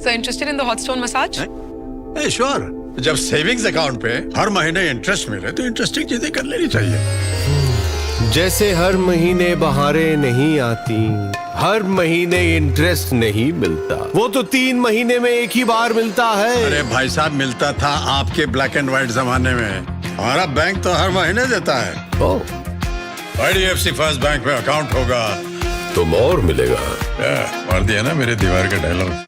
So interested in the hot stone massage? Hey, sure. जब savings account पे हर महीने interest मिले तो इंटरेस्टिंग चीजें कर लेनी चाहिए। जैसे हर महीने बहारें नहीं आती, हर महीने इंटरेस्ट नहीं मिलता, वो तो 3 महीने में एक ही बार मिलता है। अरे भाई साहब, मिलता था आपके ब्लैक एंड व्हाइट जमाने में। हमारा बैंक तो हर महीने देता है। IDFC फर्स्ट बैंक में अकाउंट होगा तो और मिलेगा। मार दिया ना मेरे दीवार का dialogue.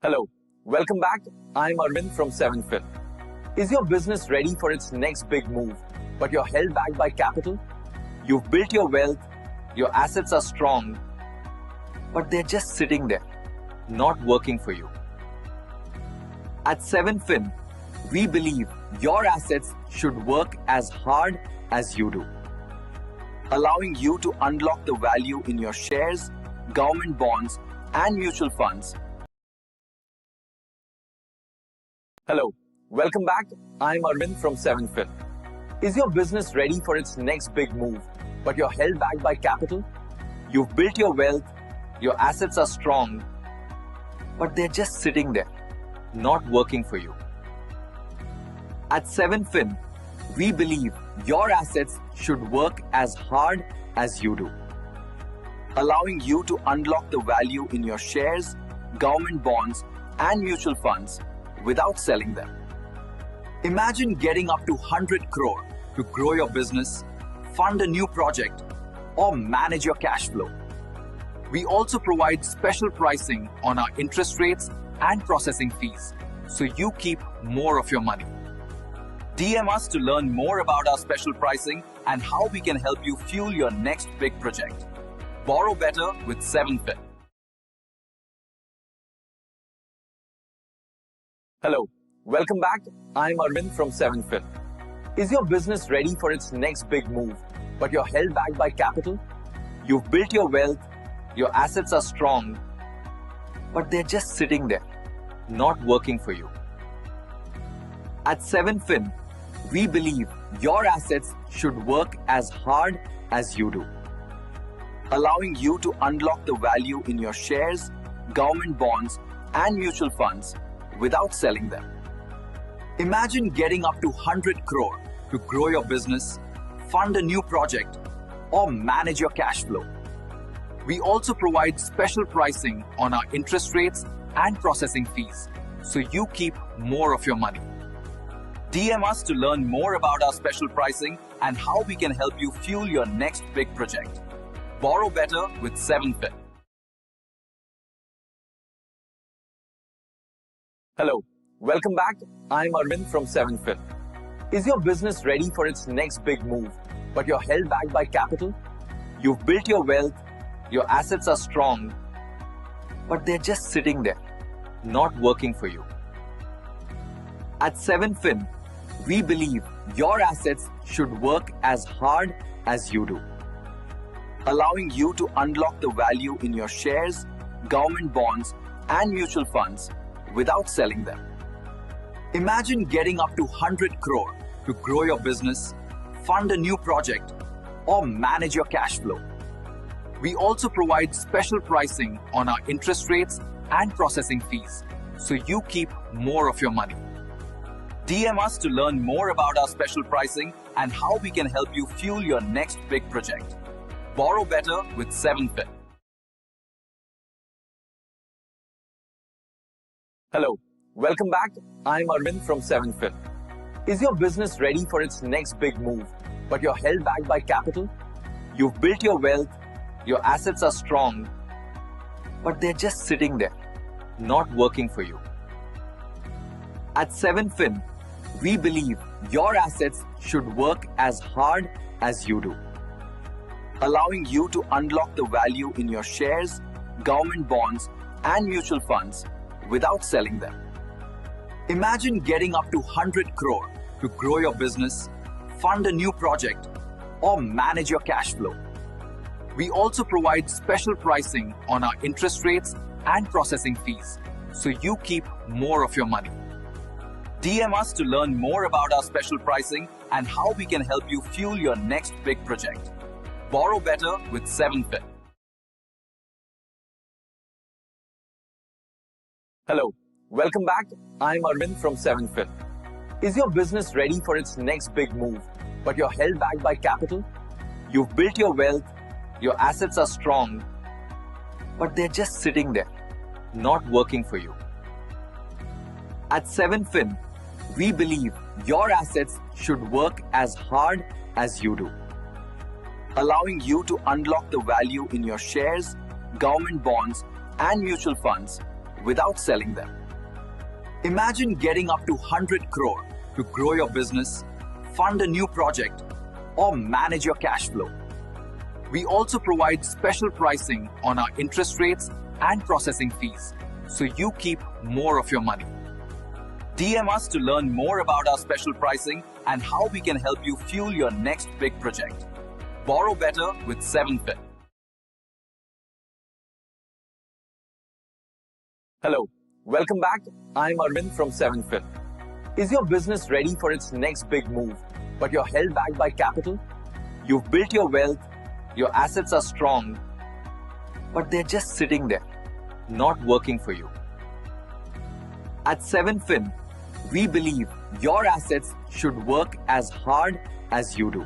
Hello, welcome back. I'm Arvind from 7fin. Is your business ready for its next big move, but you're held back by capital? You've built your wealth, your assets are strong, but they're just sitting there, not working for you. At 7fin, we believe your assets should work as hard as you do, allowing you to unlock the value in your shares, government bonds, and mutual funds. Hello, welcome back. I'm Arvind from 7fin. Is your business ready for its next big move, but you're held back by capital? You've built your wealth, your assets are strong, but they're just sitting there, not working for you. At 7fin, we believe your assets should work as hard as you do, allowing you to unlock the value in your shares, government bonds, and mutual funds without selling them. Imagine getting up to 100 crore to grow your business, fund a new project, or manage your cash flow. We also provide special pricing on our interest rates and processing fees, so you keep more of your money. DM us to learn more about our special pricing and how we can help you fuel your next big project. Borrow better with 7fin. Hello, welcome back. I'm Arvind from 7fin. Is your business ready for its next big move, but you're held back by capital? You've built your wealth, your assets are strong, but they're just sitting there, not working for you. At 7fin, we believe your assets should work as hard as you do, allowing you to unlock the value in your shares, government bonds, and mutual funds without selling them. Imagine getting up to 100 crore to grow your business, fund a new project, or manage your cash flow. We also provide special pricing on our interest rates and processing fees, so you keep more of your money. DM us to learn more about our special pricing and how we can help you fuel your next big project. Borrow better with 7fin. Hello, welcome back. I'm Arvind from 7fin. Is your business ready for its next big move, but you're held back by capital? You've built your wealth, your assets are strong, but they're just sitting there, not working for you. At 7fin, we believe your assets should work as hard as you do, allowing you to unlock the value in your shares, government bonds, and mutual funds without selling them. Imagine getting up to 100 crore to grow your business, fund a new project, or manage your cash flow. We also provide special pricing on our interest rates and processing fees, so you keep more of your money. DM us to learn more about our special pricing and how we can help you fuel your next big project. Borrow better with 7fin. Hello, welcome back. I'm Arvind from 7fin. Is your business ready for its next big move, but you're held back by capital? You've built your wealth, your assets are strong, but they're just sitting there, not working for you. At 7fin, we believe your assets should work as hard as you do, allowing you to unlock the value in your shares, government bonds, and mutual funds without selling them. Imagine getting up to 100 crore to grow your business, fund a new project, or manage your cash flow. We also provide special pricing on our interest rates and processing fees, so you keep more of your money. DM us to learn more about our special pricing and how we can help you fuel your next big project. Borrow better with 7fin. Hello, welcome back. I'm Arvind from 7fin. Is your business ready for its next big move, but you're held back by capital? You've built your wealth, your assets are strong, but they're just sitting there, not working for you. At 7fin, we believe your assets should work as hard as you do, allowing you to unlock the value in your shares, government bonds, and mutual funds without selling them. Imagine getting up to 100 crore to grow your business, fund a new project, or manage your cash flow. We also provide special pricing on our interest rates and processing fees, so you keep more of your money. DM us to learn more about our special pricing and how we can help you fuel your next big project. Borrow better with 7fin. Hello, welcome back. I'm Arvind from 7fin. Is your business ready for its next big move, but you're held back by capital? You've built your wealth, your assets are strong, but they're just sitting there, not working for you. At 7fin, we believe your assets should work as hard as you do,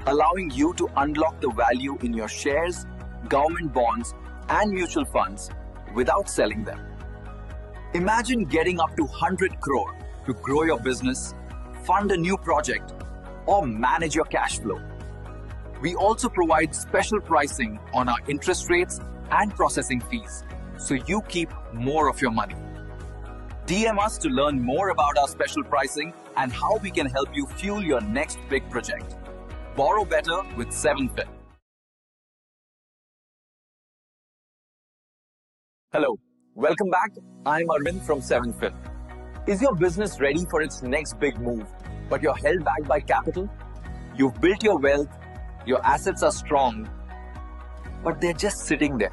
allowing you to unlock the value in your shares, government bonds, and mutual funds without selling them. Imagine getting up to 100 crore to grow your business, fund a new project, or manage your cash flow. We also provide special pricing on our interest rates and processing fees, so you keep more of your money. DM us to learn more about our special pricing and how we can help you fuel your next big project. Borrow better with 7fin. Hello, welcome back. I'm Arvind from 7fin. Is your business ready for its next big move, but you're held back by capital? You've built your wealth, your assets are strong, but they're just sitting there,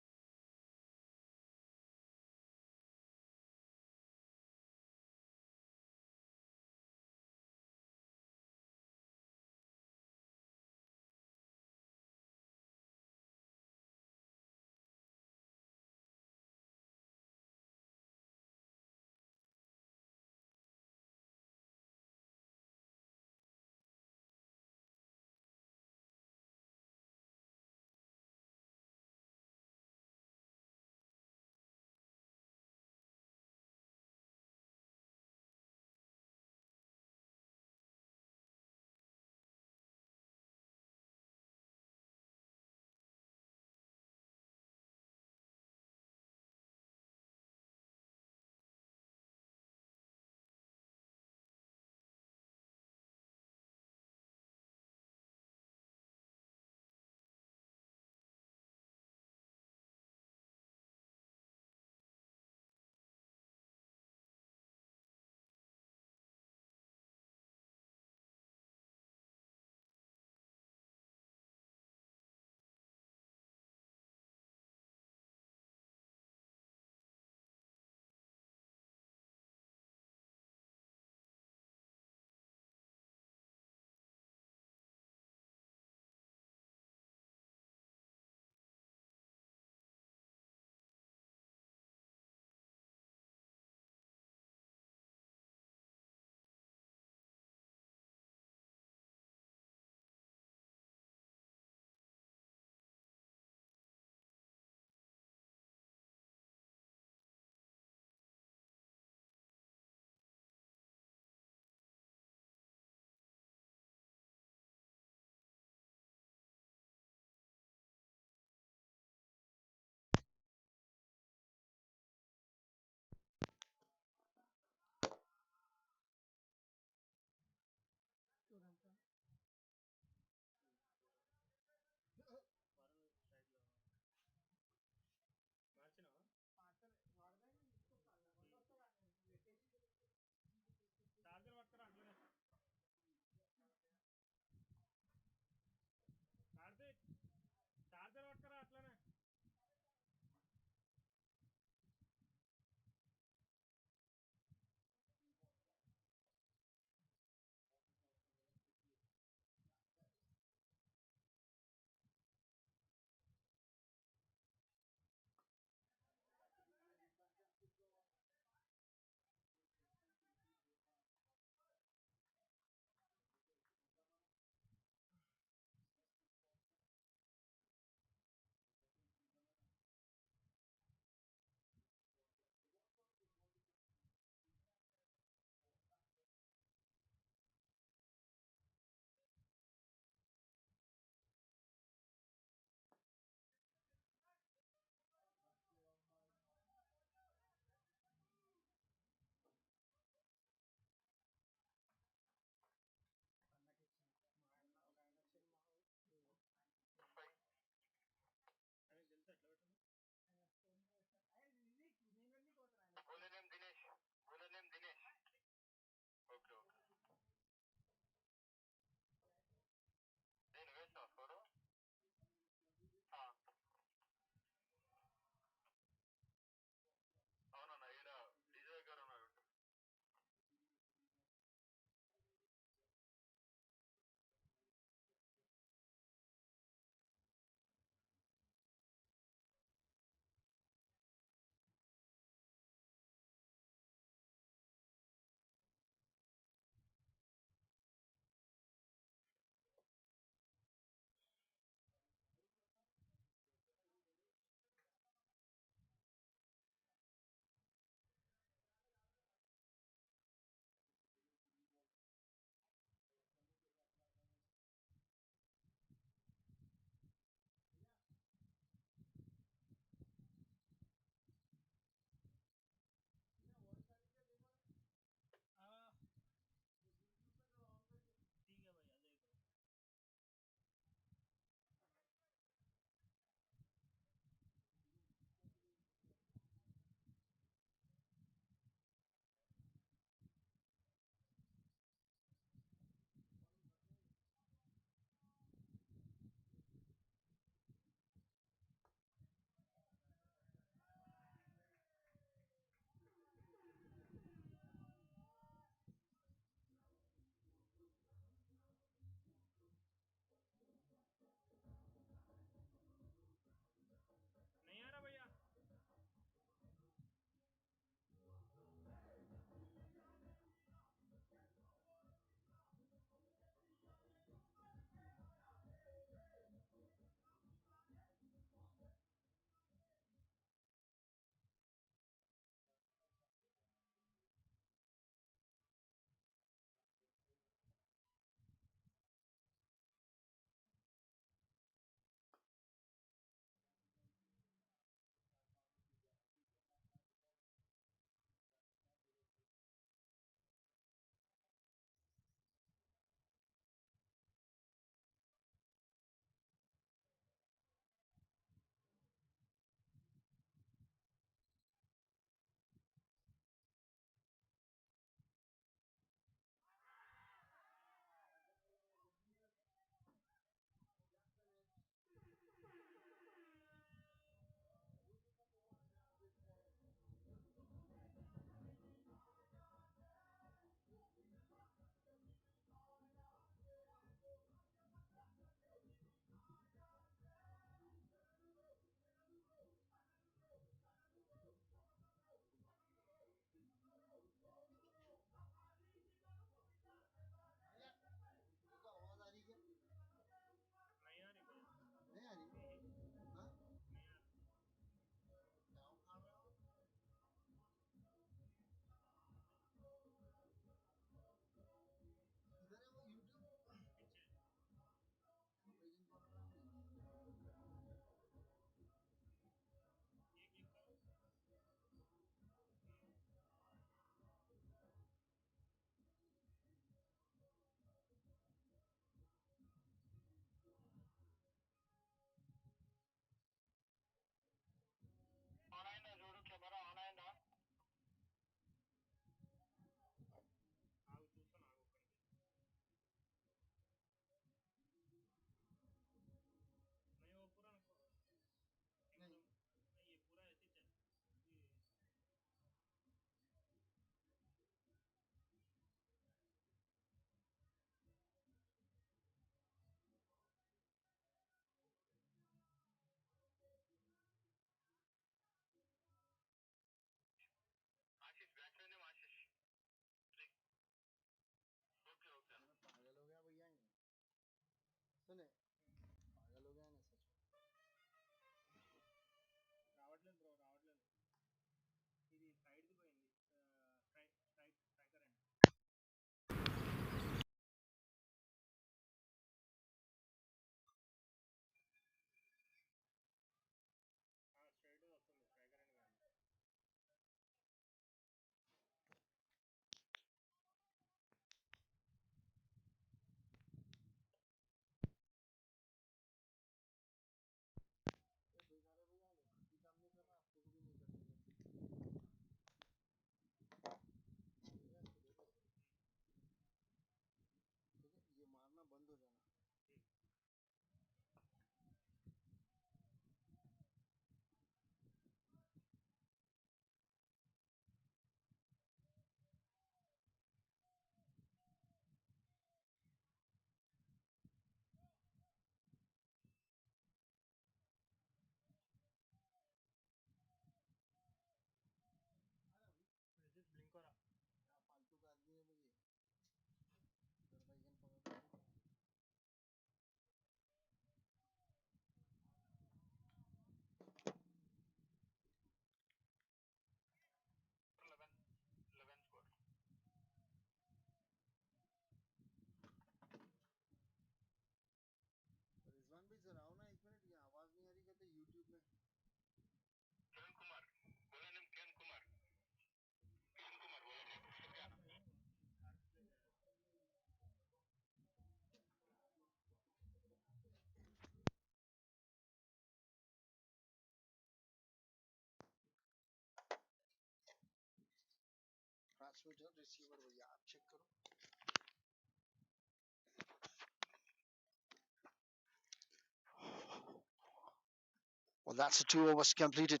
Well, that's a 2 overs completed.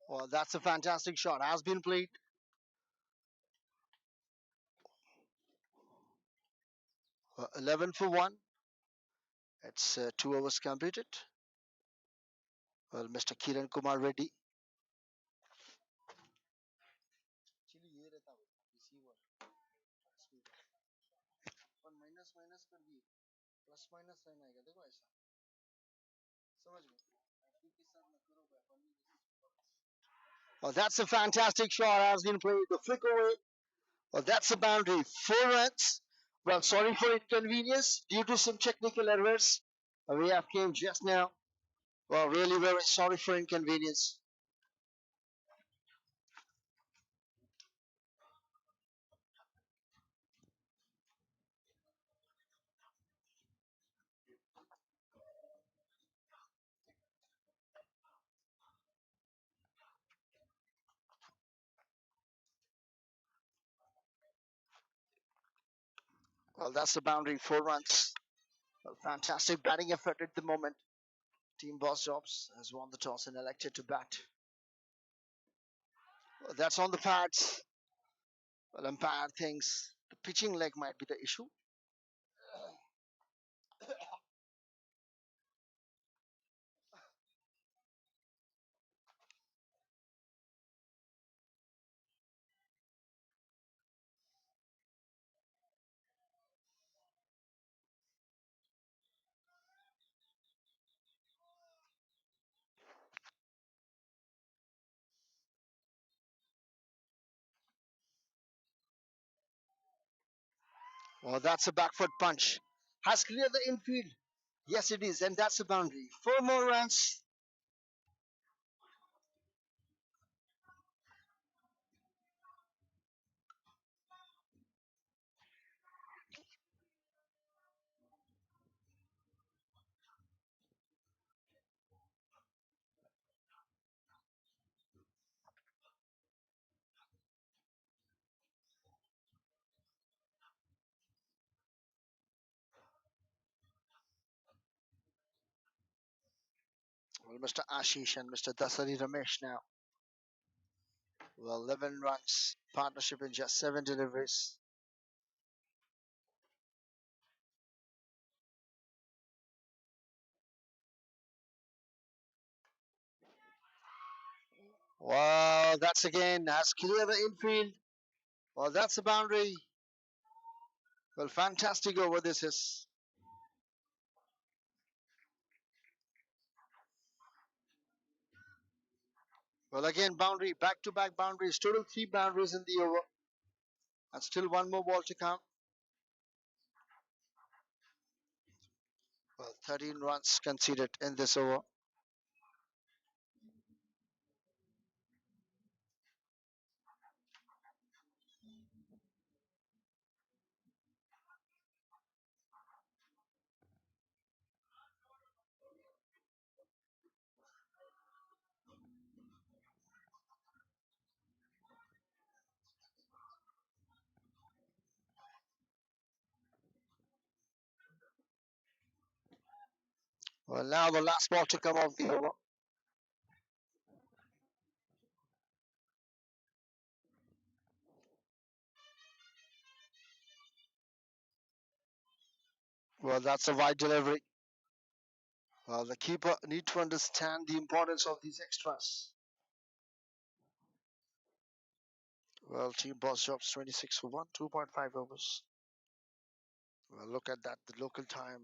Well, that's a fantastic shot. Has been played. Well, 11 for 1. It's 2 overs completed. Well, Mr. Kiran Kumar Reddy. Well, that's a fantastic shot. Has been played. The flick away. Well, that's a boundary. 4 runs. Well, sorry for inconvenience due to some technical errors. We have came just now. Well, really very sorry for inconvenience. Well, that's the boundary. 4 runs. Well, fantastic batting effort at the moment. Team Bossjobs has won the toss and elected to bat. Well, that's on the pads. Well, umpire thinks the pitching leg might be the issue. Well, that's a back foot punch. Has cleared the infield. Yes, it is, and that's a boundary. 4 more runs. Well, Mr. Ashish and Mr. Dasari Ramesh now. Well, 11 runs. Partnership in just 7 deliveries. Well, that's again has cleared the infield. Well, that's a boundary. Well, fantastic over this is. Well, again, boundary, back-to-back boundaries, total 3 boundaries in the over. And still 1 more ball to come. Well, 13 runs conceded in this over. Well, now the last ball to come off the over. Well, that's a wide delivery. Well, the keeper need to understand the importance of these extras. Well, team boss jobs 26 for 1, 2.5 overs. Well, look at that, the local time.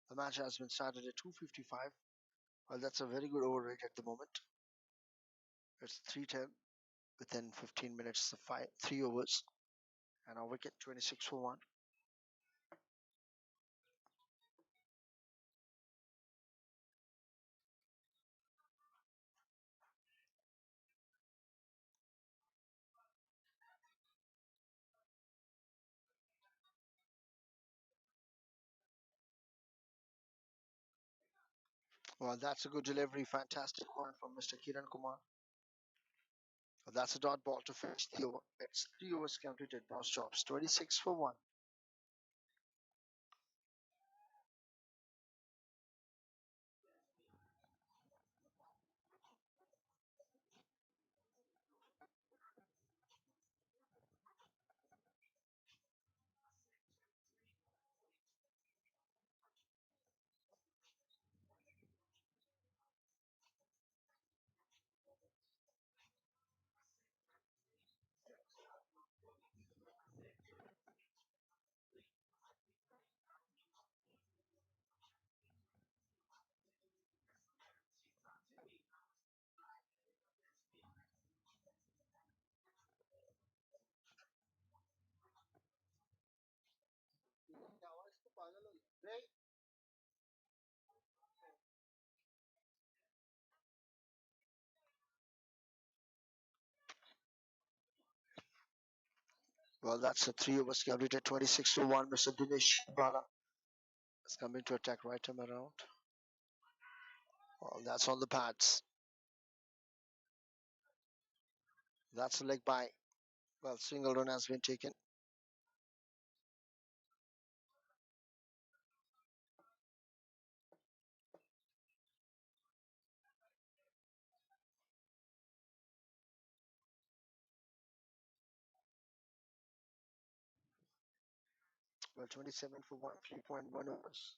The match has been started at 2:55. Well, that's a very good over rate at the moment. It's 3:10 within 15 minutes, 3 overs. And our wicket 26 for 1. Well, that's a good delivery. Fantastic one from Mr. Kiran Kumar. Well, that's a dot ball to finish the over. It's 3 overs completed. Bossjobs 26 for 1. Well, that's a 3 overs completed. 26 for 1. Mr. Dinesh Bala is coming to attack right time around. Well, that's on the pads. That's a leg by. Well, single run has been taken. Well, 27 for 1. 3.1 overs.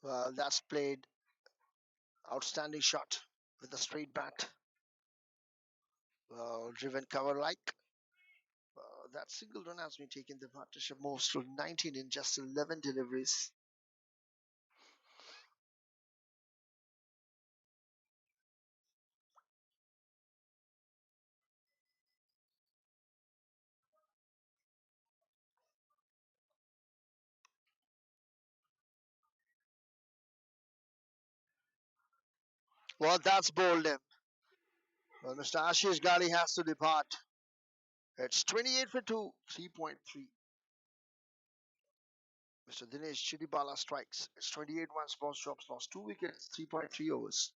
Well, that's played. Outstanding shot with a straight bat. Driven cover like. That single run has been taken. The partnership moves to 19 in just 11 deliveries. Well, that's bowled him. Well, Mr. Ashish Gali has to depart. It's 28 for 2, 3.3. Mr. Dinesh Chidibala strikes. It's 28 runs. Bossjobs lost 2 wickets, 3.3 overs.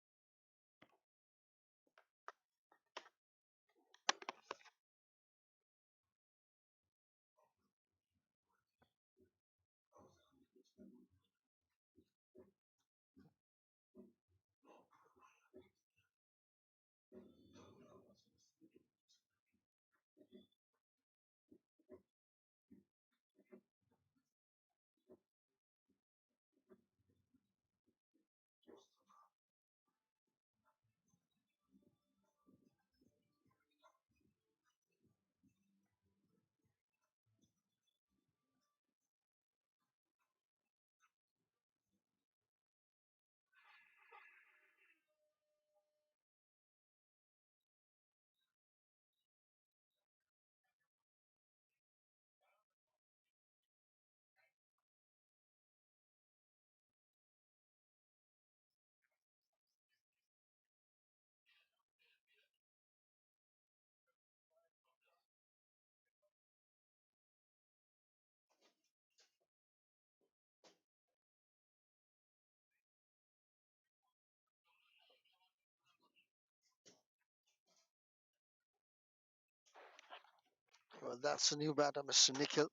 Well, that's a new batter, Mr. Nikhil.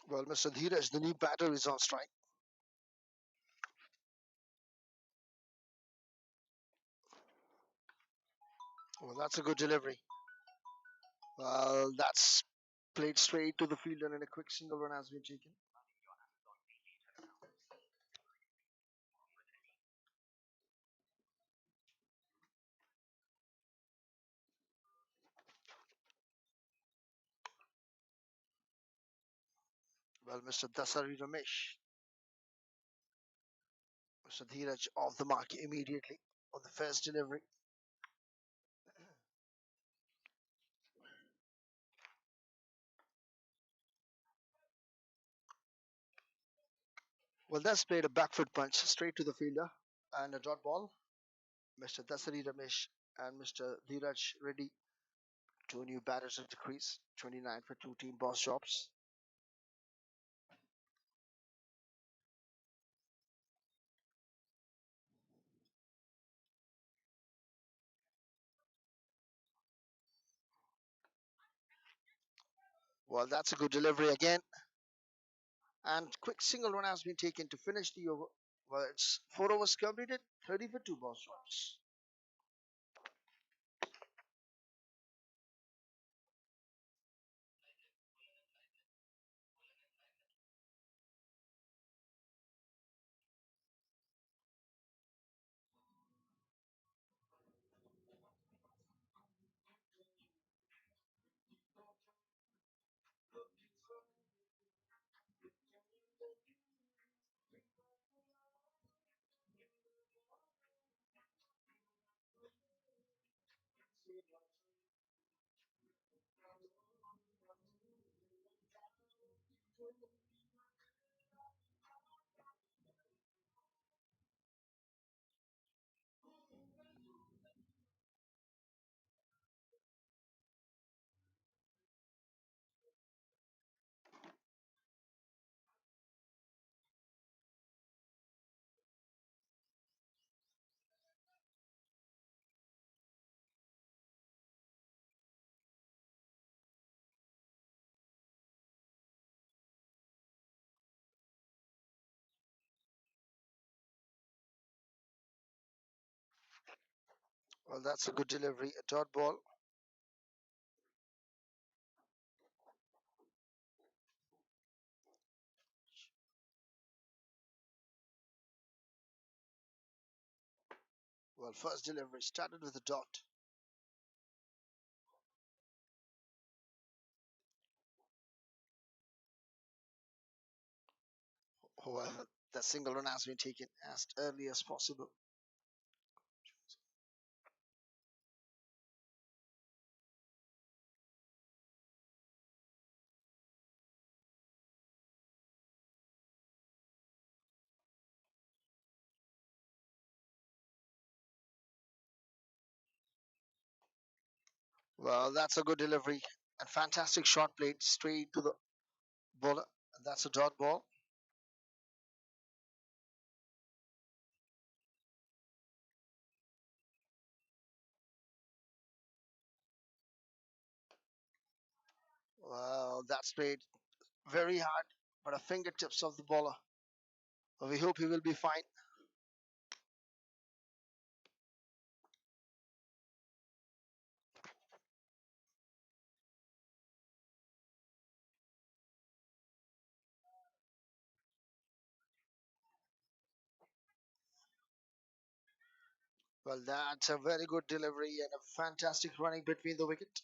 Well, Mr. Dheeraj, the new batter, is on strike. Well, that's a good delivery. Well, that's played straight to the fielder and a quick single run has been taken. Well, Mr. Dasari Ramesh, Mr. Dheeraj off the mark immediately on the first delivery. Well, that's played a back foot punch straight to the fielder and a dot ball. Mr. Dasari Ramesh and Mr. Dheeraj Reddy, two new batters at the crease, 29 for two team boss jobs. Well, that's a good delivery again. And quick single run has been taken to finish the over. Well, it's 4 overs completed, 30 for two boss jobs. Well, that's a good delivery, a dot ball. Well, first delivery started with a dot. Well, the single run has been taken as early as possible. Well, that's a good delivery and fantastic shot played straight to the bowler. That's a dot ball. Well, that's played very hard, but a fingertips of the bowler. Well, we hope he will be fine. Well, that's a very good delivery and a fantastic running between the wicket.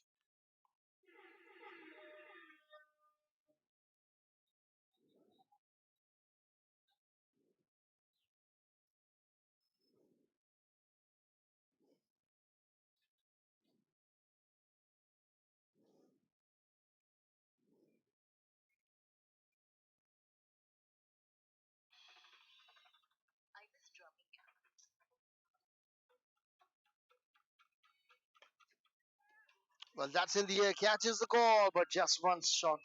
Well, that's in the air, catches the call, but just one shot.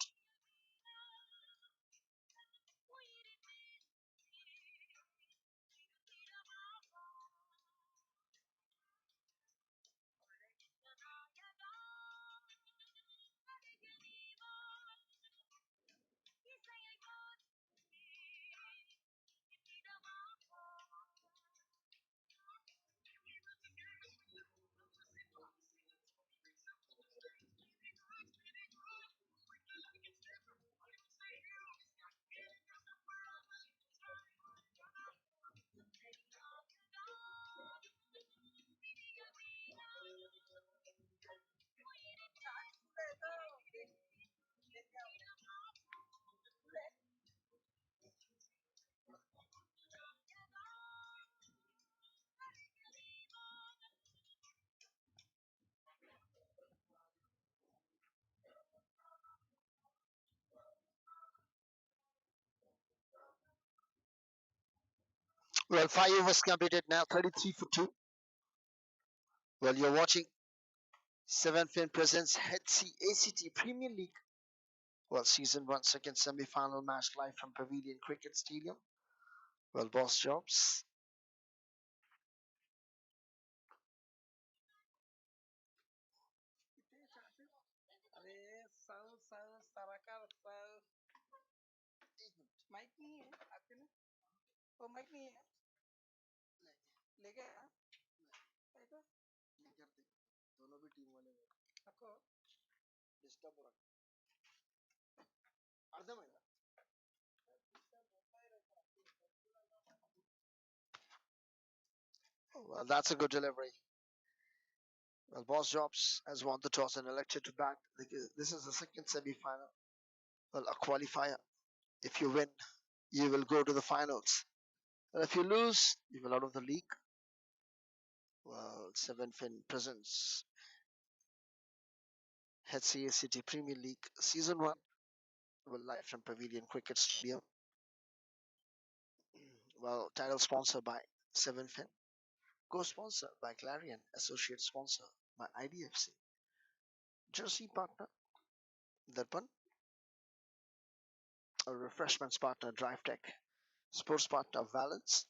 Well, 5 overs completed now, 33 for 2. Well, you're watching 7 Fin presents HCACT Premier League. Well, Season 1 second semi-final match live from Pavilion Cricket Stadium. Well, Bossjobs. Well, that's a good delivery. Well, Bossjobs has won the toss and elected to bat. This is the second semi-final. Well, a qualifier. If you win, you will go to the finals. And if you lose, you will out of the league. Well, 7 Fin presents HCACT Premier League Season 1. Well, live from Pavilion Cricket Stadium. Well, title sponsor by 7 Fin. Co-sponsor by Clarion. Associate sponsor by IDFC. Jersey partner Darpan. A refreshments partner Drive Tech. Sports partner Valence.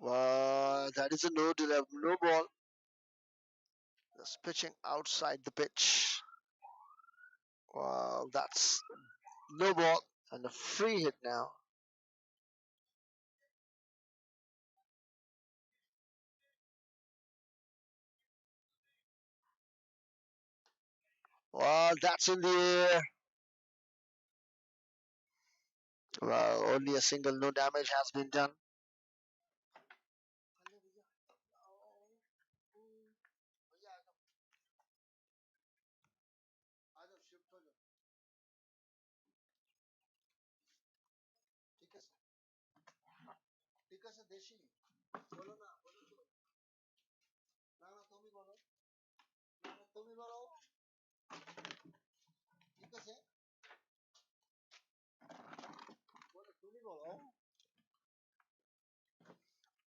Well, that is a no ball. Just pitching outside the pitch. Well, that's no ball and a free hit now. Well, that's in the air. Well, only a single, no damage has been done.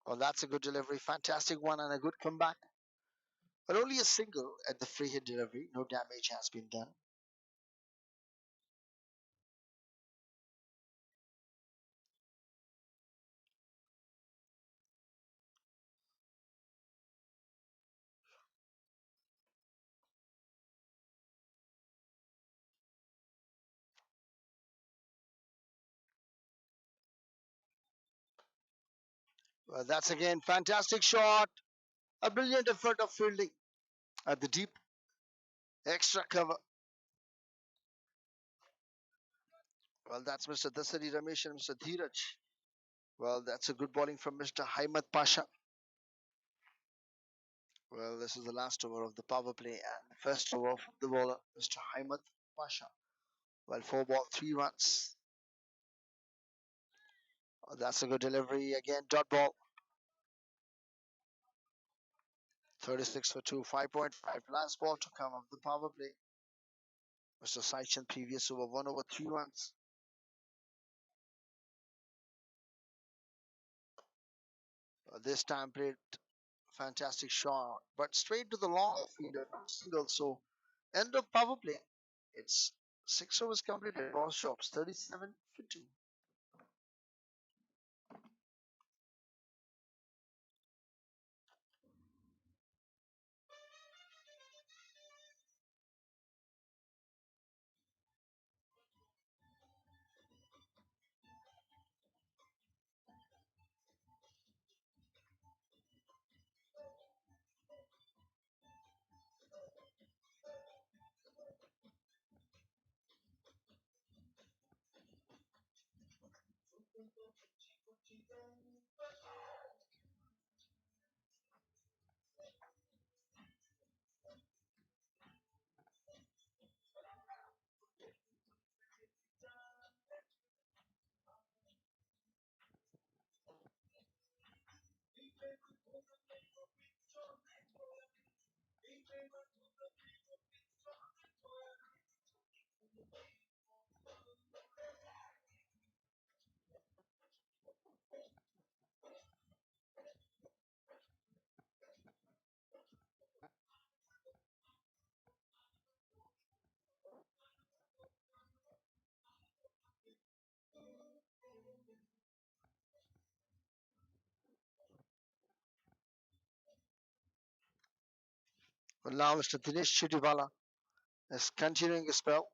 Well, that's a good delivery. Fantastic one and a good comeback. But only a single at the free hit delivery. No damage has been done. Well, that's again fantastic shot. A brilliant effort of fielding at the deep extra cover. Well, that's Mr. Dasari Ramesh and Mr. Dheeraj. Well, that's a good bowling from Mr. Haimat Pasha. Well, this is the last over of the power play and the first over from the bowler, Mr. Haimat Pasha. Well, 4 ball, 3 runs. Oh, that's a good delivery again. Dot ball. 36 for 2, 5.5. Last ball to come of the power play. Mr. Saichan previous over 1 over 3 runs. This time played fantastic shot, but straight to the long fielder. Single. So end of power play. It's 6 overs completed. Bossjobs 37 for 2. Well, now Mr. Dinesh Chitibala is continuing his spell.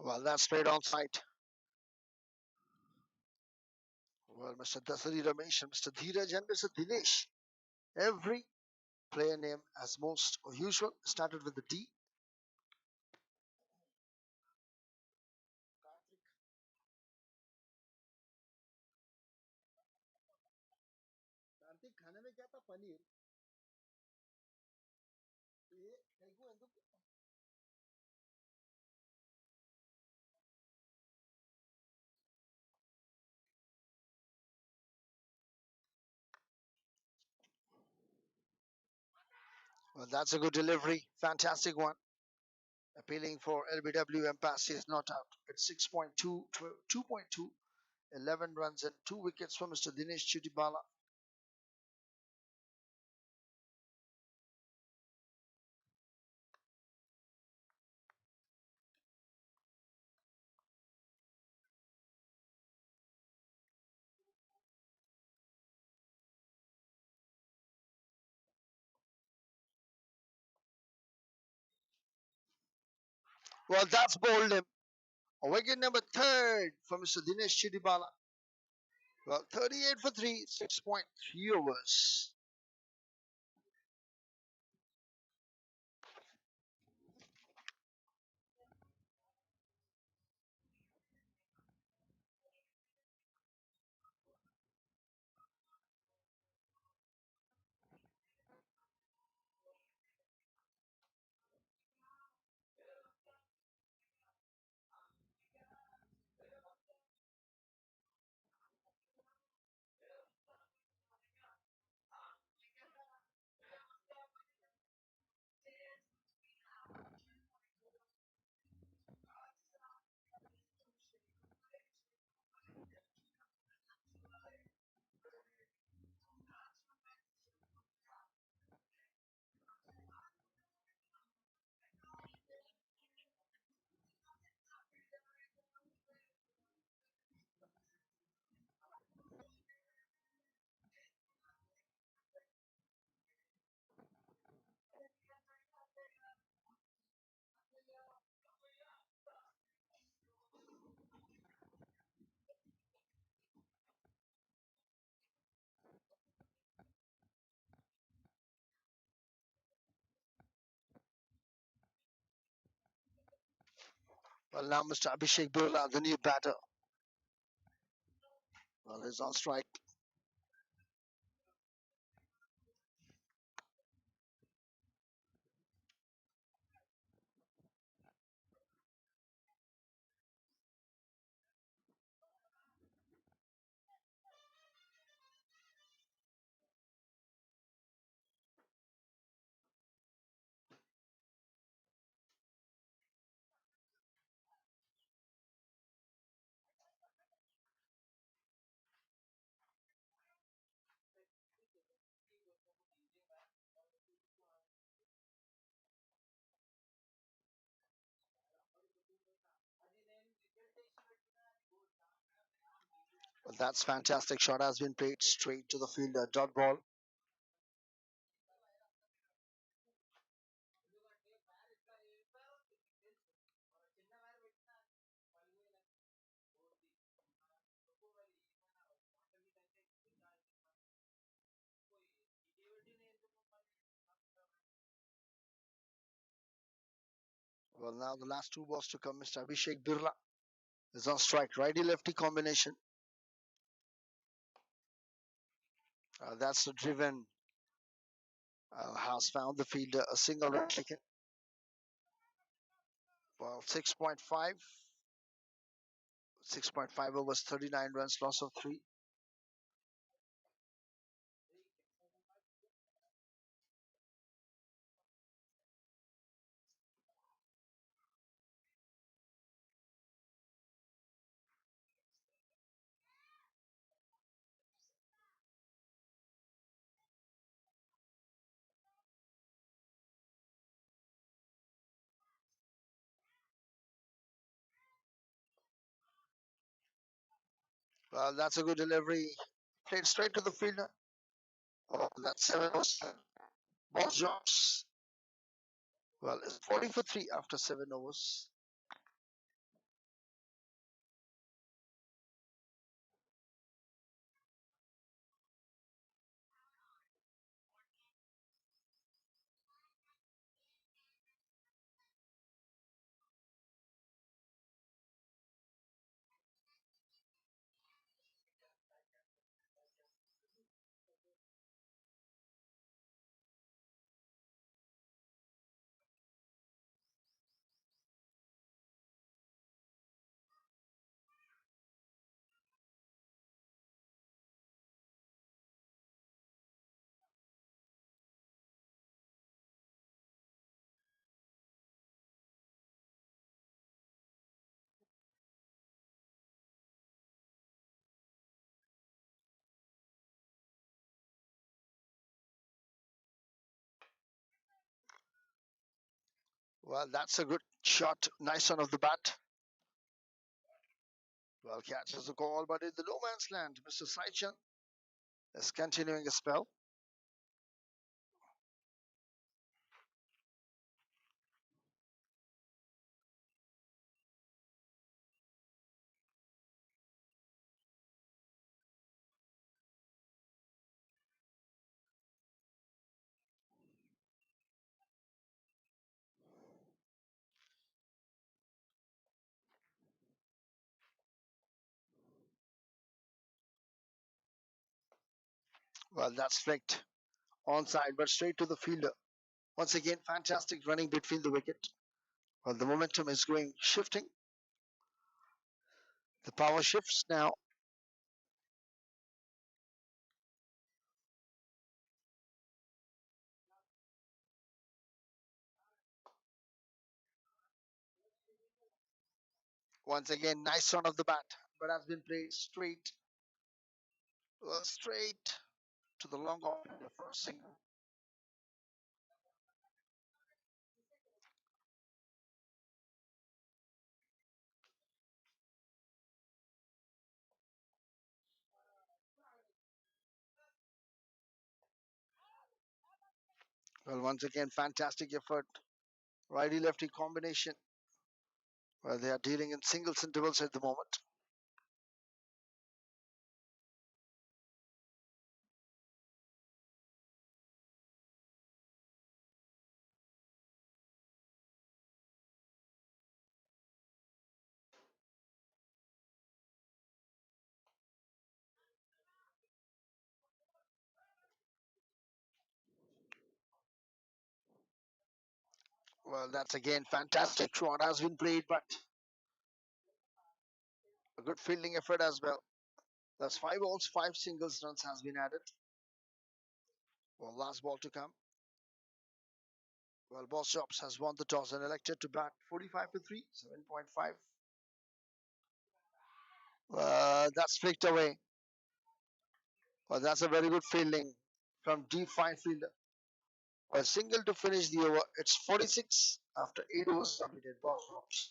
Well, that's straight on site. Well, Mr. Dasari Ramesh and Mr. Dheeraj and Mr. Dinesh. Every player name, as most usual, started with the D. Well, that's a good delivery. Fantastic one. Appealing for LBW Empassi is not out. It's 6.2, 2.2, 11 runs and 2 wickets for Mr. Dinesh Chitibala. Well, that's bowled him. A wicket number third for Mr. Dinesh Chitibala. Well, 38 for 3, 6.3 overs. Well, now Mr. Abhishek Birla, the new batter. Well, he's on strike. Well, that's fantastic. Shot has been played straight to the fielder. Dot ball. Well, now the last two balls to come. Mr. Abhishek Birla is on strike. Righty-lefty combination. That's the driven. Has found the fielder a single run taken. Well, 6.5. 6.5 overs, 39 runs, loss of 3. Well, that's a good delivery. Played straight to the fielder. Oh, that's 7 overs. Bossjobs. Well, it's 40 for 3 after 7 overs. Well, that's a good shot. Nice one of the bat. Well, catches the call, but in the no man's land, Mr. Saichan is continuing a spell. Well, that's flicked onside, but straight to the fielder. Once again, fantastic running between the wicket. Well, the momentum is shifting. The power shifts now. Once again, nice one of the bat, but has been played straight to the long off the first single. Well, once again, fantastic effort. Righty-lefty combination. Well, they are dealing in singles intervals at the moment. Well, that's again fantastic shot has been played, but a good fielding effort as well. That's 5 balls, 5 singles runs has been added. Well, last ball to come. Well, Bossjobs has won the toss and elected to bat 45 for 3, 7.5. That's flicked away. Well, that's a very good fielding from deep fine fielder. A single to finish the over. It's 46 after 8 overs completed. Bossjobs.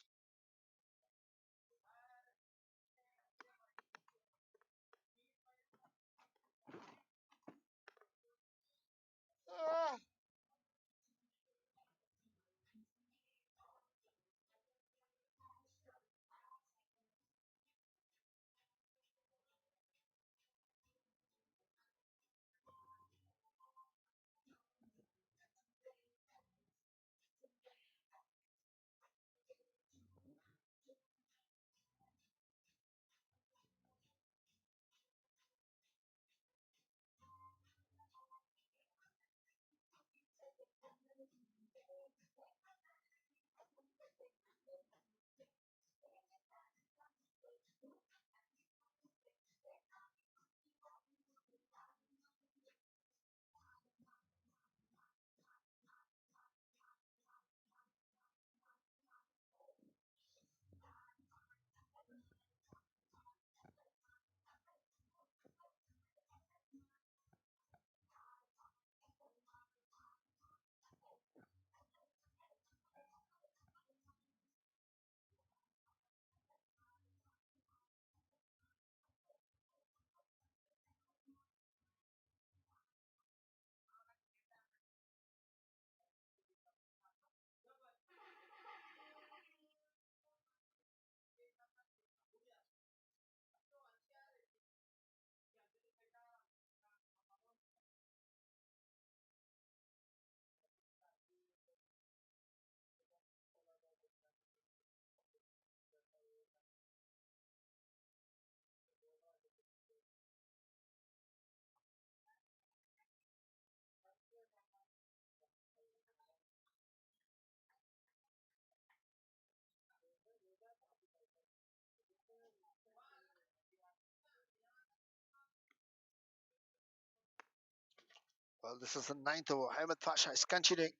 Well, this is the ninth over. Ahmed Pasha is continuing.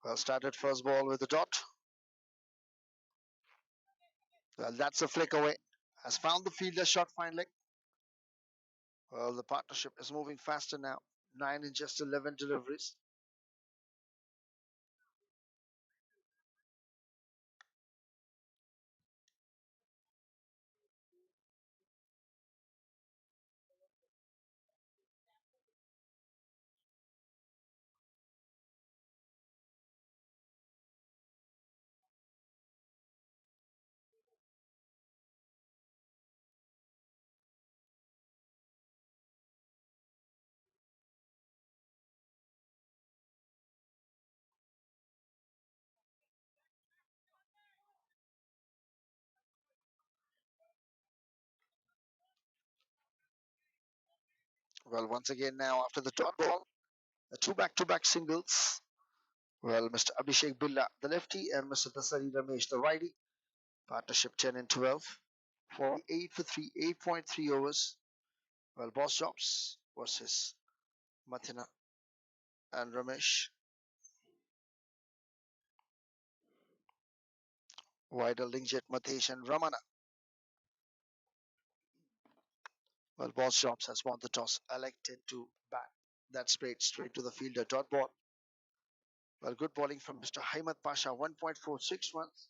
Well, started first ball with a dot. Well, that's a flick away. Has found the fielder shot finally. Well, the partnership is moving faster now. 9 in just 11 deliveries. Well, once again now after the dot ball, the two back-to-back singles. Well, Mr. Abhishek Billa, the lefty, and Mr. Dasari Ramesh, the righty. Partnership 10 and 12. 48 for 3, 8.3 overs. Well, Bossjobs versus Mathina and Ramesh. Vider, Linkjet, Mathesh, and Ramana. Well, Bossjobs has won the toss, elected to bat. That straight to the fielder. Dot ball. Well, good bowling from Mr. Ahmed Pasha, 1.46 runs.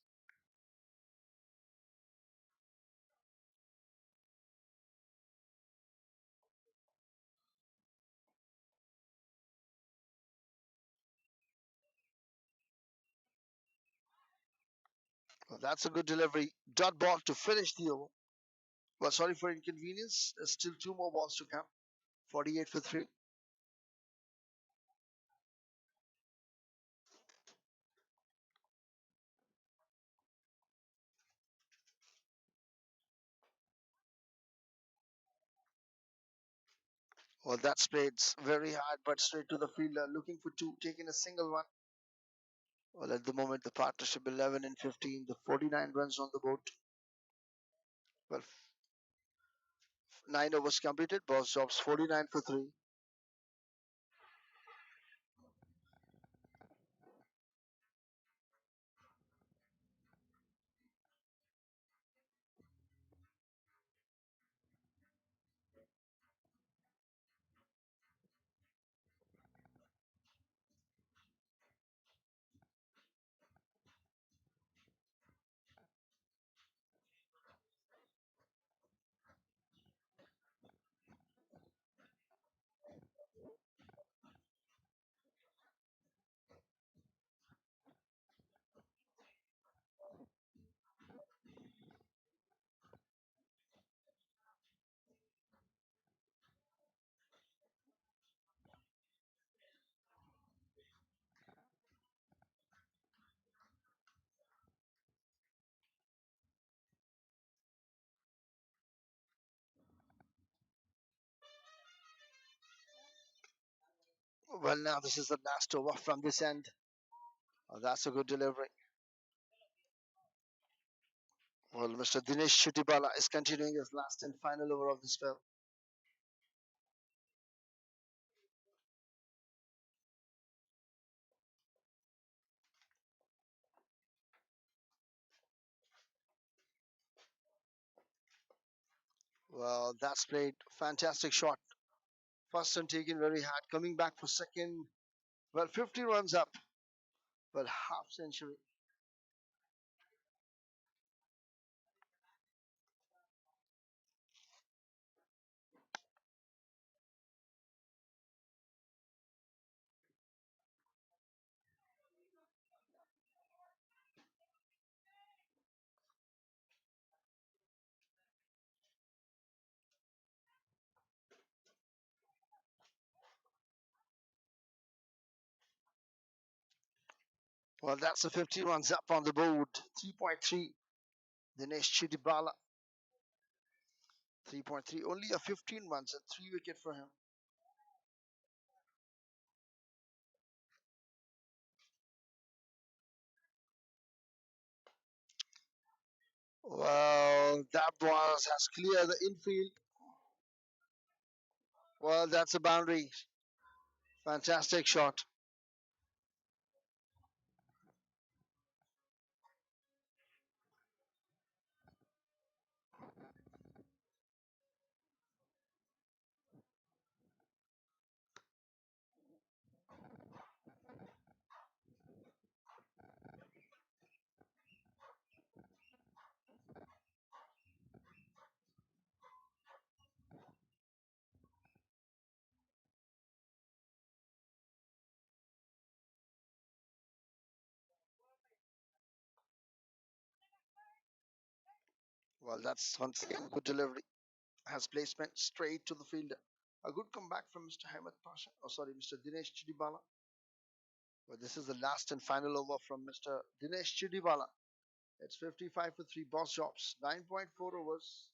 Well, that's a good delivery. Dot ball to finish the over. Well, sorry for inconvenience. There's still two more balls to come. 48 for 3. Well, that's played very hard, but straight to the fielder, looking for two, taking a single one. Well, at the moment, the partnership 11 and 15, the 49 runs on the board. Well, 9 overs completed. Bossjobs 49 for 3. Well, now this is the last over from this end. That's a good delivery. Well, Mr. Dinesh Chutibala is continuing his last and final over of the spell. Well, that's played. Fantastic shot. First one taken very hard. Coming back for second. Well, 50 runs up. Well, half century. Well, that's a 50 runs up on the board. 3.3. Dinesh Chitibala. 3.3. Only a 15 runs and 3 wicket for him. Well, that was has cleared the infield. Well, that's a boundary. Fantastic shot. Well, that's once again good delivery. Has placement straight to the fielder. A good comeback from Mr. Hamid Pasha. Oh, sorry, Mr. Dinesh Chidibala. But this is the last and final over from Mr. Dinesh Chidibala. It's 55 for 3 Bossjobs. 9.4 overs.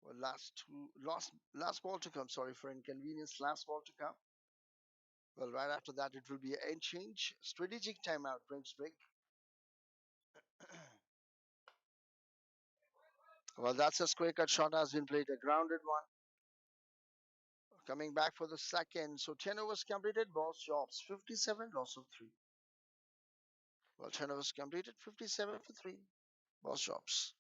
Well, last ball to come. Sorry for inconvenience. Last ball to come. Well, right after that, it will be an end change. Strategic timeout, drinks break. Well, that's a square cut shot has been played. A grounded one. Coming back for the second. So 10 overs completed. Bossjobs 57, loss of 3. Well, 10 overs completed. 57 for 3. Bossjobs.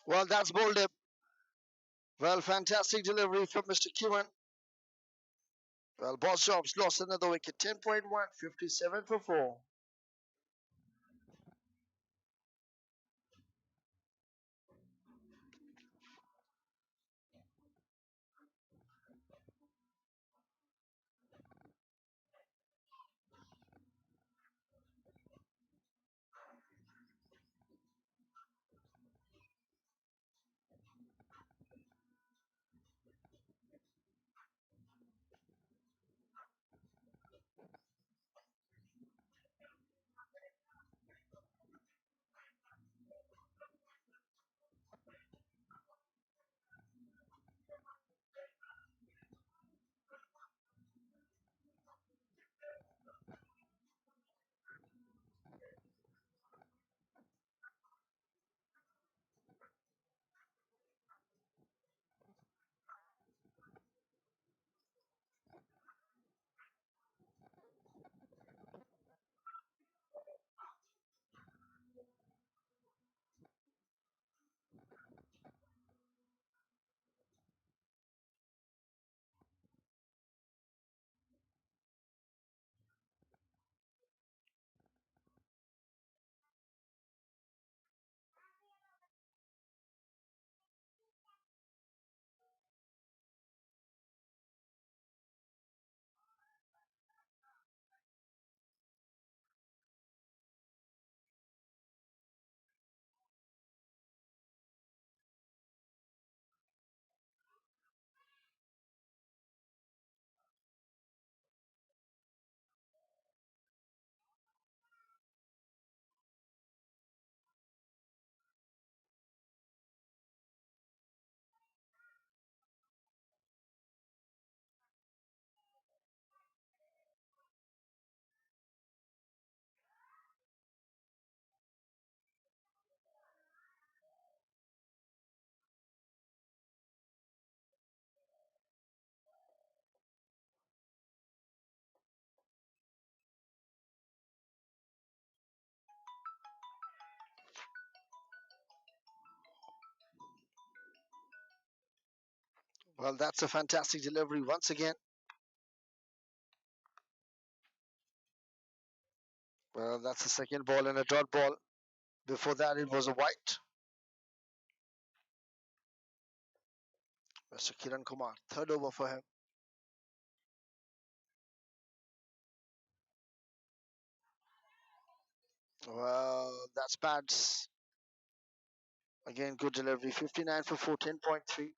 Well, that's bowled him. Well, fantastic delivery from Mr. Kiran. Well, Bossjobs lost another wicket. 10.1, 57 for 4. Well, that's a fantastic delivery once again. Well, that's a second ball and a dot ball. Before that, it was a white. Mr. Kiran Kumar, third over for him. Well, that's bad. Again, good delivery. 59 for 4, 10.3.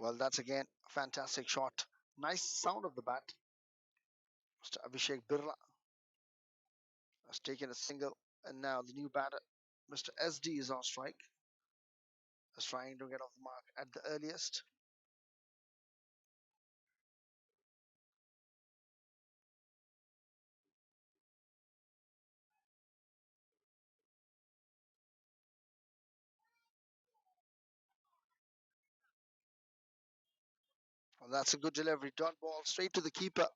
Well, that's again a fantastic shot. Nice sound of the bat. Mr. Abhishek Birla has taken a single, and now the new batter, Mr. SD, is on strike. Is trying to get off the mark at the earliest. Well, that's a good delivery. Dot ball straight to the keeper.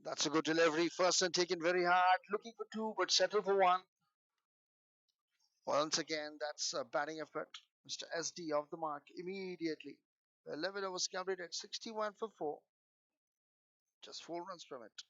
That's a good delivery. First and taken very hard. Looking for two, but settle for one. Once again, that's a batting effort. Mr. SD off the mark immediately. 11 overs completed, 61 for 4. Just 4 runs from it.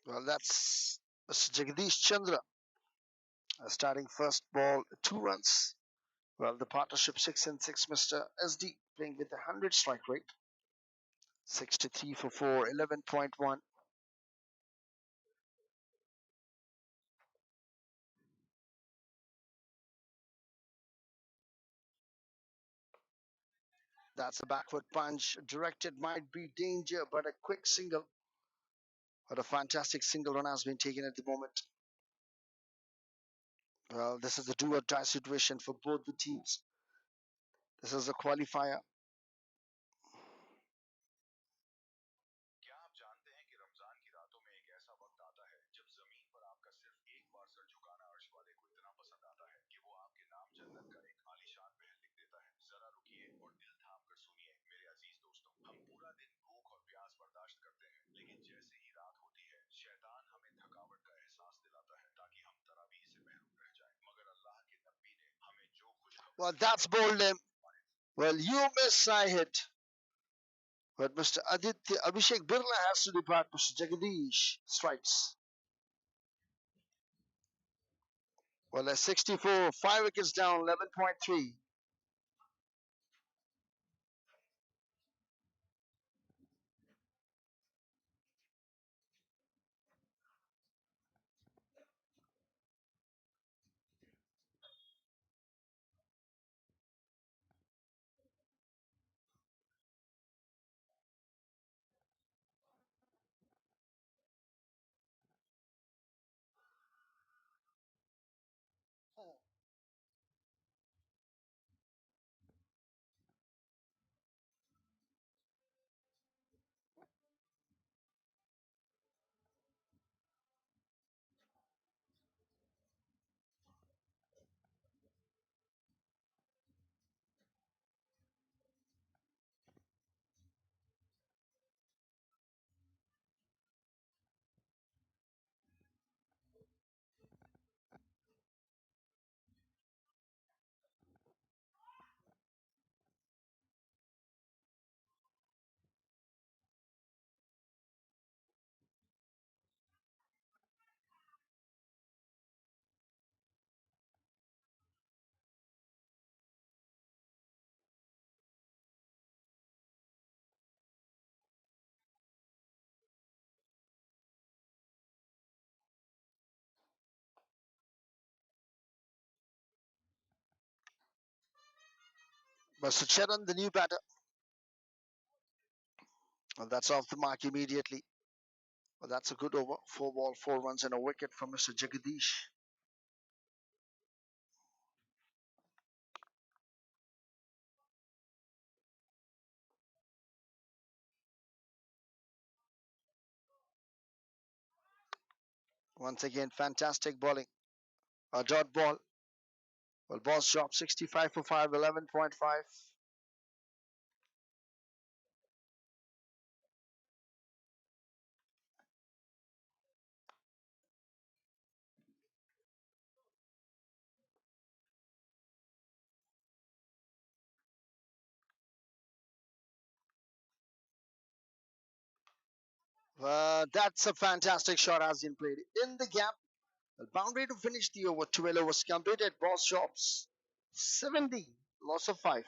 Well, that's Mr. Jagdish Chandra starting first ball, 2 runs. Well, the partnership 6 and 6, Mr. SD playing with 100 strike rate. 63 for 4, 11.1. That's a backward punch. Directed might be danger, but a quick single. But a fantastic single run has been taken at the moment. Well, this is the do or die situation for both the teams. This is a qualifier. Well, that's bowled him. Well, you miss, I hit. But Mr. Aditya Abhishek Birla has to depart. Mr. Jagadish strikes. Well, at 64, 5 wickets down, 11.3. Mr. Cheran, the new batter. Well, that's off the mark immediately. Well, that's a good over. 4 ball, 4 runs and a wicket from Mr. Jagadish. Once again, fantastic bowling. A dot ball. Well, Bossjobs 65 for 5, 11.5. That's a fantastic shot has been played in the gap. The boundary to finish the over. 12 overs completed. Bossjobs 70, loss of 5.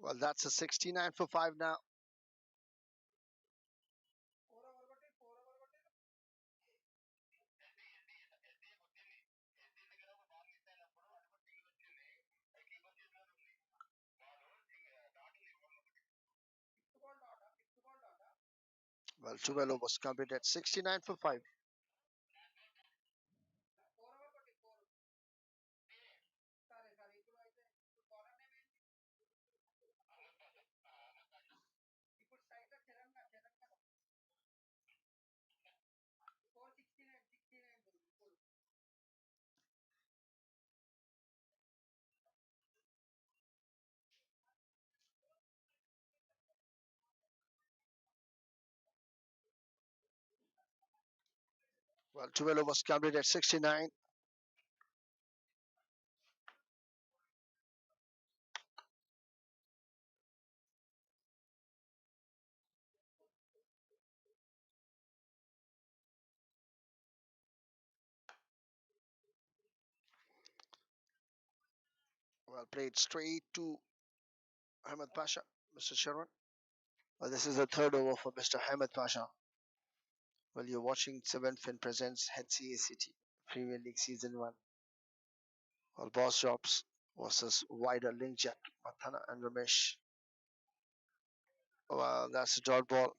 Well, that's a 69 for 5 now. Well, 12 overs completed. 69 for 5. Well, 12 overs completed. 69. Well, played straight to Ahmed Pasha, Mr. Sharman. Well, this is the third over for Mr. Ahmed Pasha. Well, you're watching 7 Fin presents HCACT Premier League Season 1. Well, Bossjobs versus Vider, Linkjet, Mathana and Ramesh. Well, that's a dot ball.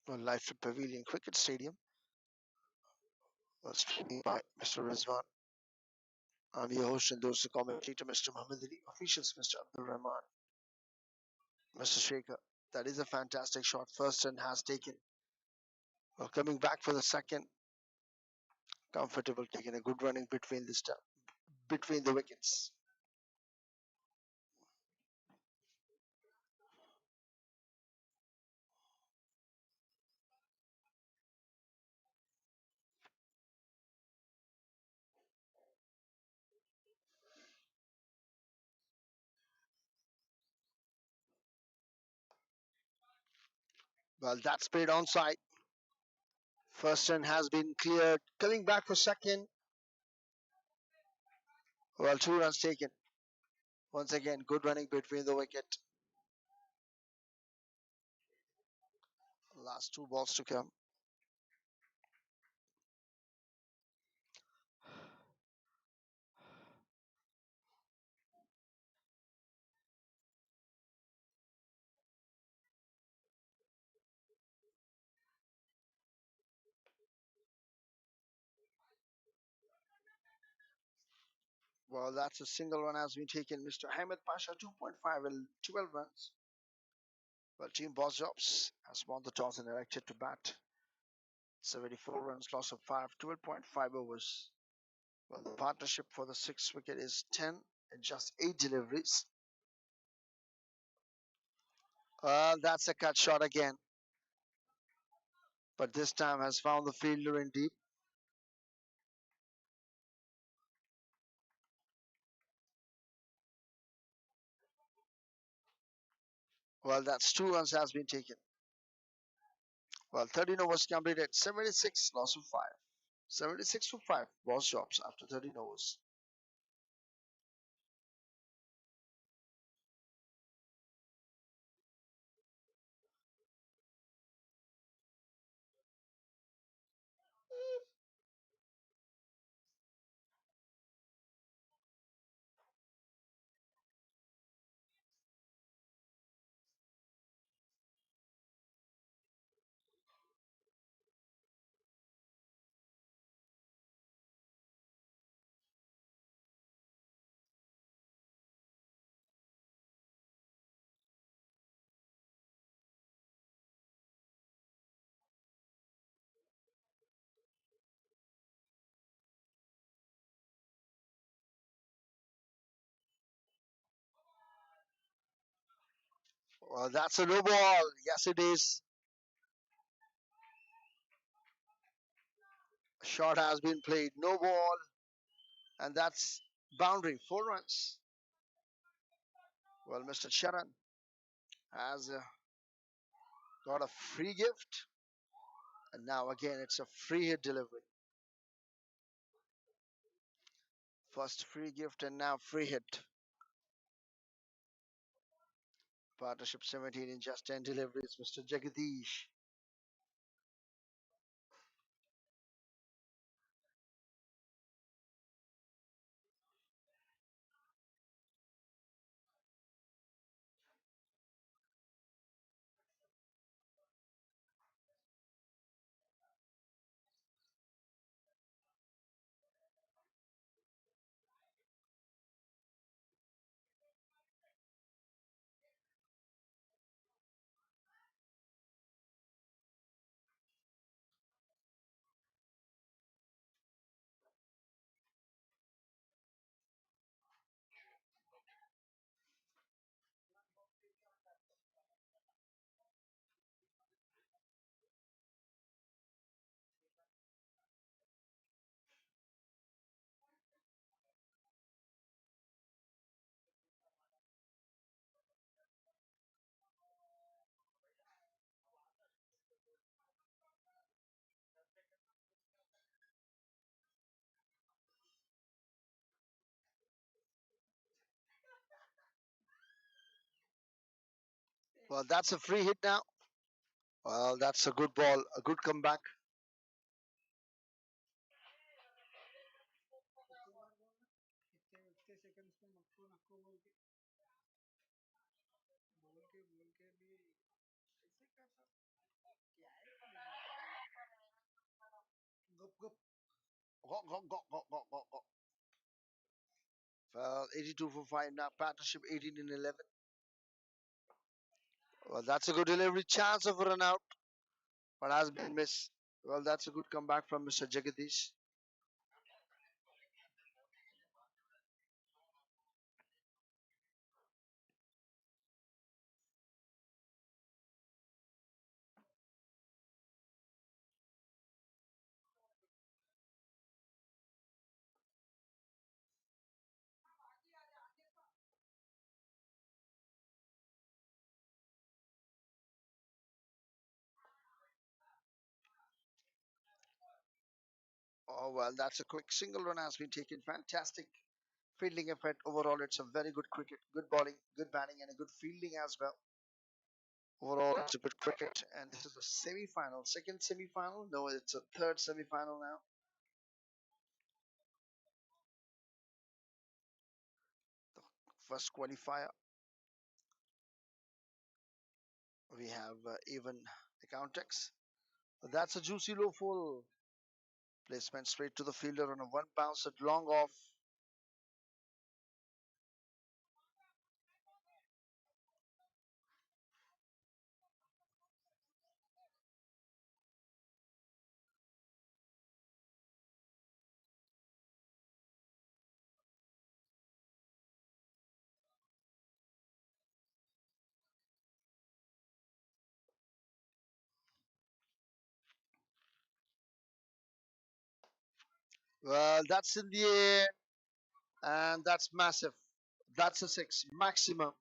Well, live from Pavilion Cricket Stadium. Well, streaming by Mr. Rizwan. I'm your host and those commentator, Mr. Muhammad Ali. Officials, Mr. Abdul Rahman. Mr. Shaker. That is a fantastic shot. First and has taken. Well, coming back for the second. Comfortable taking a good running between between the wickets. Well, that's played onside. First run has been cleared. Coming back for second. Well, 2 runs taken. Once again, good running between the wicket. Last 2 balls to come. Well, that's a single run has been taken. Mr. Ahmed Pasha, 2.5 and 12 runs. Well, Team Bossjobs has won the toss and elected to bat. 74 runs, loss of 5, 12.5 overs. Well, the partnership for the 6th wicket is 10 and just 8 deliveries. That's a cut shot again. But this time has found the fielder in deep. Well, that's 2 runs has been taken. Well, 13 overs completed. 76, loss of 5. 76 for 5, Bossjobs after 13 overs. Well, that's a no ball. Yes, it is. Shot has been played. No ball. And that's boundary. 4 runs. Well, Mr. Charan has got a free gift. And now again, it's a free hit delivery. First free gift and now free hit. Partnership 17 in just 10 deliveries, Mr. Jagadish. Well, that's a free hit now. Well, that's a good ball, a good comeback. Go, go, go, go, go, go, go. Well, 82 for 5 now. Partnership 18 in 11. Well, that's a good delivery. Chance of a run out, but has been missed. Well, that's a good comeback from Mr. Jagadish. Oh, well, that's a quick single run has been taken. Fantastic fielding effort. Overall, it's a very good cricket, good bowling, good batting, and a good fielding as well. Overall, it's a good cricket, and this is a semi-final, second semi-final. No, it's a third semi-final now. First qualifier, we have even account text. That's a juicy low full placement straight to the fielder on a one bounce at long off. Well, that's in the air, and that's massive. That's a six maximum.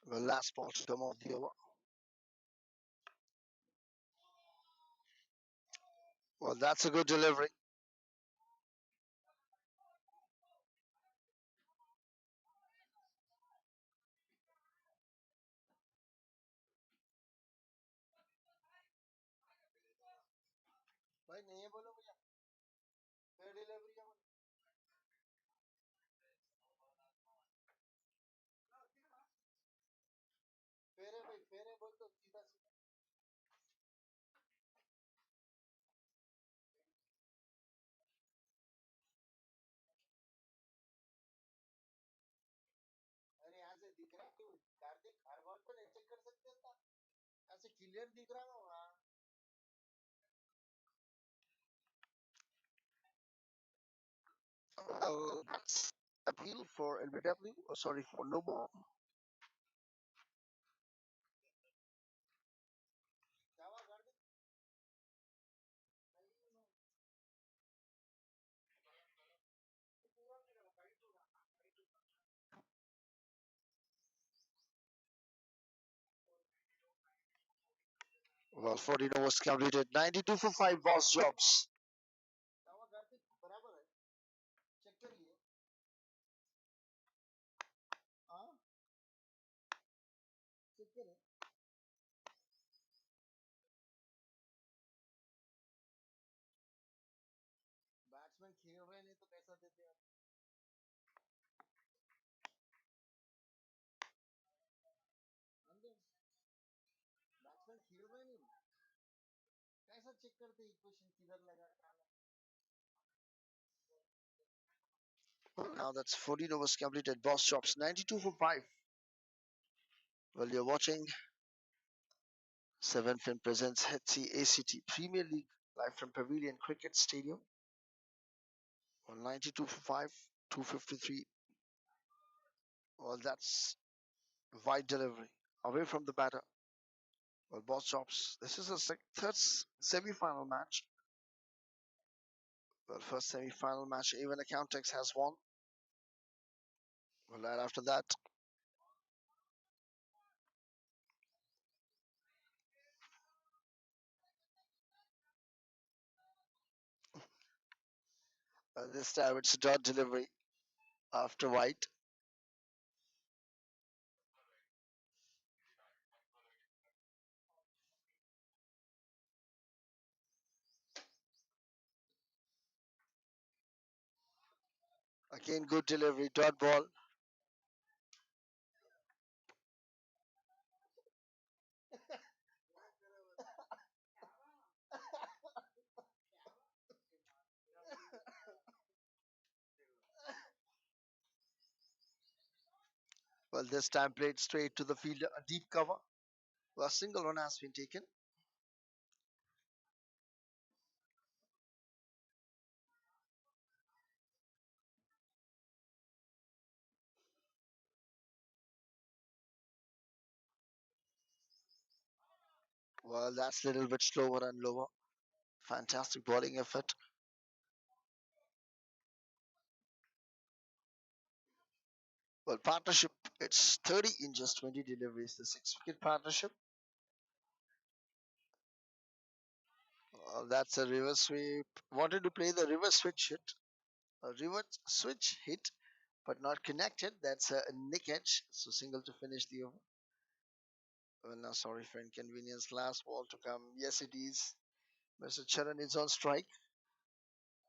The last ball to come off the over. Well, that's a good delivery. भाई नहीं बोलो भैया फिर delivery का फेरे भाई फेरे बोल तो सीधा सीधा अरे यहाँ से दिख रहा है क्यों कार्तिक हर बॉल पर नहीं चेक कर सकते था ऐसे क्लियर दिख रहा ना वहाँ appeal for LBW, sorry, for no ball. Well, 14 overs completed. 92 for 5 Bossjobs. Now that's 14 overs completed. Bossjobs 92 for 5. Well, you're watching 7 Fin presents HCACT Premier League live from Pavilion Cricket Stadium. Well, 92 for 5, 253. Well, that's wide delivery away from the batter. Well, Bossjobs, this is a third semi-final match. Well, first semi-final match, even Accountex has won. Well, right after that, this time it's a dot delivery after White. Again, good delivery, dot ball. Well, this time played straight to the fielder, a deep cover. Well, a single run has been taken. Well, that's a little bit slower and lower. Fantastic bowling effort. Well, partnership, it's 30 in just 20 deliveries. The 6-wicket partnership. That's a reverse sweep. Wanted to play the reverse switch hit. A reverse switch hit, but not connected. That's a nick edge. So single to finish the over. Well, now sorry for inconvenience. Last ball to come. Yes, it is. Mr. Charan is on strike.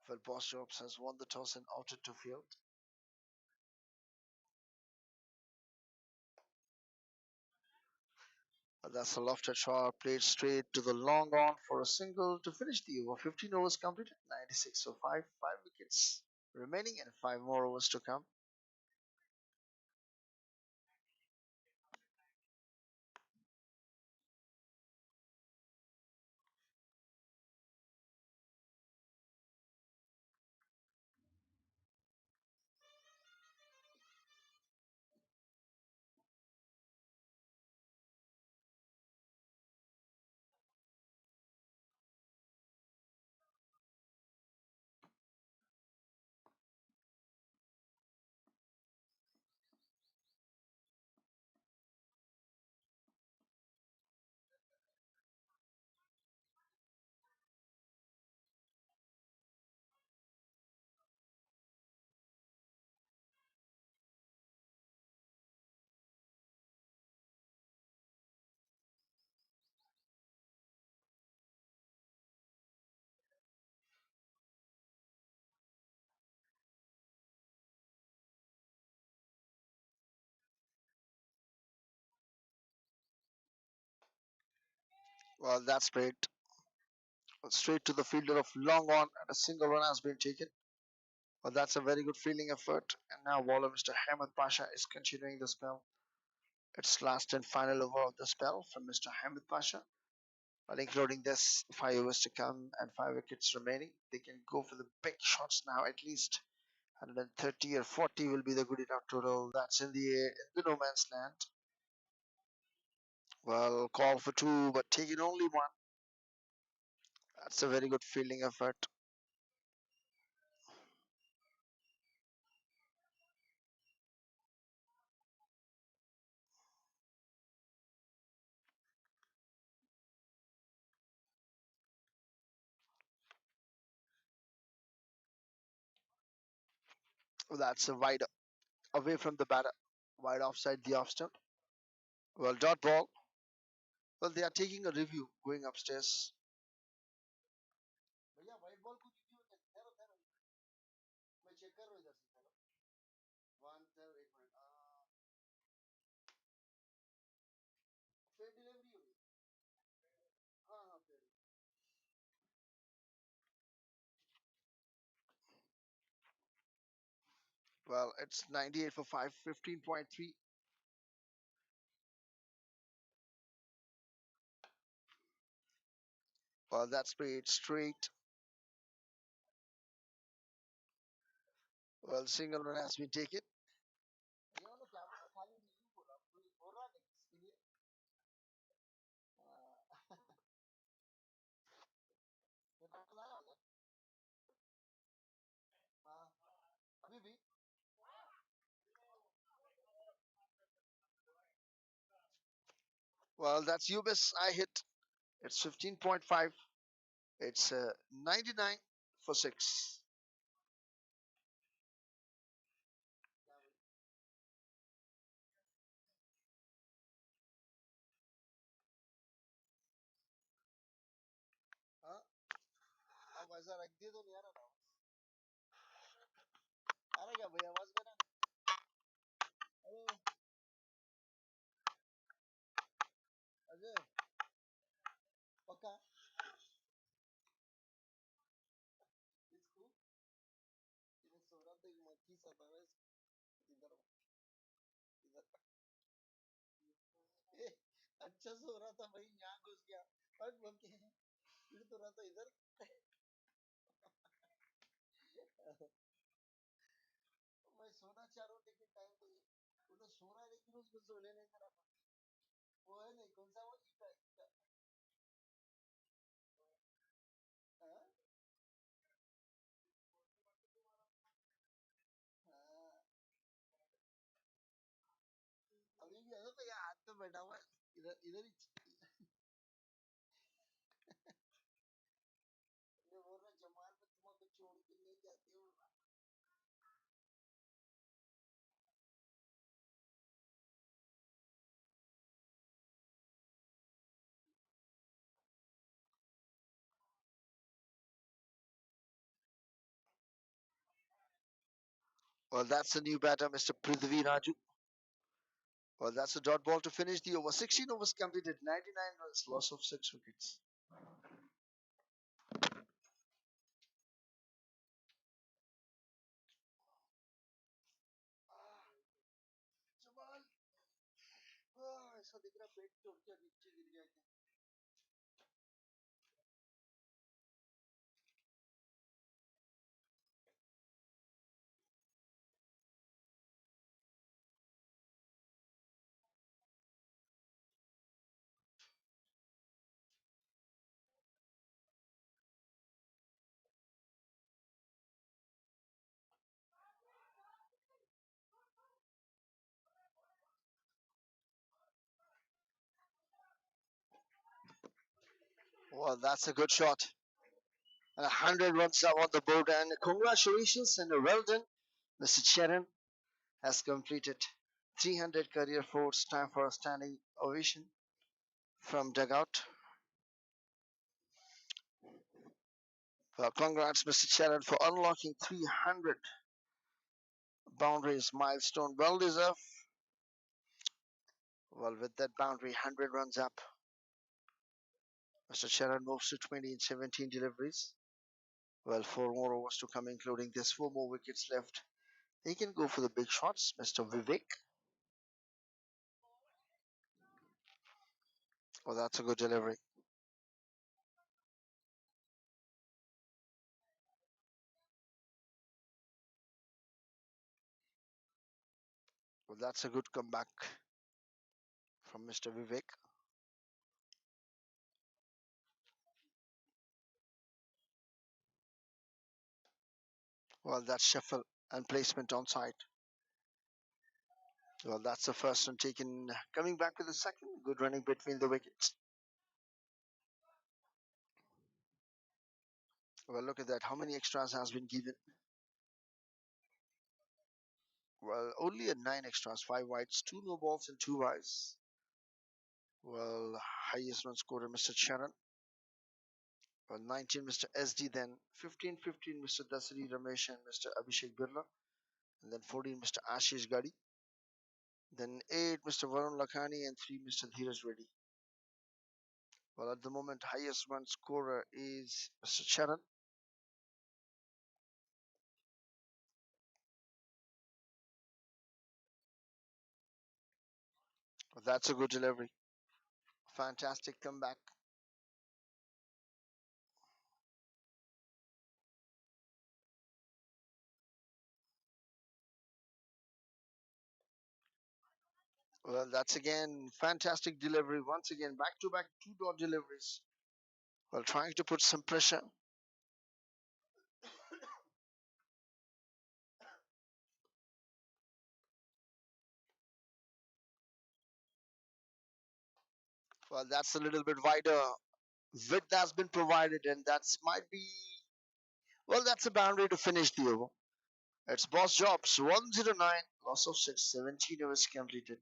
Well, Bossjobs has won the toss and outed to field. That's a lofted shot played straight to the long on for a single to finish the over. 15 overs completed. 96 for 5. 5 wickets remaining and 5 more overs to come. Well, that's great. Straight to the fielder of long on and a single run has been taken. Well, that's a very good fielding effort. And now bowler Mr. Hamid Pasha is continuing the spell. It's last and final over of the spell from Mr. Hamid Pasha. Well, including this 5 overs to come and 5 wickets remaining. They can go for the big shots now at least 130 or 40 will be the good enough total. That's in the no man's land. Well, call for 2, but taking only 1. That's a very good fielding effort. That's a wide away from the batter. Wide offside the off stump. Well, dot ball. Well, they are taking a review going upstairs. Well, it's 98 for 5, 15.3. Well, that's played straight. Well, single run has been taken. Well, that's Ubis. I hit. It's 15.5. It's 99 for 6. हाँ, अब ऐसा रख दिए तो नहीं आ रहा आ रहा क्या भैया आवाज मेरा अरे अजय पक्का इसको इधर सो रहा था एक मक्खी सा था बस इधर इधर ए, अच्छा सो रहा था भाई यहाँ घुस गया बट मक्खी फिर तो रहा था इधर मैं सोना चाह रहा हूँ लेकिन टाइम तो वो तो सो रहा है लेकिन उसको सोने नहीं दे रहा वो है नहीं कौन सा वो हाँ? हाँ, अभी भी ऐसा तो यहाँ हाथ पे बैठा हुआ है इधर इधर ही मैं बोल रहा जमाल में तुम्हारे छोड़ के नहीं जाते हो Well, that's a new batter, Mr. Prithvi Raju. Well, that's a dot ball to finish the over. 16 overs completed, 99 runs, loss of 6 wickets. Jamal ऐसा दिख रहा पेट टूट के नीचे गिर गया क्या Well, that's a good shot. And 100 runs are on the board. And congratulations and well done. Mr. Cheran has completed 300 career force. Time for a standing ovation from dugout. Well, congrats, Mr. Cheran, for unlocking 300 boundaries milestone. Well deserved. Well, with that boundary, 100 runs up. Mr. Cheran moves to 20 in 17 deliveries. Well, 4 more overs to come, including this 4 more wickets left. He can go for the big shots, Mr. Vivek. Oh, that's a good delivery. Well, that's a good comeback from Mr. Vivek. Well, that's shuffle and placement on side. Well, that's the first one taken. Coming back to the second, good running between the wickets. Well, look at that. How many extras has been given? Well, only at 9 extras, 5 wides, 2 no balls and 2 wides. Well, highest run scorer, Mr. Charan. Well, 19, Mr. SD, then 15, Mr. Dasari Ramesh and Mr. Abhishek Birla. And then 14, Mr. Ashish Gadi. Then 8, Mr. Varun Lakhani and 3, Mr. Dheeraj Reddy. Well, at the moment, highest run scorer is Mr. Charan. That's a good delivery. Fantastic comeback. Well, that's again fantastic delivery. Once again, back to back 2 dot deliveries. Well, trying to put some pressure. Well, that's a little bit wider. Width has been provided, and that's might be. Well, that's a boundary to finish the over. It's Bossjobs 109, loss of 6, 17 overs completed.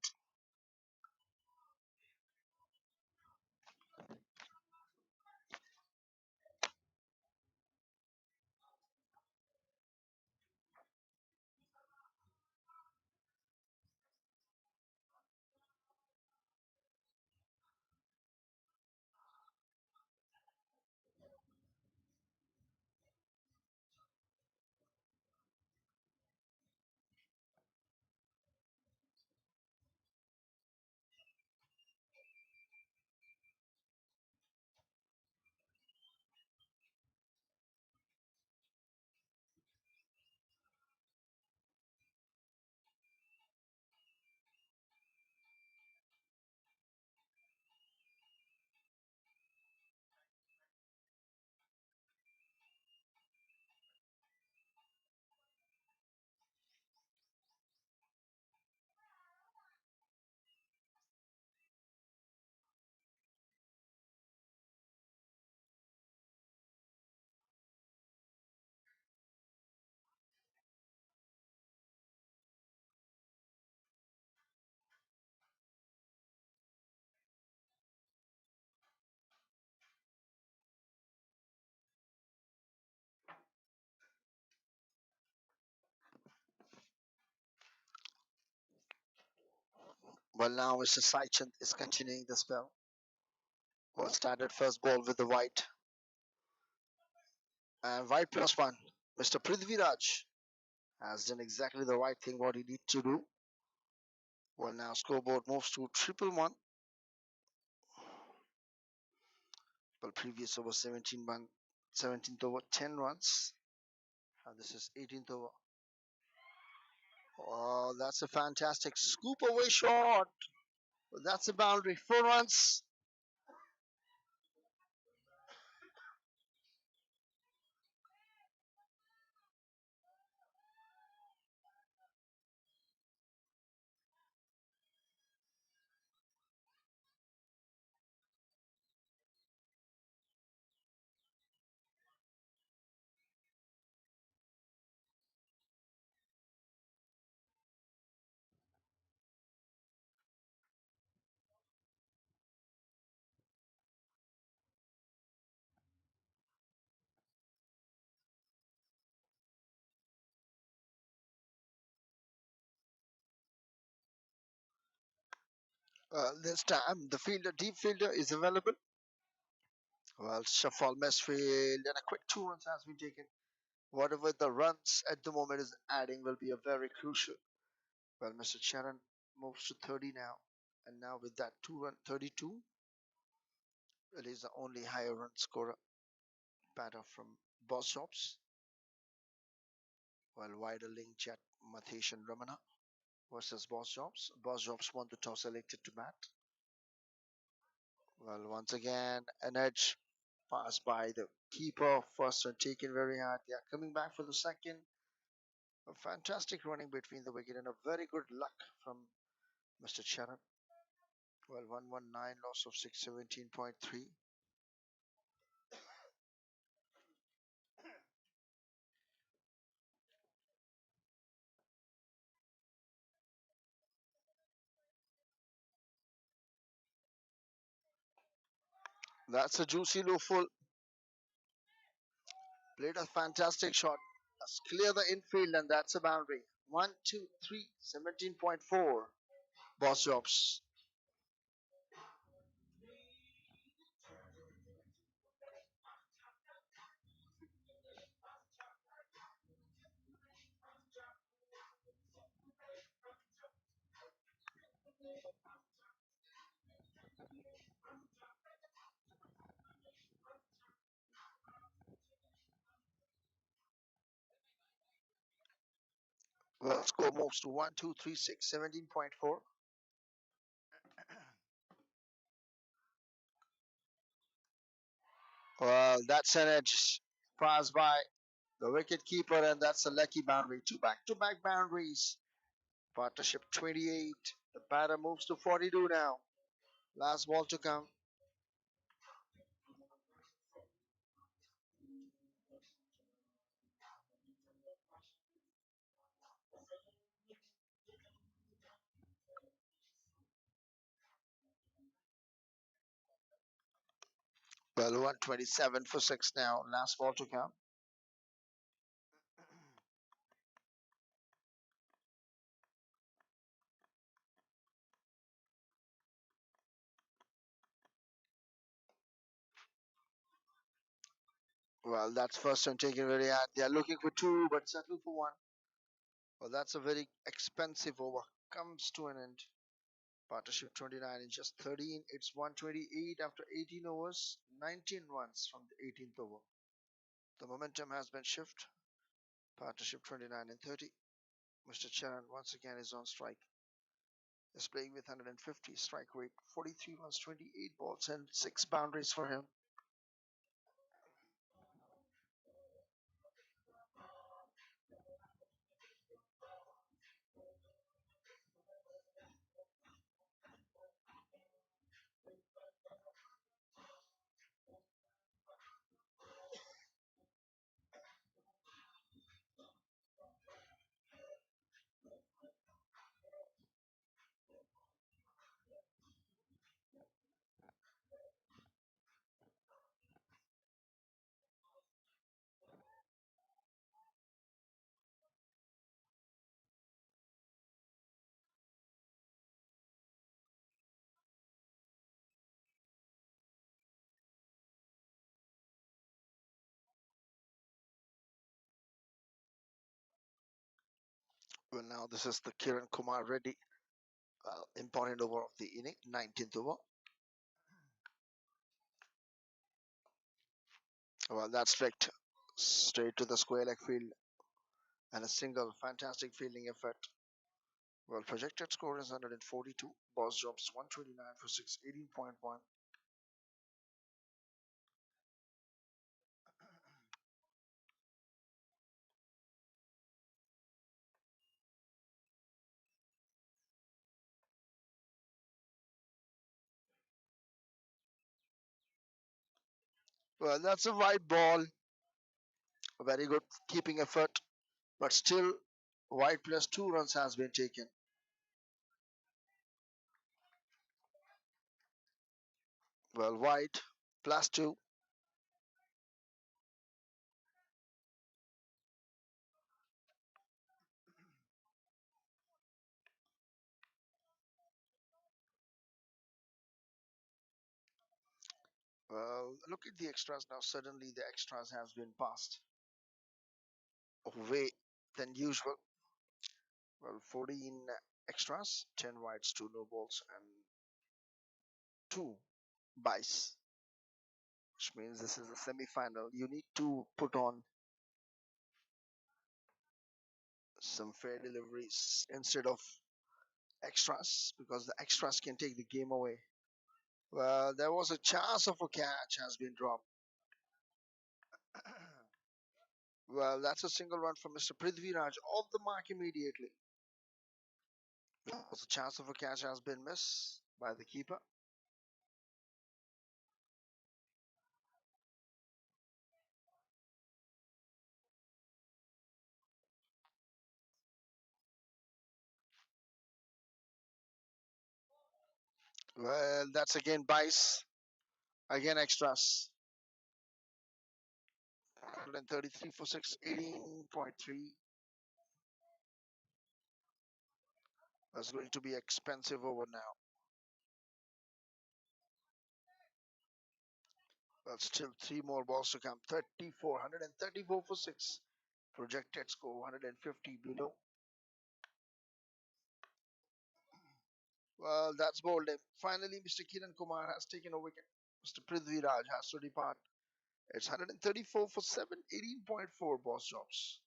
Well, now Mr. Saichand is continuing the spell. Well, started first ball with the white. And white plus 1. Mr. Prithviraj has done exactly the right thing, what he needs to do. Well, now scoreboard moves to 111. Well, previous over 17th over 10 runs. And this is 18th over. Oh, that's a fantastic scoop away shot. Well, that's a boundary. 4 runs. This time the fielder, deep fielder is available. Well, shuffle, field, and a quick 2 runs has been taken. Whatever the runs at the moment is adding will be a very crucial. Well, Mr. Charan moves to 30 now. And now with that 2 run, 32, it is the only higher run scorer batter from Bossjobs. While wider Linkjet, Mathesh and Ramana. versus Bossjobs. Bossjobs won the toss, elected to bat. Well, once again, an edge passed by the keeper. First one taken very hard. They are coming back for the second. A fantastic running between the wicket and a very good luck from Mr. Charan. Well, 119, loss of 617.3. That's a juicy low full. Played a fantastic shot. Let's clear the infield, and that's a boundary. 1, 2, 3, 17.4. Bossjobs. Well, score moves to 1, 2, 3, 6, 17.4. Well, that's an edge. Passed by the wicket keeper, and that's a lucky boundary. Two back-to-back boundaries. Partnership 28. The batter moves to 42 now. Last ball to come. Well, 127 for 6 now. Last ball to come. Well, that's first one taken very hard. They are looking for two, but settle for one. Well, that's a very expensive over. Comes to an end. Partnership 29 in just 13. It's 128 after 18 overs. 19 runs from the 18th over. The momentum has been shifted. Partnership 29 and 30. Mr. Charan once again is on strike. Is playing with 150 strike rate, 43 runs, 28 balls, and 6 boundaries for him. Well, now this is the Kiran Kumar Reddy important over of the inning, 19th over. Well, that's flicked straight to the square leg field and a single fantastic fielding effort. Well, projected score is 142. Bossjobs 129 for 6, 18.1. Well, that's a wide ball. A very good keeping effort, but still, wide plus 2 runs has been taken. Well, wide plus 2. Well, look at the extras now. Suddenly, the extras has been passed way than usual. Well, 14 extras, 10 wides, 2 no balls, and 2 byes, which means this is a semi-final. You need to put on some fair deliveries instead of extras because the extras can take the game away. Well, there was a chance of a catch has been dropped. Well, that's a single run from Mr. Prithviraj off the mark immediately. There was a chance of a catch has been missed by the keeper. Well, that's again Bice. Again extras. 133 for 6, 18.3. That's going to be expensive over now. Well, still three more balls to come. 34, 134 for 6. Projected score 150 below. Well, that's bowled him. Finally, Mr. Kiran Kumar has taken a wicket. Mr. Prithviraj has to depart. It's 134 for 7, 18.4 Bossjobs.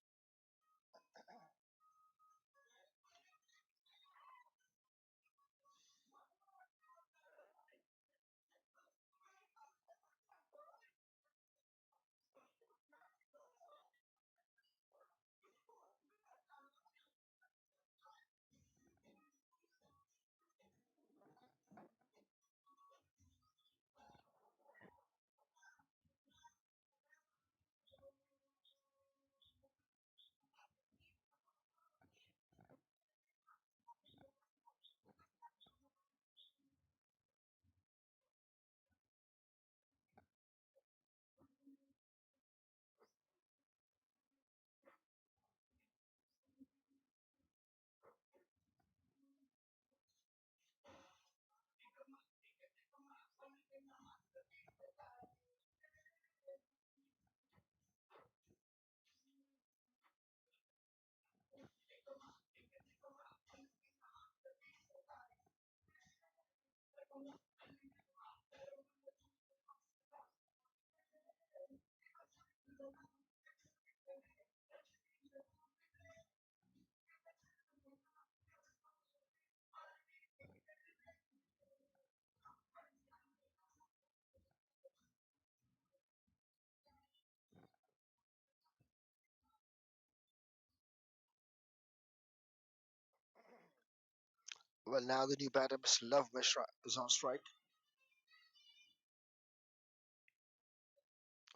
Well, now the new batter, Mr. Love Mishra, is on strike.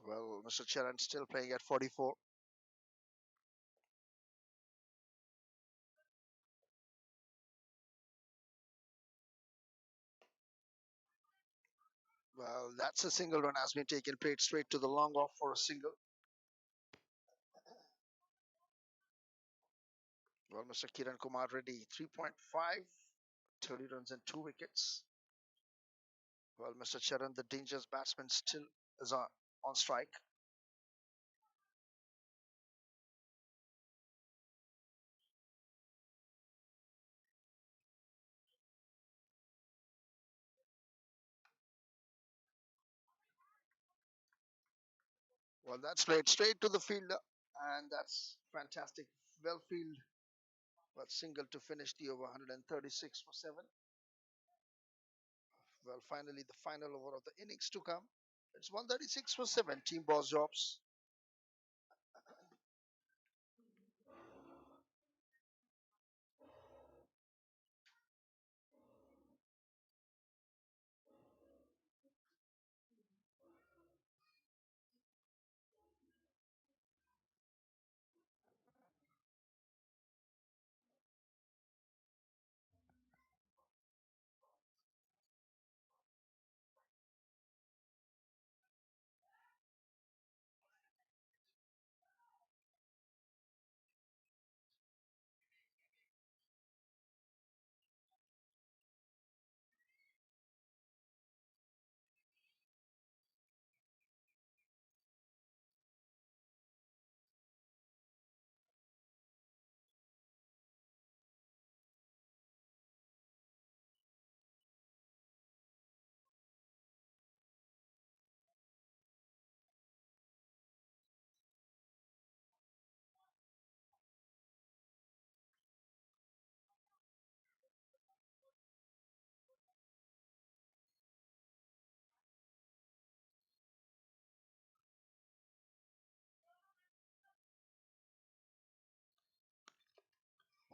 Well, Mr. Charan still playing at 44. Well, that's a single run has been taken, played straight to the long off for a single. Well, Mr. Kiran Kumar Reddy, 3.5, 30 runs and 2 wickets. Well, Mr. Charan, the dangerous batsman, still is on strike. Well, that's played straight to the fielder, and that's fantastic. Well field, well, single to finish the over 136 for 7. Well, finally, the final over of the innings to come. It's 136 for 7, Team Bossjobs.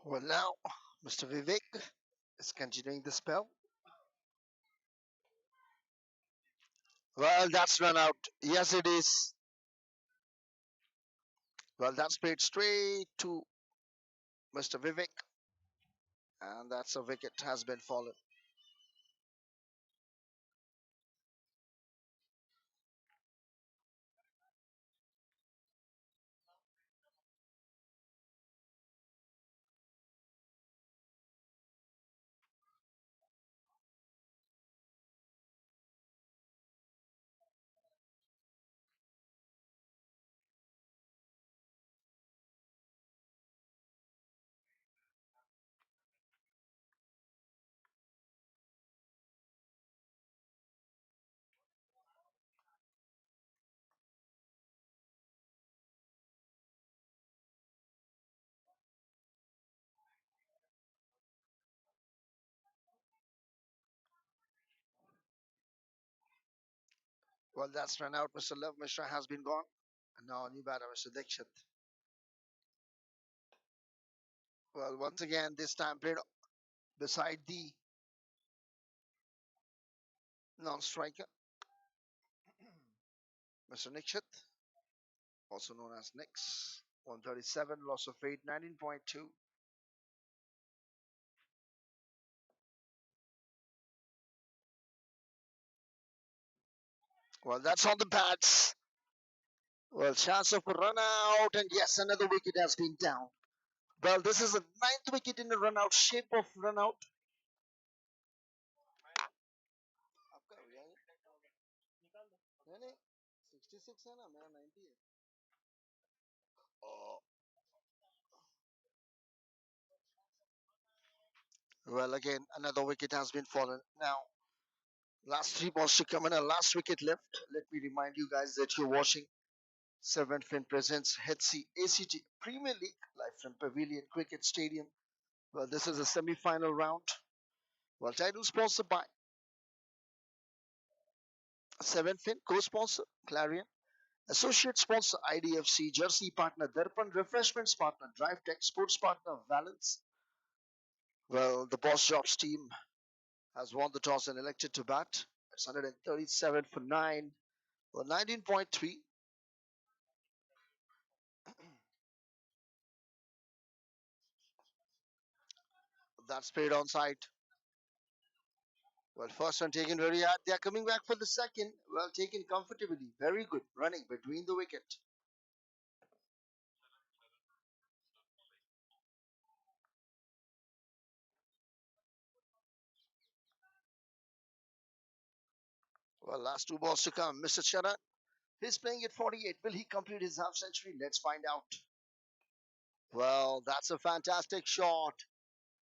Well, now Mr. Vivek is continuing the spell. Well, that's run out. Yes, it is. Well, that's played straight to Mr. Vivek, and that's a wicket has been fallen. Well, that's run out. Mr. Love Mishra has been gone, and now a new batter, Mr. Dixit. Well, once again, this time played beside the non-striker, Mr. Nikshit, also known as Nix. 137, loss of 8, 19.2. Well, that's on the pads. Well, chance of a run out, and yes, another wicket has been down. Well, this is the ninth wicket in a run out, shape of run out. Well, again, another wicket has been fallen. Now, last three balls to come in, a last wicket left. Let me remind you guys that you're watching 7 Fin presents HCACT Premier League live from Pavilion Cricket Stadium. Well, this is a semi-final round. Well, title sponsored by 7 Fin, co-sponsor Clarion, associate sponsor IDFC, jersey partner Darpan, refreshments partner Drive Tech, sports partner Valence. Well, the Bossjobs team has won the toss and elected to bat. It's 137 for 9. Well, 19.3. That's played on side. Well, first one taken very hard. They are coming back for the second. Well, taken comfortably. Very good running between the wicket. Well, last two balls to come. Mr. Charan, he's playing at 48. Will he complete his half century? Let's find out. Well, that's a fantastic shot.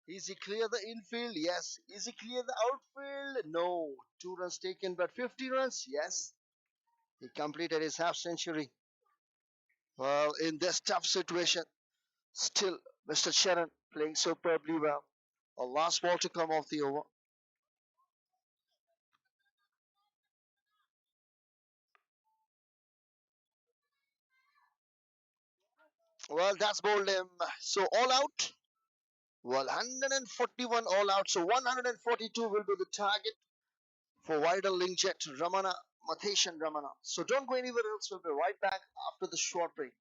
Is he clear the infield? Yes. Is he clear the outfield? No. 2 runs taken, but 50 runs? Yes. He completed his half century. Well, in this tough situation, still Mr. Sharon playing superbly well. A last ball to come off the over. Well, that's bowled him. So all out. Well, 141 all out. So 142 will be the target for Vider, Linkjet, Ramana, Mathesh, and Ramana. So don't go anywhere else. We'll be right back after the short break.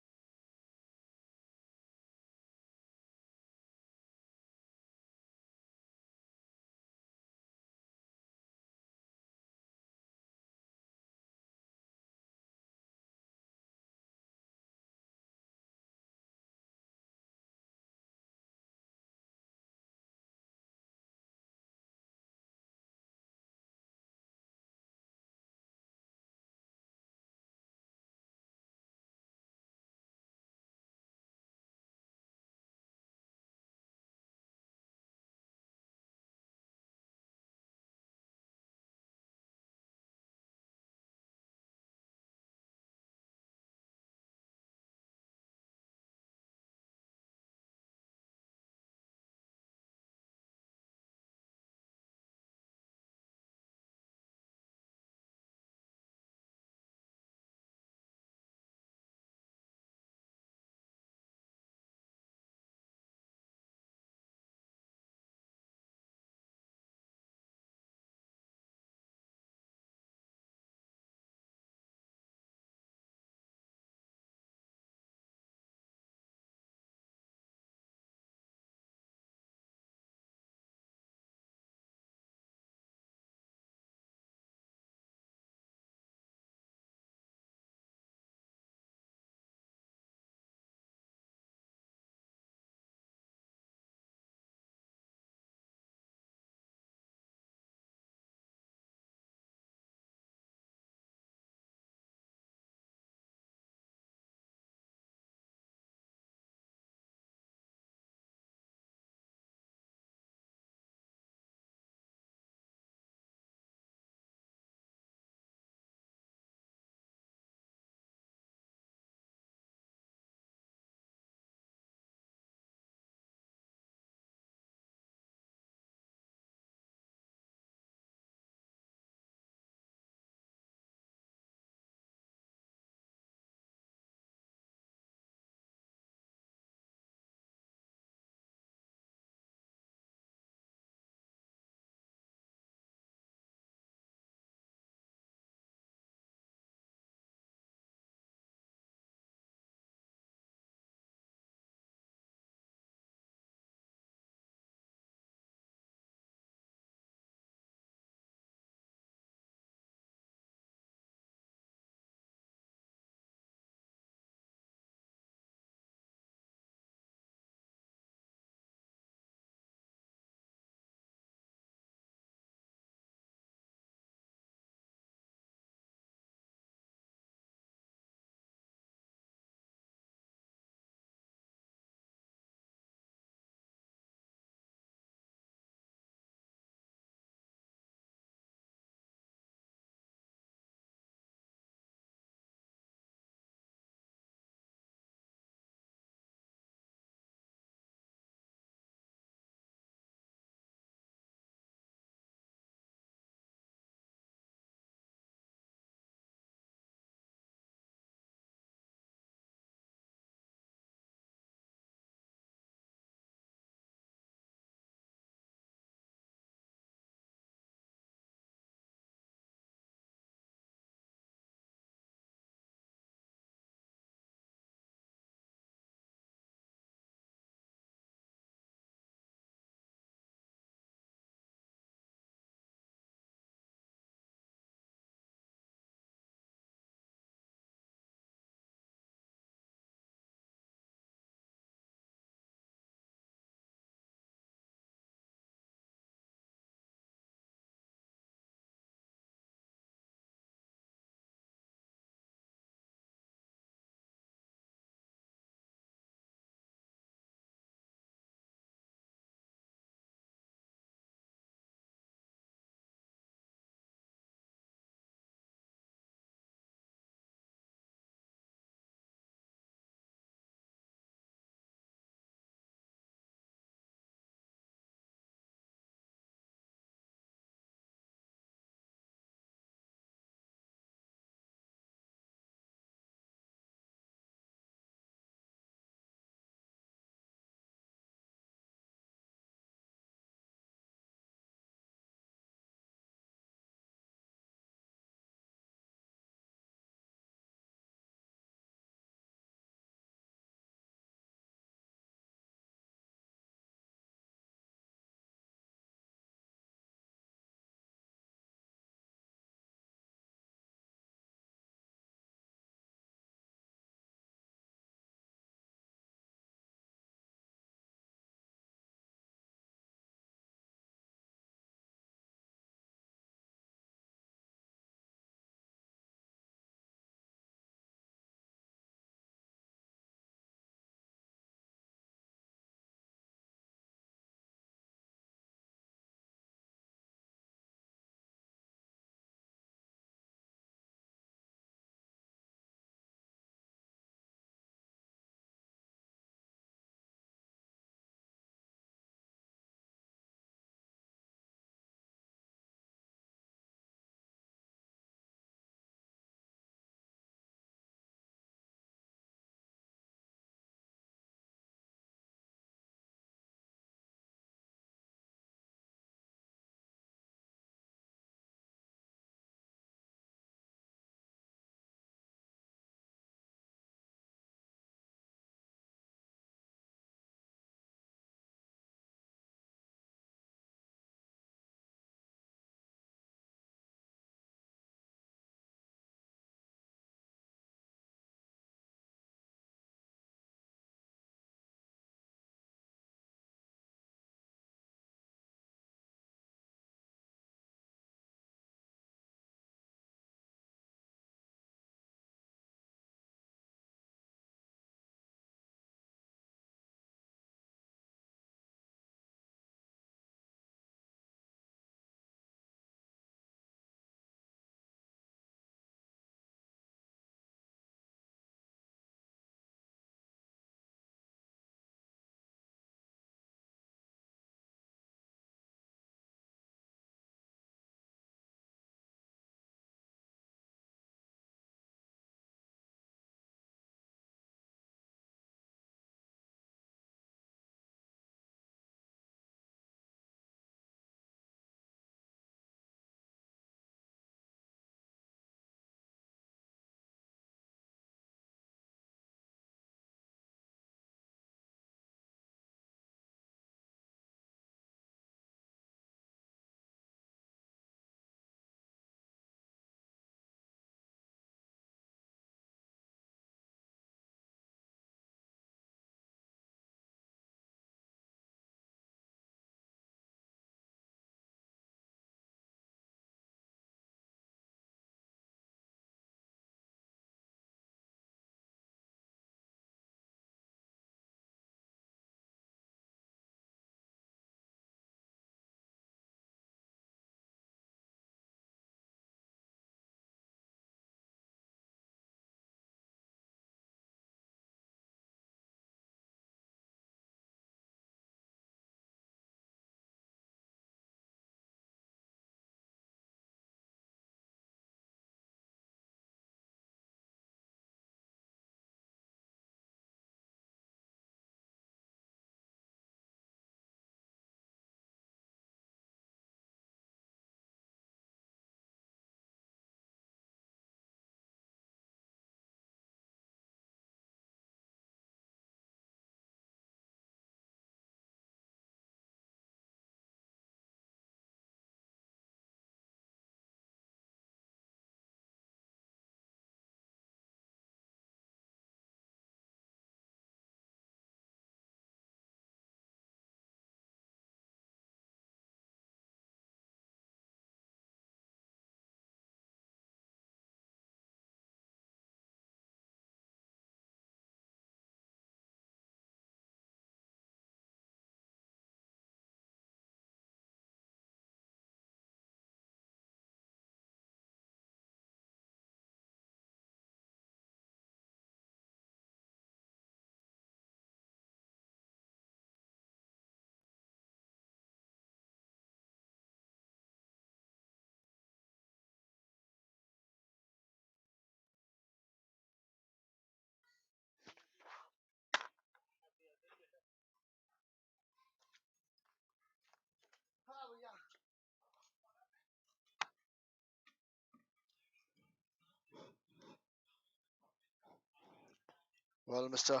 Well, Mr.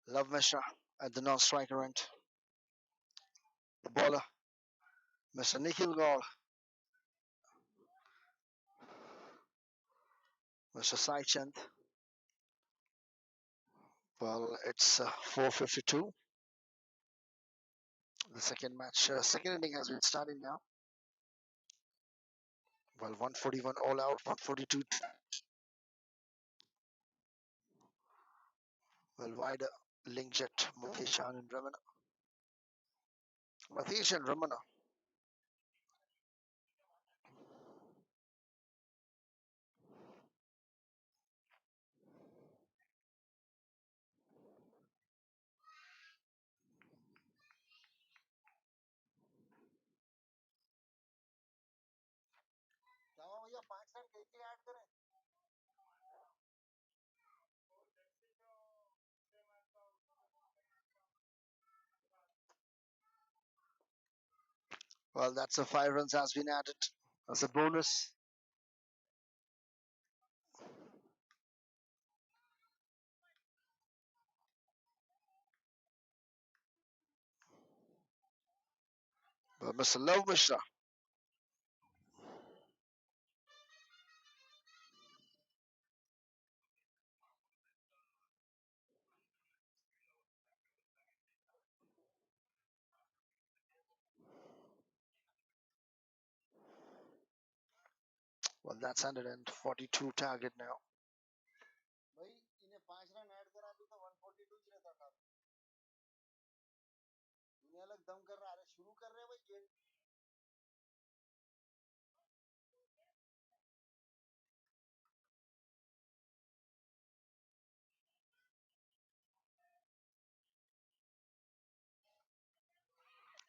Love Mishra at the non-striker end. The bowler, Mr. Nikhil Gaur, Mr. Sai Chand. Well, it's 4:52. The second inning has been starting now. Well, 141 all out, 142. Well, Vider, Linkjet, Mathesh and Ramana. Mathesh and Ramana. Well, that's a 5 runs has been added as a bonus. Well, Mr. Love Mishra. Well, that's 142 target now.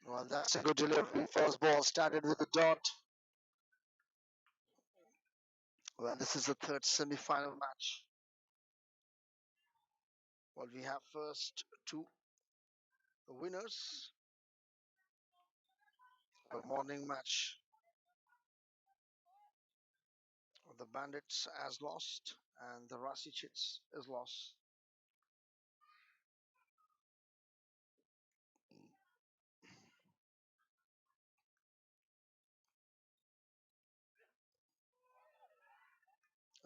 Well, that's a good delivery. First ball started with a dot. Well, this is the third semi-final match. Well, we have first two winners. A morning match. The Bandits has lost and the Rasi Chits is lost.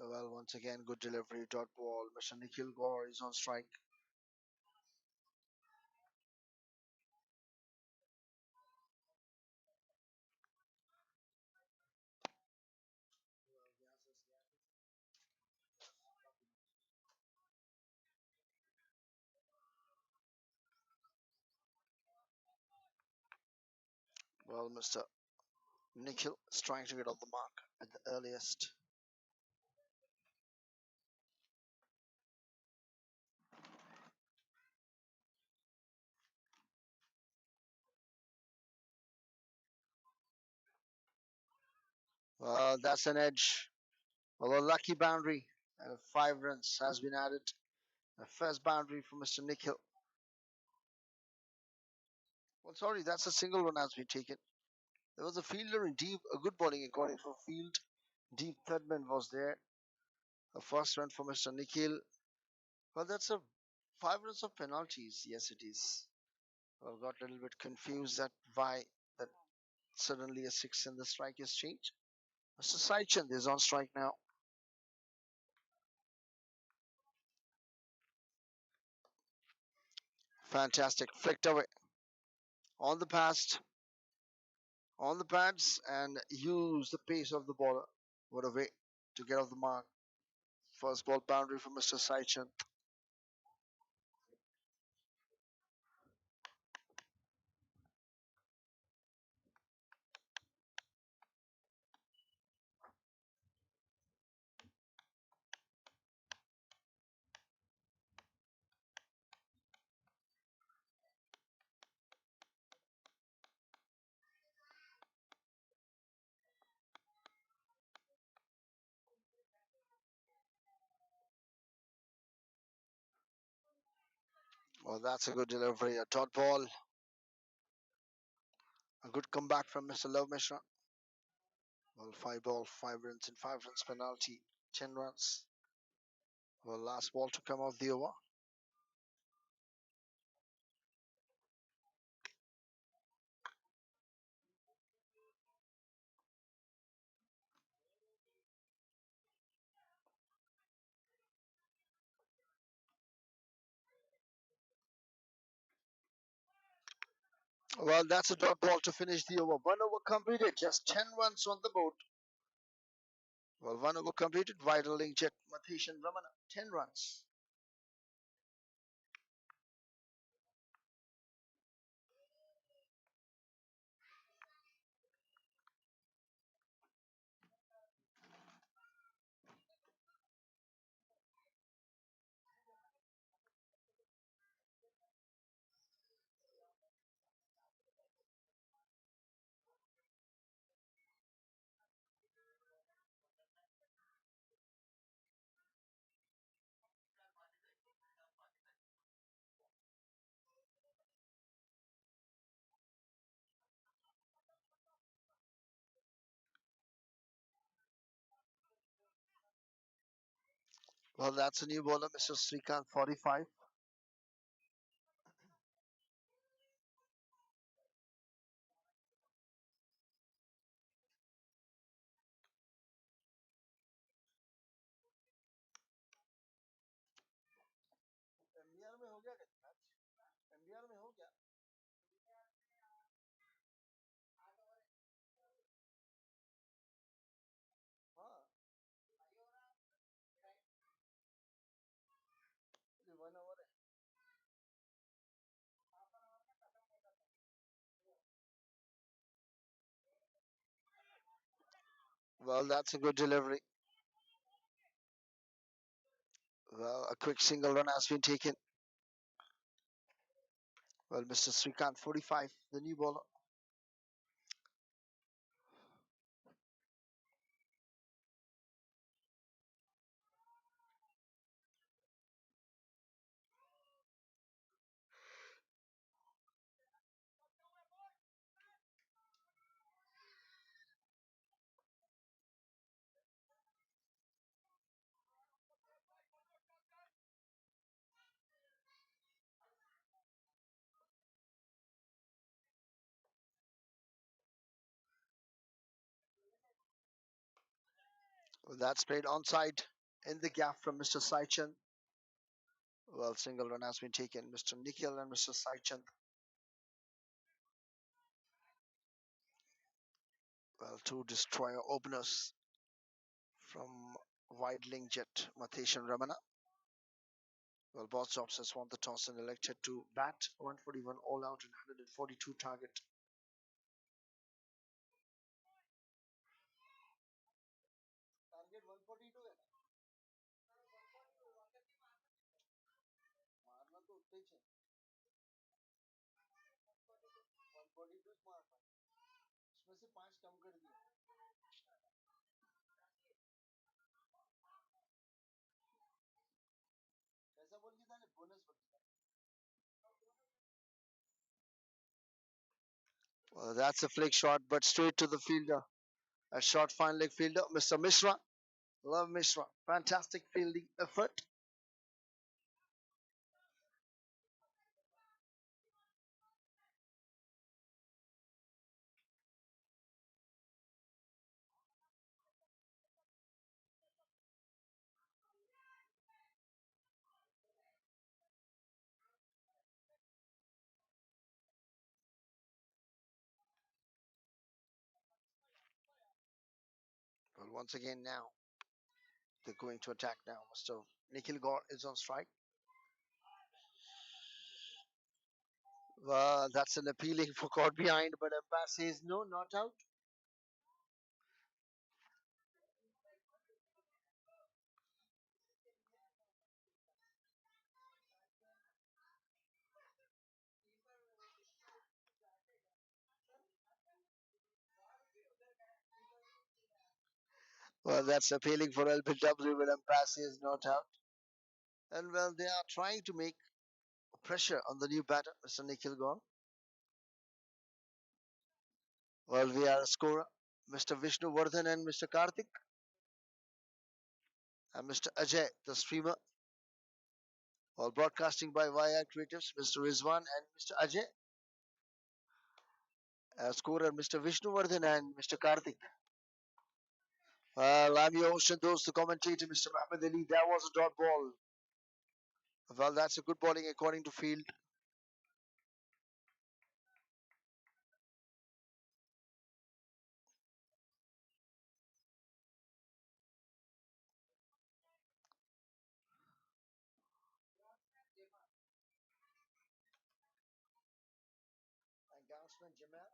Well, once again, good delivery, dot ball. Mr. Nikhil Gaur is on strike. Well, Mr. Nikhil is trying to get off the mark at the earliest. Well, that's an edge. Well, a lucky boundary and 5 runs has been added. The first boundary for Mr. Nikhil. Well, sorry, that's a single run has been taken. There was a fielder in deep, a good bowling according for field. Deep third man was there. The first run for Mr. Nikhil. Well, that's a 5 runs of penalties. Yes, it is. Well, got a little bit confused that why that suddenly a six and the strike is changed. Mr. Saichand is on strike now. Fantastic. Flicked away. On the past. On the pads and use the pace of the bowler. What a way to get off the mark. First ball boundary for Mr. Saichand. Well, that's a good delivery. A dot ball. A good comeback from Mr. Love Mishra. Well, 5 ball, 5 runs and 5 runs penalty. 10 runs. Well, last ball to come off the over. Well, that's a dot ball to finish the over. 1 over completed, just 10 runs on the board. Well, 1 over completed. Vider, Linkjet, Mathesh and Ramana, 10 runs. Well, that's a new bowler, Mr. Srikanth, 45. Well, that's a good delivery. Well, a quick single run has been taken. Well, Mr. Srikanth, 45, the new bowler. Well, that's played onside in the gap from Mr. Saichand. Well, single run has been taken. Mr. Nikhil and Mr. Saichand. Well, two destroyer openers from Wide Linkjet, Mathesh and Ramana. Well, Bossjobs has won the toss and elected to bat. 141 all out and 142 target. Well, that's a flick shot, but straight to the fielder. A short fine leg fielder, Mr. Mishra. Love Mishra. Fantastic fielding effort. Well, once again now, they're going to attack now. Mr. Nikhil Gaur is on strike. Well, that's an appealing for caught behind, but umpire says no, not out. Well, that's appealing for LBW, but umpire says not out. And well, they are trying to make pressure on the new batter, Mr. Nikhil Gaur. Well, we are a scorer, Mr. Vishnu Vardhan and Mr. Karthik, and Mr. Ajay, the streamer. All broadcasting by id-YRCreatuves, Mr. Rizwan and Mr. Ajay. Scorer Mr. Vishnuvardhan and Mr. Karthik. Well, I'm your host and host, the commentator, Mr. Muhammad Ali. That was a dot ball. Well, that's a good bowling according to field. And groundsman Jamal.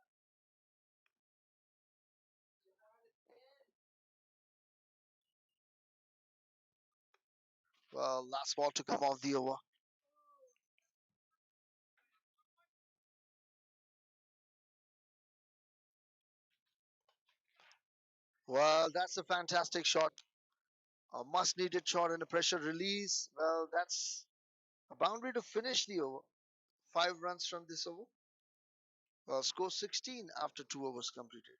Well, last ball to come off the over. Well, that's a fantastic shot. A must needed shot and a pressure release. Well, that's a boundary to finish the over. 5 runs from this over. Well, score 16 after 2 overs completed.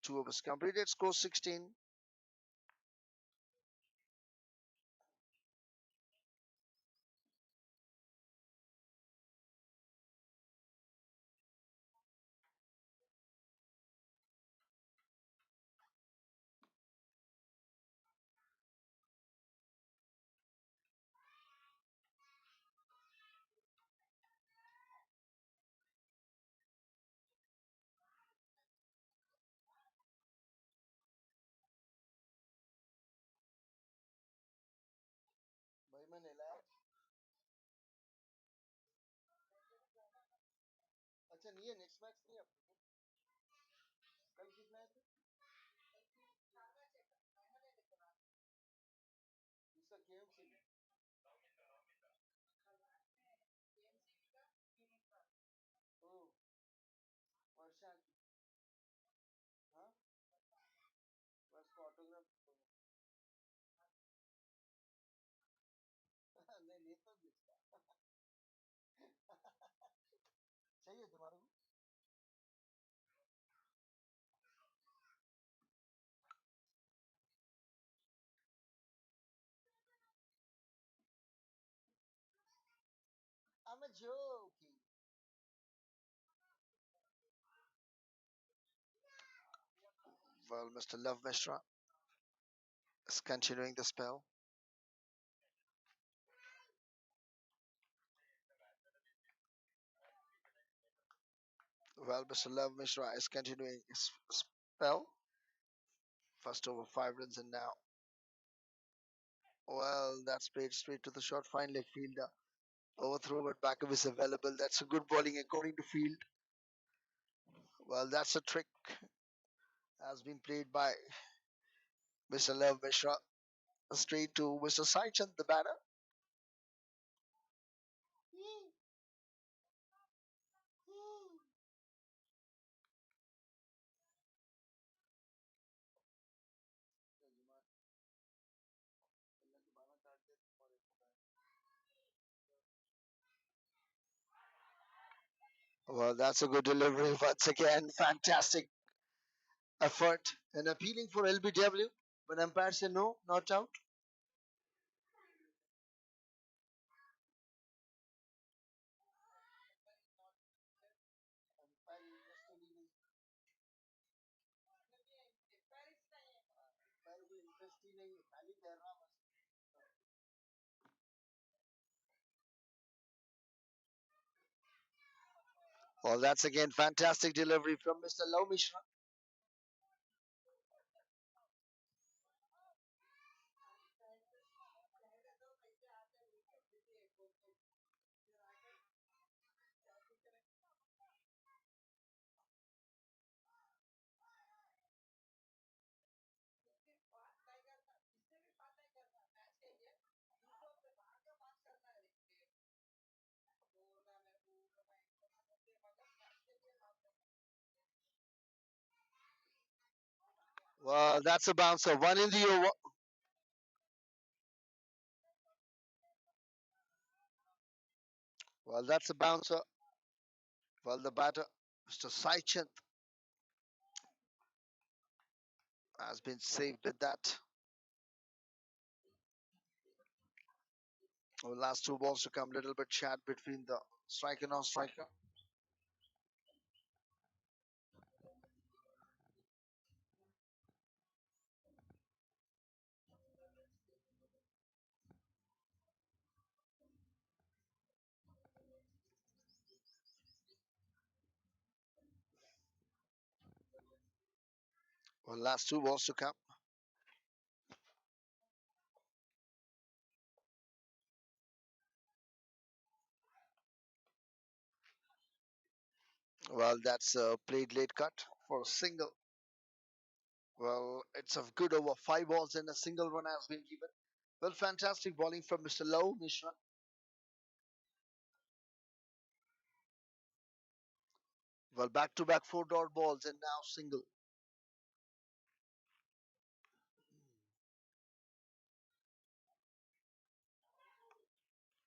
2 overs completed, score 16. भाई मैंने लाया अच्छा नहीं है next match नहीं है कल कितना है इसका केएमसी ओ वर्षा हाँ बस को ऑटोग्राफ नहीं ले तो इसका चाहिए तुम्हारे को I'm a joking. Well, Mr. Love Mishra is continuing the spell. Well, Mr. Love Mishra is continuing his spell. First over 5 runs and now. Well, that's played straight to the short fine leg fielder. Overthrow, but backup is available. That's a good bowling according to field. Well, that's a trick has been played by Mr. Love Mishra. Straight to Mr. Saichand, the batter. Well, that's a good delivery once again. Fantastic effort and appealing for LBW. But umpire said no, not out. Well, that's again fantastic delivery from Mr. Love Mishra. Well, that's a bouncer. One in the over. Well, that's a bouncer. Well, the batter, Mr. Saichand, has been saved with that. Well, last two balls to come, little bit chat between the striker and non-striker. Well, last two balls to come. Well, that's a played late cut for a single. Well, it's a good over. 5 balls and a single run has been given. Well, fantastic bowling from Mr. Low Mishra. Well, back-to-back 4 dot balls and now single.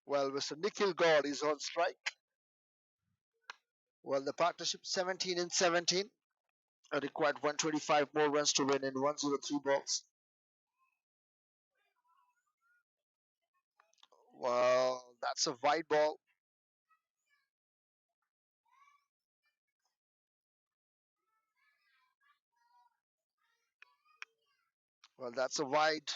Well, Mr. Nikhil God is on strike. Well, the partnership 17 and 17. Required 125 more runs to win in 103 balls. Well, that's a wide ball. Well, that's a wide.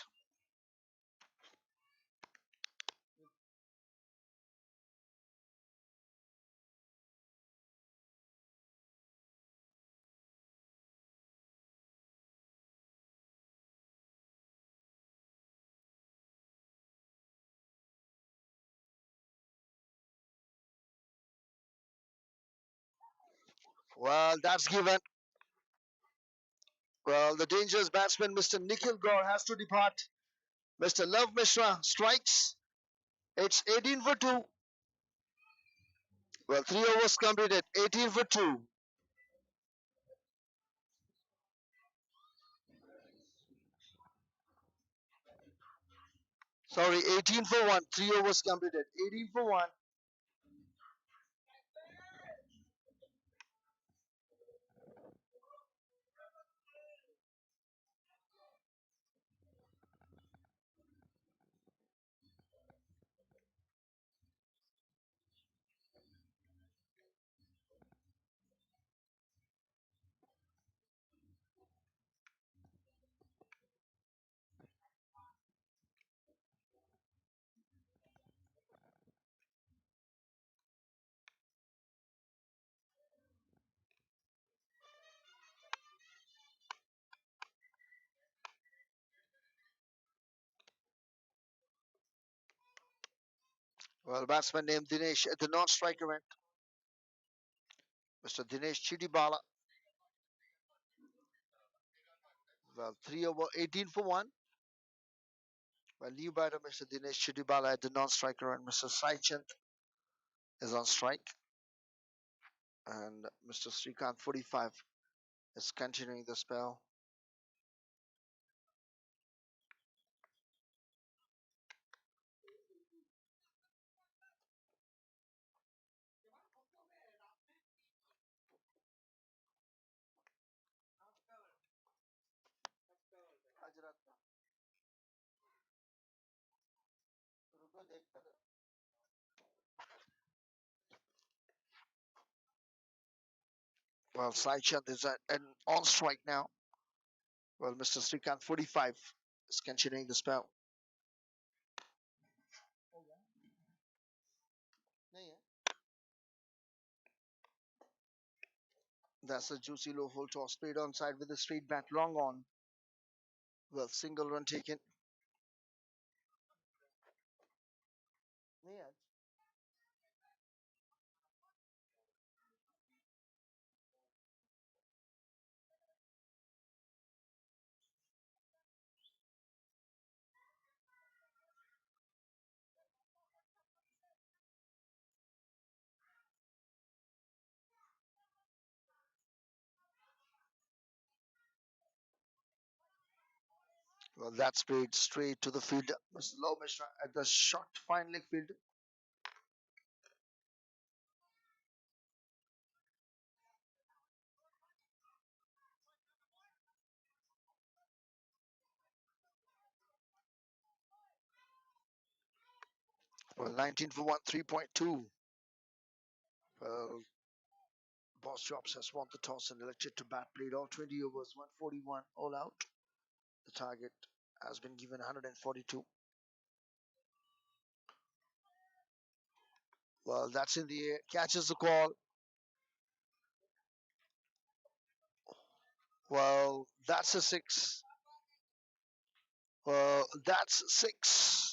Well, that's given. Well, the dangerous batsman, Mr. Nikhil Gaur, has to depart. Mr. Love Mishra strikes. It's 18 for 2. Well, 3 overs completed. 18 for 2. Sorry, 18 for 1. 3 overs completed. 18 for 1. Well, batsman named Dinesh at the non-striker end. Mr. Dinesh Chidibala. Well, 3 over 18 for 1. Well, new batter Mr. Dinesh Chidibala at the non-striker end. Mr. Saichand is on strike. And Mr. Srikanth 45 is continuing the spell. Well, Saichand is on strike now. Well, Mr. Srikanth 45 is continuing the spell. That's a juicy low full toss played onside with a straight bat long on. Well, single run taken. Well, that's played straight to the field. Mr. Low Mishra at the short fine leg field. Well, 19 for 1, 3.2. Well, Bossjobs has won the toss and elected to bat. Played all 20 overs, 141 all out. The target has been given 142. Well, that's in the air. Catches the call. Well, that's a 6. Well, that's 6.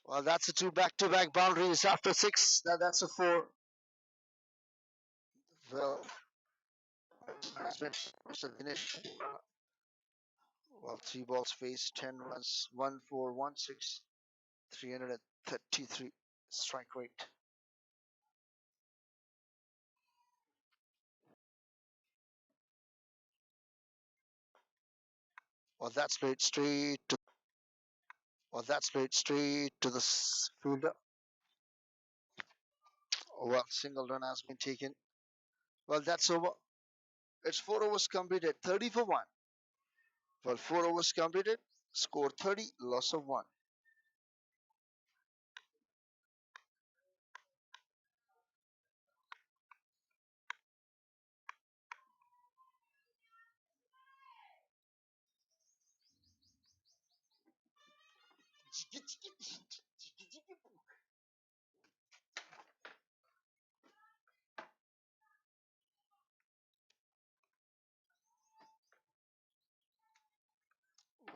Well, that's a 2 back-to-back boundaries after 6. That's a 4. Well, Mr. Dinesh. Well, 3 balls faced, 10 runs, 1-4-1-6, 333 strike rate. Well, that's played straight to. Well, that's played straight to the fielder. Well, single run has been taken. Well, that's over. It's 4 overs completed, 30 for 1. Well, 4 overs completed, score 30, loss of 1.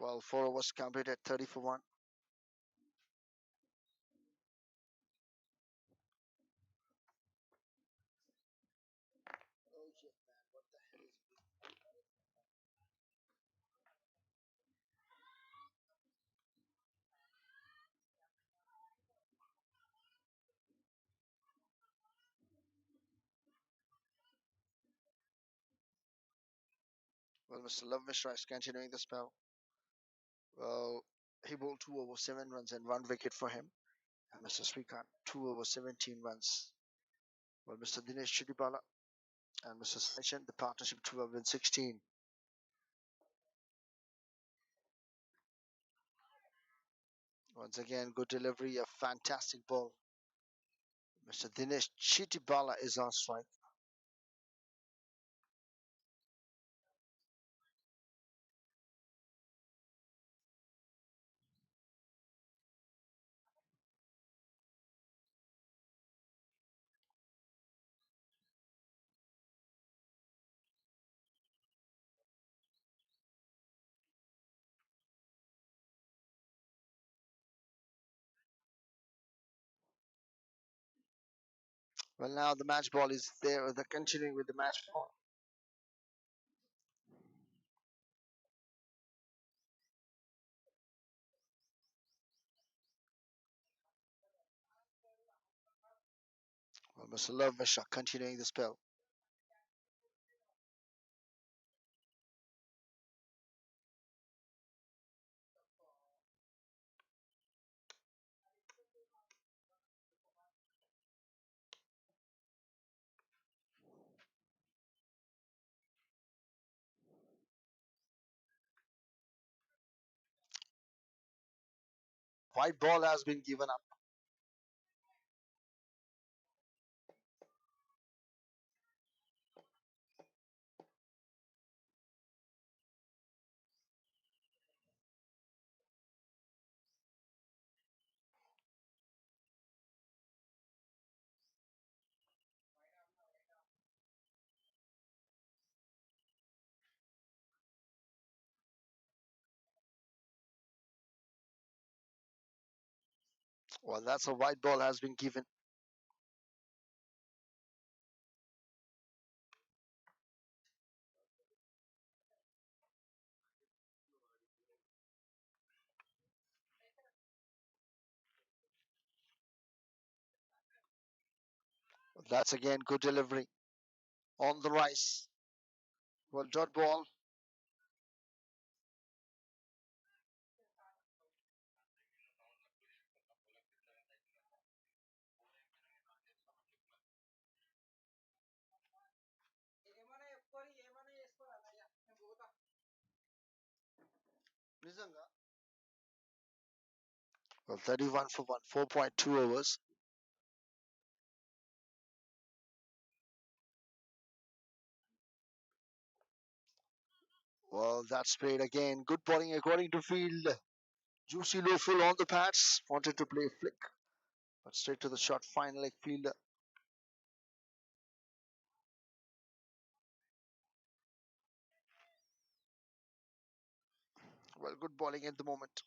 Well, 4 overs completed, 30 for 1. Well, Mr. Love Mishra is continuing the spell. Well, he bowled 2 overs, 7 runs, and 1 wicket for him. And Mr. Srikanth, 2 overs, 17 runs. Well, Mr. Dinesh Chitipala and Mr. Sachin, the partnership 12 and 16. Once again, good delivery, a fantastic ball. Mr. Dinesh Chitipala is on strike. Well, now the match ball is there. They're continuing with the match ball. Well, Mr. Love Mishra continuing the spell. White ball has been given up. Well, that's a white ball has been given. That's again good delivery on the rise. Well, dot ball. Well, 31 for 1, 4.2 overs. Well, that's played again. Good bowling according to field. Juicy low full on the pads. Wanted to play flick, but straight to the shot. Final leg fielder. Well, good bowling at the moment.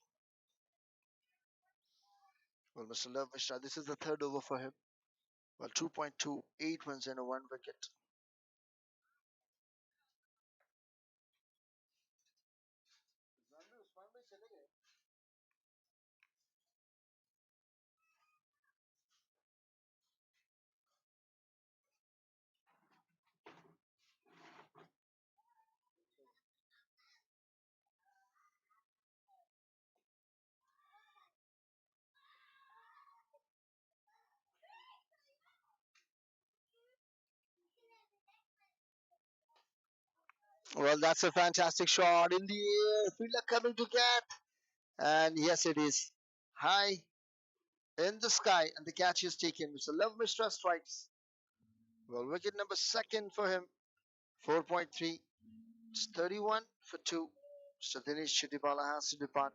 Well, Mr. Love Mishra, this is the third over for him. Well, 2.2, 8 runs and a 1 wicket. Well, that's a fantastic shot in the air. Fielder coming to get. And yes, it is high in the sky. And the catch is taken. Mr. Love Mishra strikes. Well, wicket number second for him. 4.3. It's 31 for 2. Mr. Dinesh Chittipala has to depart.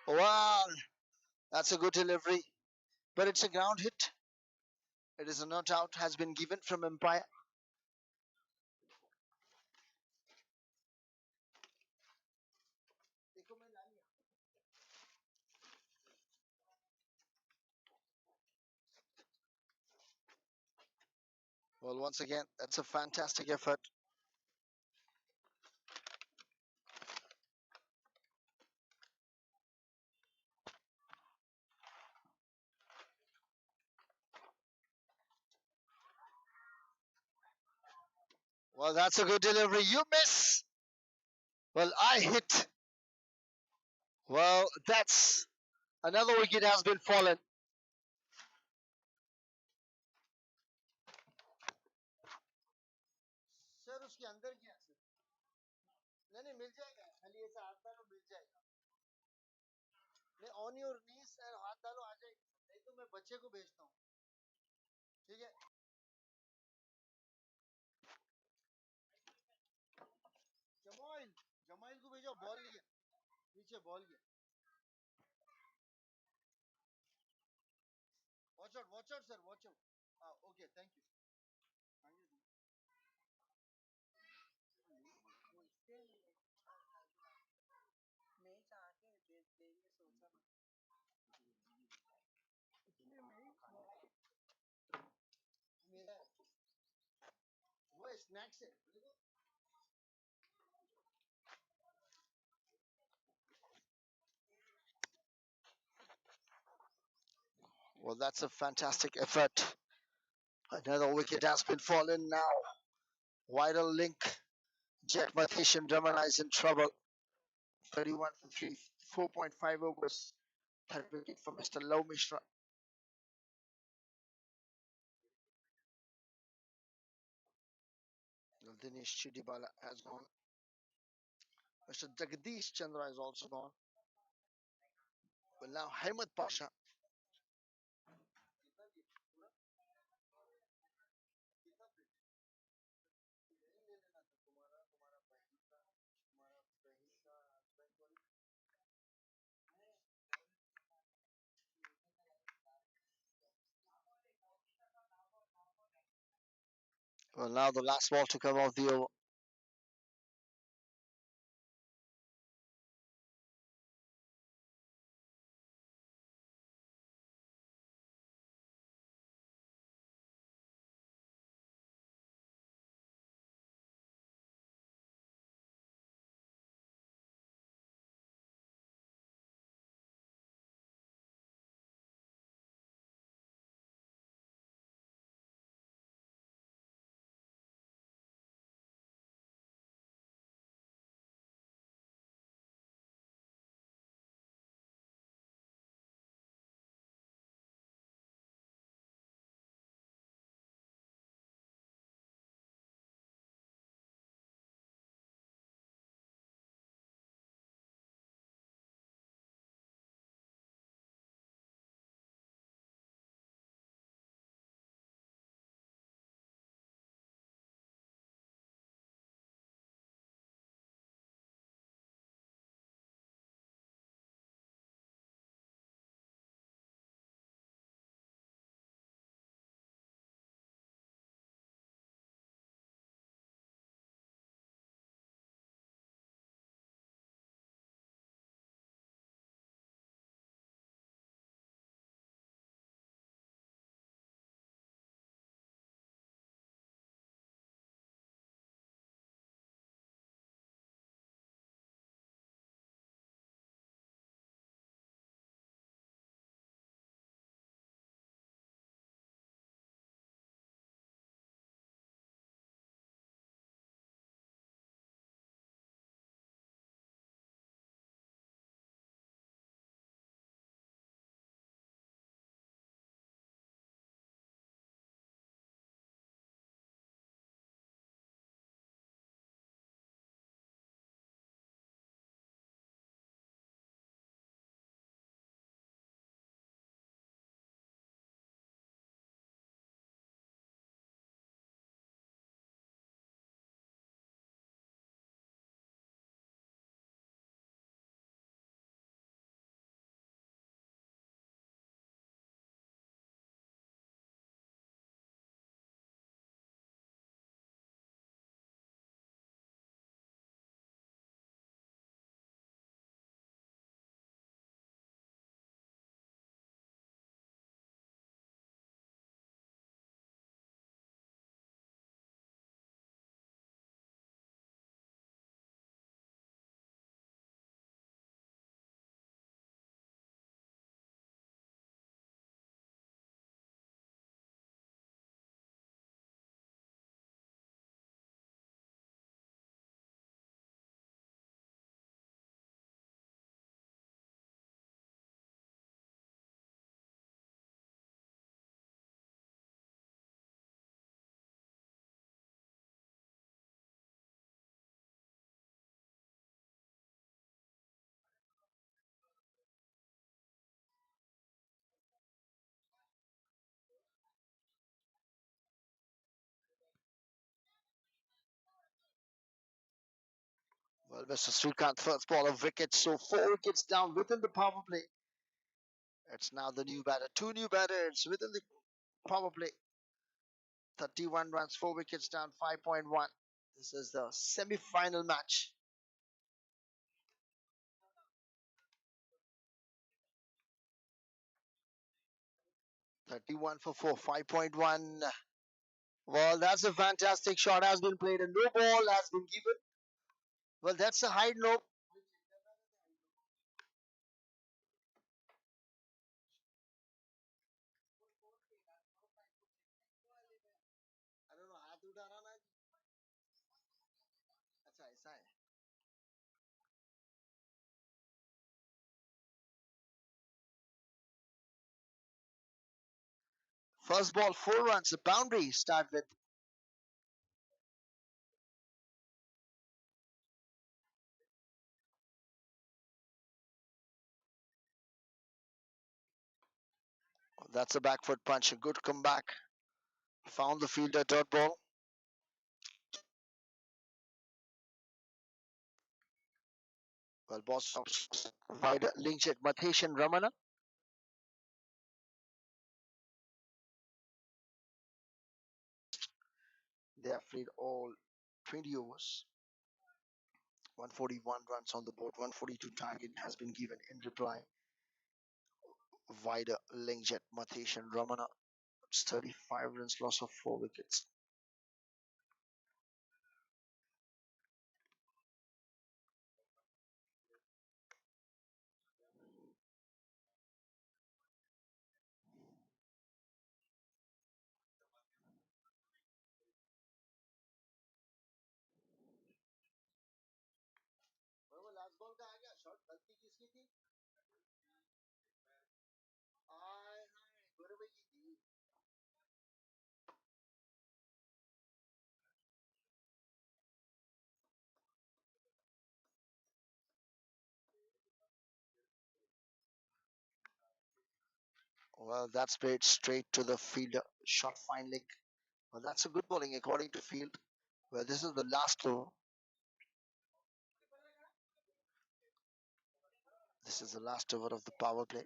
Wow, that's a good delivery, but it's a ground hit. It is a not out has been given from umpire. Well, once again, that's a fantastic effort. Well, that's a good delivery. You miss. Well, I hit. Well, that's another wicket has been fallen. Sir उसके अंदर क्या sir नहीं मिल जाएगा खाली ऐसा हाथ डालो मिल जाएगा नहीं ऑन योर नीज हाथ डालो आ जाएगा नहीं तो मैं बच्चे को भेजता हूँ ठीक है जमाइल जमाइल को भेजो बॉल लिया नीचे बॉल लिया watch out sir watch out okay thank you मेरा वो स्नैक्स है well that's a fantastic effort another wicket has been fallen now vital link Jack Mathesh and Ramana is in trouble 31 for 3 4.5 overs third wicket for Mr. Low Mishra Dinesh Chidibala has gone Mr. Jagdish Chandra is also gone well now Hamid Pasha well now the last ball to come off the over Well, Mr. Srikanth, first ball of wickets, so 4 wickets down within the power play. It's now the new batter. Two new batters within the power play. 31 runs, 4 wickets down, 5.1. This is the semi-final match. (31 for 4, 5.1). Well, that's a fantastic shot has been played and no ball has been given. Well, that's a high note. First ball, 4 runs, a boundary start with. That's a back foot punch, a good comeback. Found the fielder, dot ball. Well, Bossjobs, Vider, Linkjet, Mathesh and Ramana. They have played all 20 overs. 141 runs on the board, 142 target has been given in reply. Vider, Linkjet, Mathesh and Ramana. It's 35 runs, loss of 4 wickets. Well, that's played straight to the fielder. Shot fine leg. Well, that's a good bowling according to field. Well, this is the last over. This is the last over of the power play.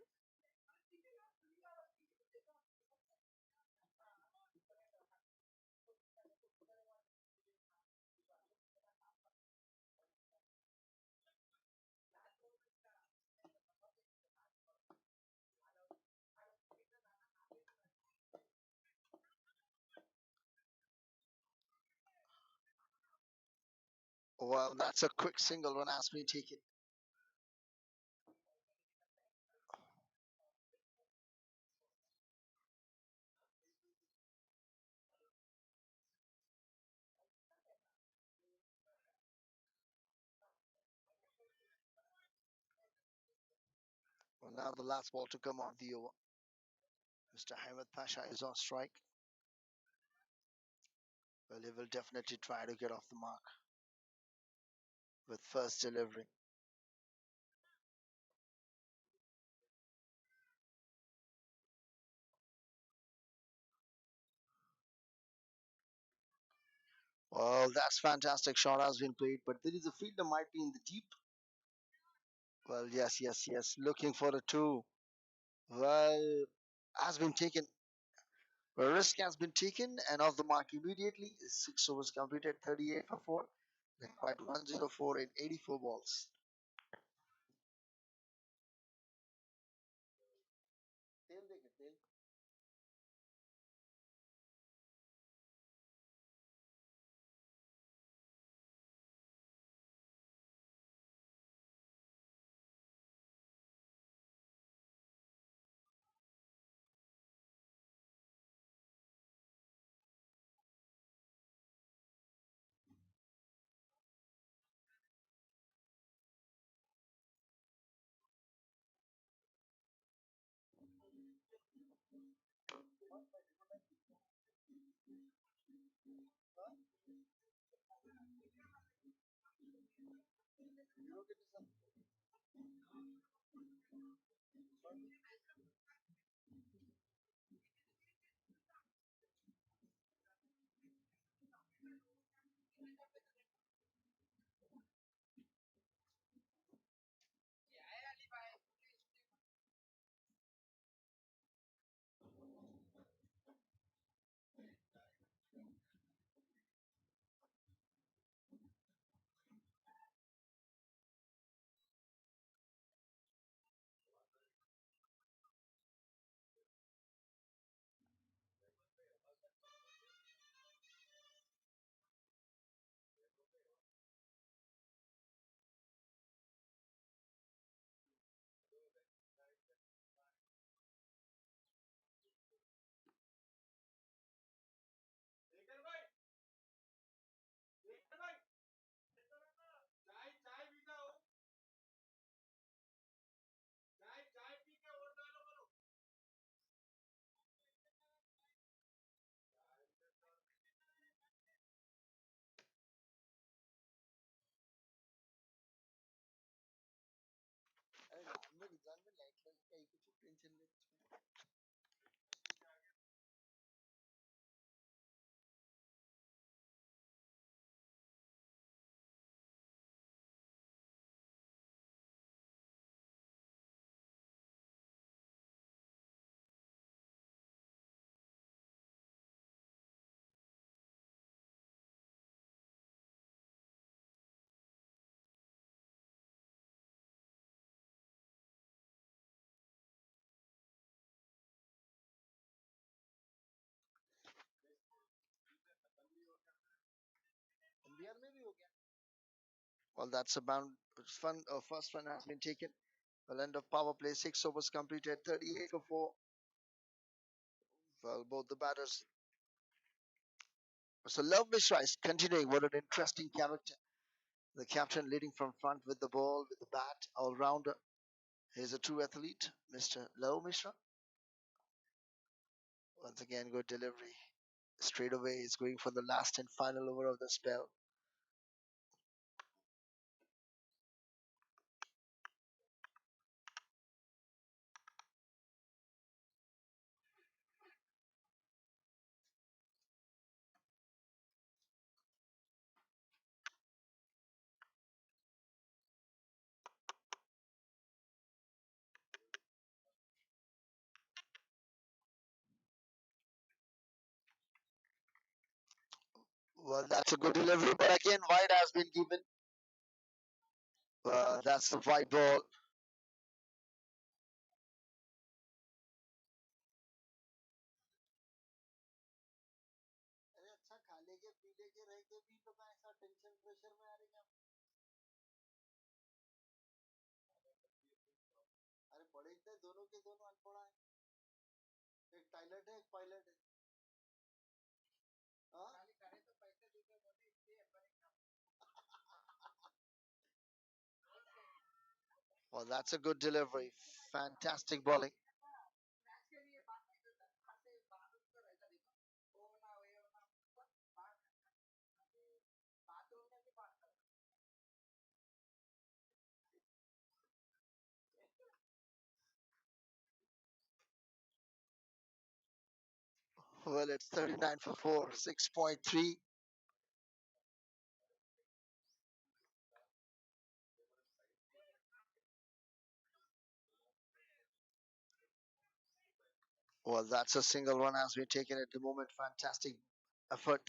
Well, that's a quick single one has been taken. Well, now the last ball to come on the over. Mr. Ahmed Pasha is on strike. Well, he will definitely try to get off the mark with first delivery. Well, that's fantastic shot has been played, but there is a fielder might be in the deep. Well, yes, yes, yes. Looking for the two. Well, has been taken. A risk has been taken and off the mark immediately. 6 overs completed, 38 for 4. Required 104 in 84 balls. Well, that's a first run has been taken. Well, end of power play, 6 overs completed, 38 for 4. Well, both the batters. So Love Mishra is continuing. What an interesting character. The captain leading from front with the ball, with the bat, all rounder. He's a true athlete, Mr. Love Mishra. Once again, good delivery. Straight away, he's going for the last and final over of the spell. Well, that's a good delivery, but again, wide has been given. That's the white ball. Well, that's a good delivery. Fantastic bowling. Well, it's 39 for 4, 6.3. Well, that's a single run as we're taking at the moment. Fantastic effort.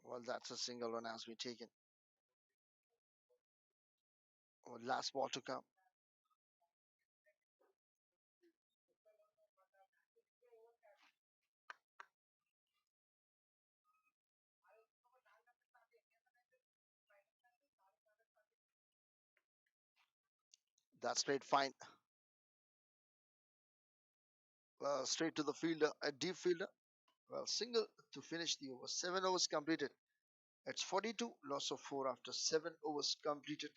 Well, that's a single run as we take it. Well, last ball to come. That's played fine. Well, straight to the fielder, a deep fielder. Well, single to finish the over. 7 overs completed. It's 42, loss of 4 after 7 overs completed.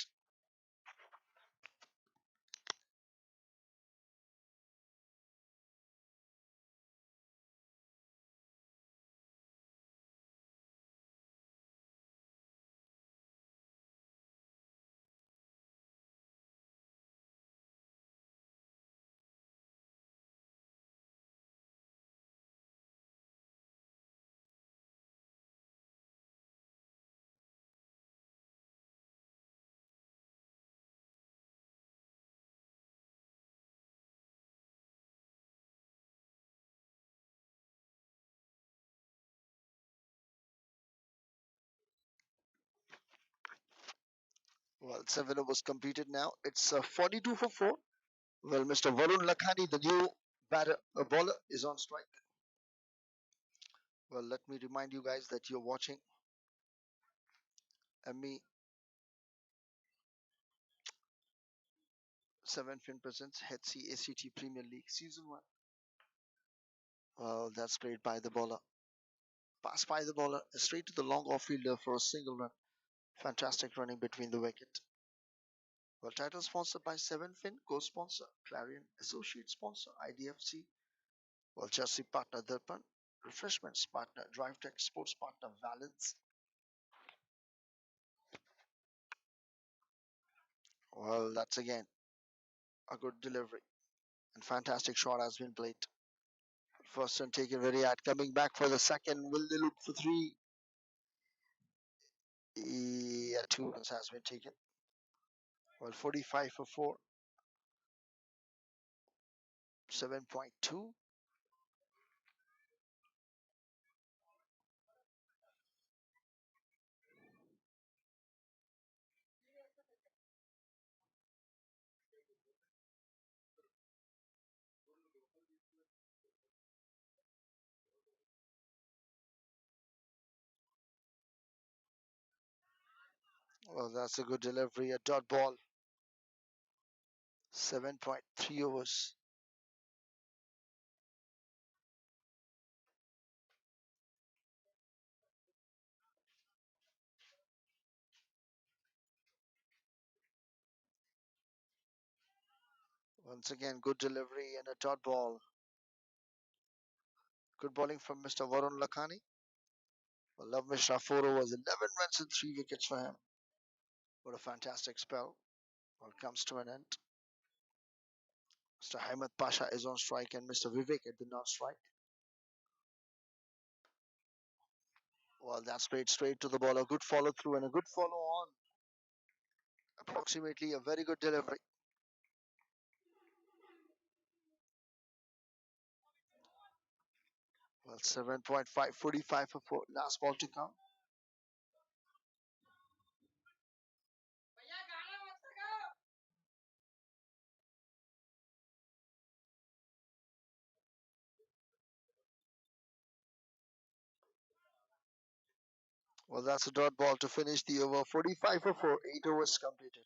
Well, 7 overs completed now. It's 42 for 4. Well, Mr. Varun Lakhani, the new bowler, is on strike. Well, let me remind you guys that you're watching ME 7 Fin presents HCACT Premier League Season 1. Well, that's played by the bowler. Pass by the bowler, straight to the long off fielder for a single run. Fantastic running between the wicket. Well, title sponsored by 7 Fin, co-sponsor Clarion, associate sponsor IDFC. Well, jersey partner Darpan, refreshments partner Drive Tech, sports partner Valence. Well, that's again a good delivery and fantastic shot has been played. First run taken very hard. Coming back for the second. Will they look for three? Yeah, 2 runs has been taken. Well, 45 for 4. 7.2. Well, that's a good delivery. A dot ball. 7.3 overs. Once again, good delivery and a dot ball. Good bowling from Mr. Varun Lakhani. Well, Love Mishra 4 overs, 11 runs and 3 wickets for him. What a fantastic spell. Well, comes to an end. Mr. Hamid Pasha is on strike and Mr. Vivek at the non-strike. Well, that's played straight to the ball. A good follow through and a good follow on. Approximately a very good delivery. Well, 7.5, 45 for 4. Last ball to come. Well, that's a dot ball to finish the over. 45 for 4. 8 overs completed.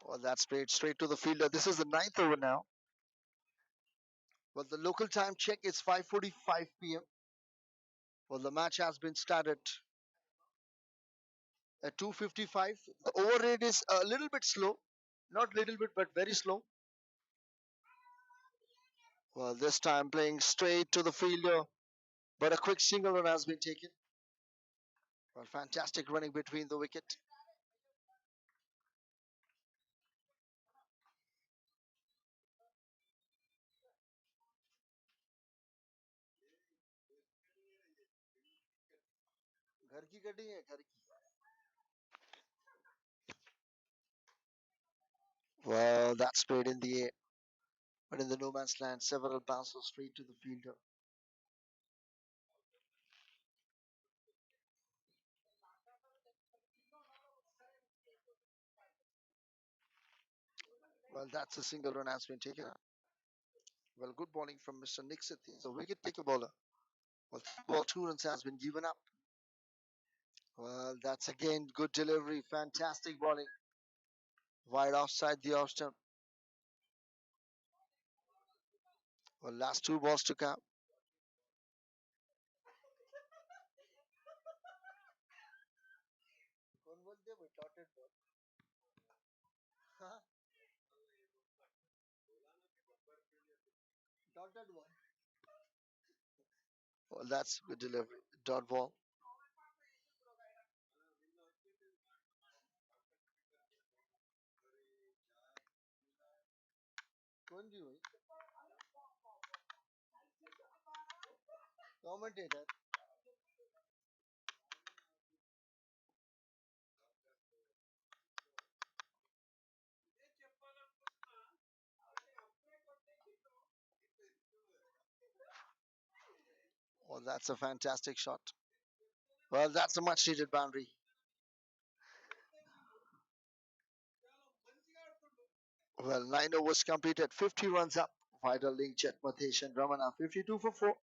Well, that's played straight to the fielder. This is the ninth over now. Well, the local time check is 5:45 p.m. Well, the match has been started at 2:55. The over rate is a little bit slow. Not little bit, but very slow. Well, this time playing straight to the fielder, but a quick single run has been taken. Well, fantastic running between the wicket. घर की गड्डी है घर की. Well, that's played in the air, but in the no man's land, several bounces straight to the fielder. Well, that's a single run has been taken. Well, good bowling from Mr. Nixit. He's a wicket taker bowler. Well, ball 2 runs has been given up. Well, that's again good delivery. Fantastic bowling. Wide offside the off stump. Well, last 2 balls to come. Well, that's good delivery. Dot ball. Commentator. Well, that's a fantastic shot. Well, that's a much needed boundary. Well, 9 overs completed, 50 runs up. Vider, Linkjet, Mathesh, and Ramana, 52 for 4.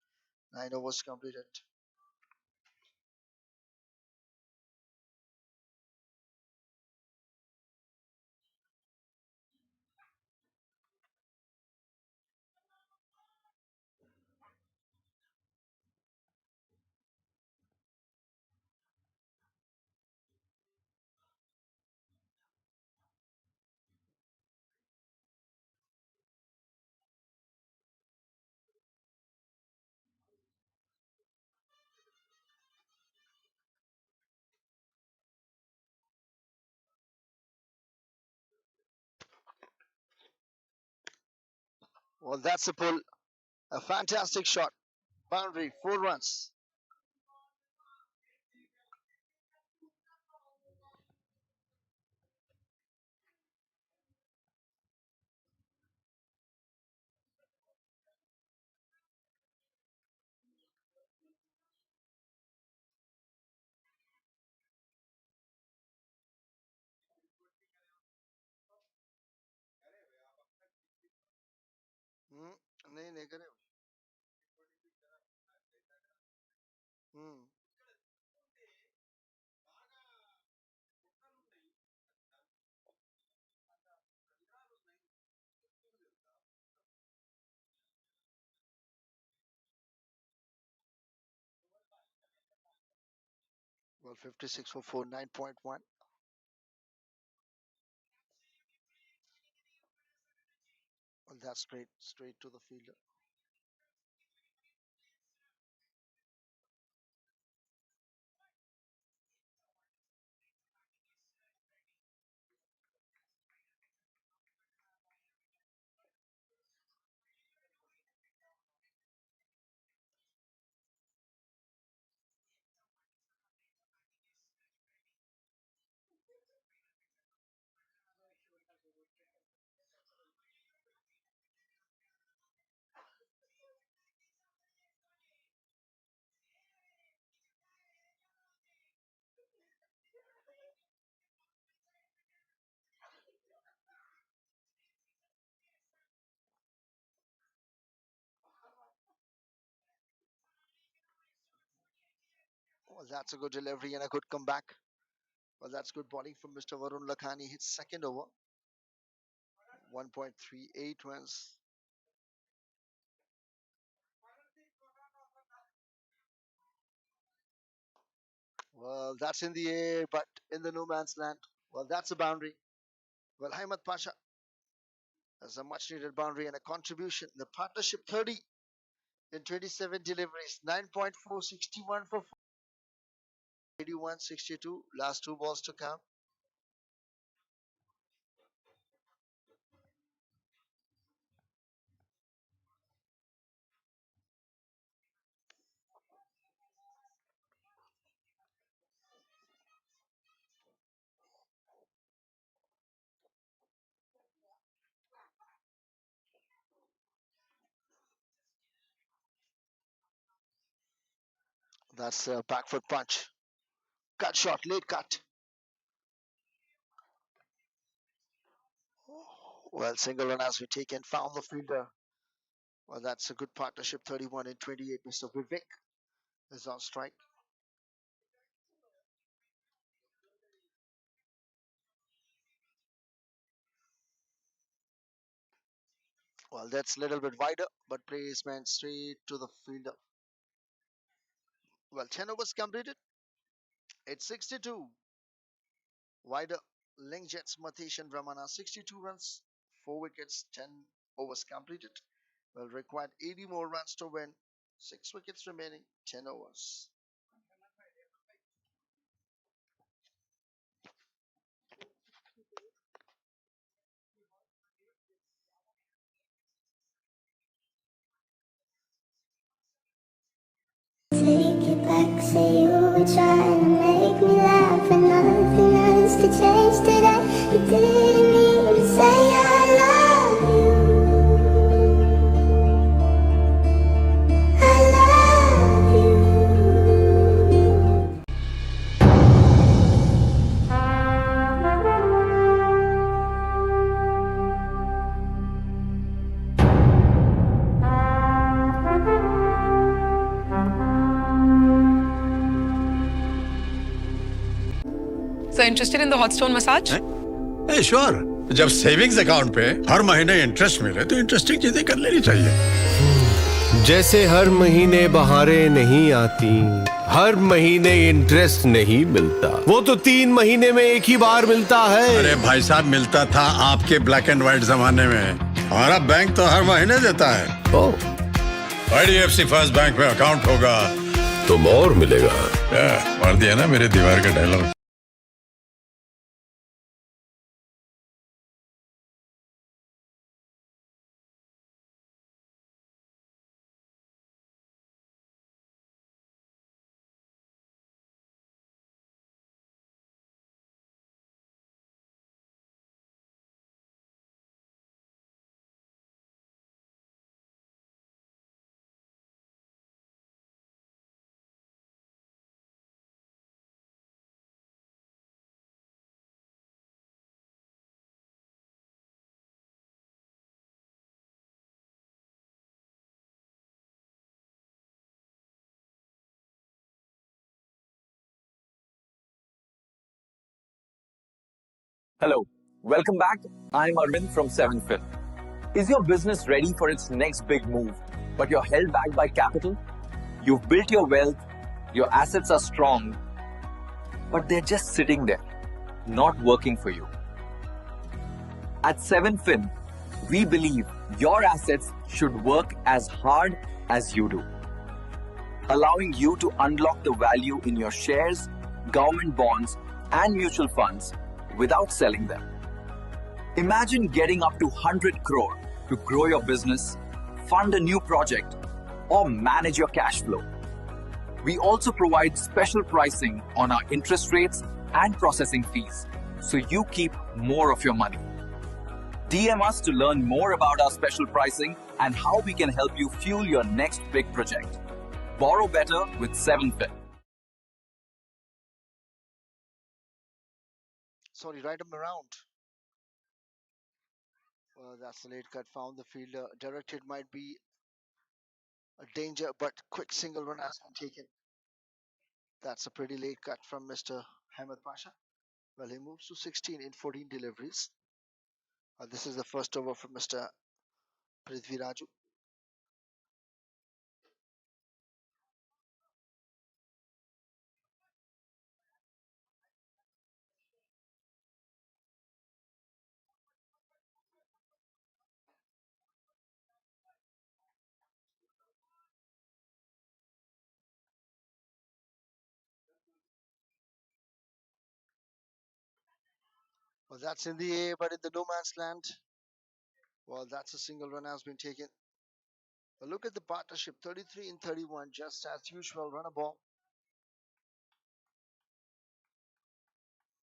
9 overs completed. Well, that's a pull. A fantastic shot. Boundary, 4 runs. नहीं नहीं करे. 56 for 4, 9.1. Well, that's straight to the fielder. Well, that's a good delivery and a good comeback. Well, that's good bowling from Mr. Varun Lakhani. His second over. 1.38 runs. Well, that's in the air, but in the no man's land. Well, that's a boundary. Well, Ahmed Pasha has a much needed boundary and a contribution. The partnership 30 in 27 deliveries. 9.4, 61 for 81, 62. Last 2 balls to come. That's a back foot punch. Cut shot, late cut. Well, single run has been taken, found the fielder. Well, that's a good partnership, 31 in 28. Mr. Vivek is on strike. Well, that's a little bit wider, but placement straight to the fielder. Well, 10 overs completed. It's 62. Wider, Lingjets, Mathesh and Ramana, 62 runs, 4 wickets, 10 overs completed. Well, required 80 more runs to win. 6 wickets remaining, 10 overs. Take it back, say you were trying to make me laugh and nothing else to change today. You didn't even say I love you. I love you. interested in the hot stone massage? A sure, जब savings account पे हर महीने interest मिले तो interesting चीजें कर लेनी चाहिए। जैसे हर महीने बहारें नहीं आती, हर महीने इंटरेस्ट नहीं मिलता, वो तो 3 महीने में एक ही बार मिलता है। अरे भाई साहब, मिलता था आपके ब्लैक एंड व्हाइट जमाने में। हमारा बैंक तो हर महीने देता है। IDFC फर्स्ट बैंक में अकाउंट होगा तो और मिलेगा। मार दिया ना मेरे दीवार का dialogue. Hello, welcome back. I'm Arvind from 7th Fifth. Is your business ready for its next big move, but you're held back by capital? You've built your wealth, your assets are strong, but they're just sitting there, not working for you. At 7th Fin, we believe your assets should work as hard as you do, allowing you to unlock the value in your shares, government bonds, and mutual funds without selling them. Imagine getting up to 100 crore to grow your business, fund a new project, or manage your cash flow. We also provide special pricing on our interest rates and processing fees, so you keep more of your money. DM us to learn more about our special pricing and how we can help you fuel your next big project. Borrow better with 7fit. Sorry, ride him around. Well, that's the late cut. Found the fielder. Directed might be a danger, but quick single run has been taken. That's a pretty late cut from Mr. Hamid Pasha. Well, he moves to 16 in 14 deliveries. This is the first over from Mr. Prithvi Raju. Well, that's in the air, but in the no man's land. Well, that's a single run has been taken. But look at the partnership, 33 in 31, just as usual. Run a ball.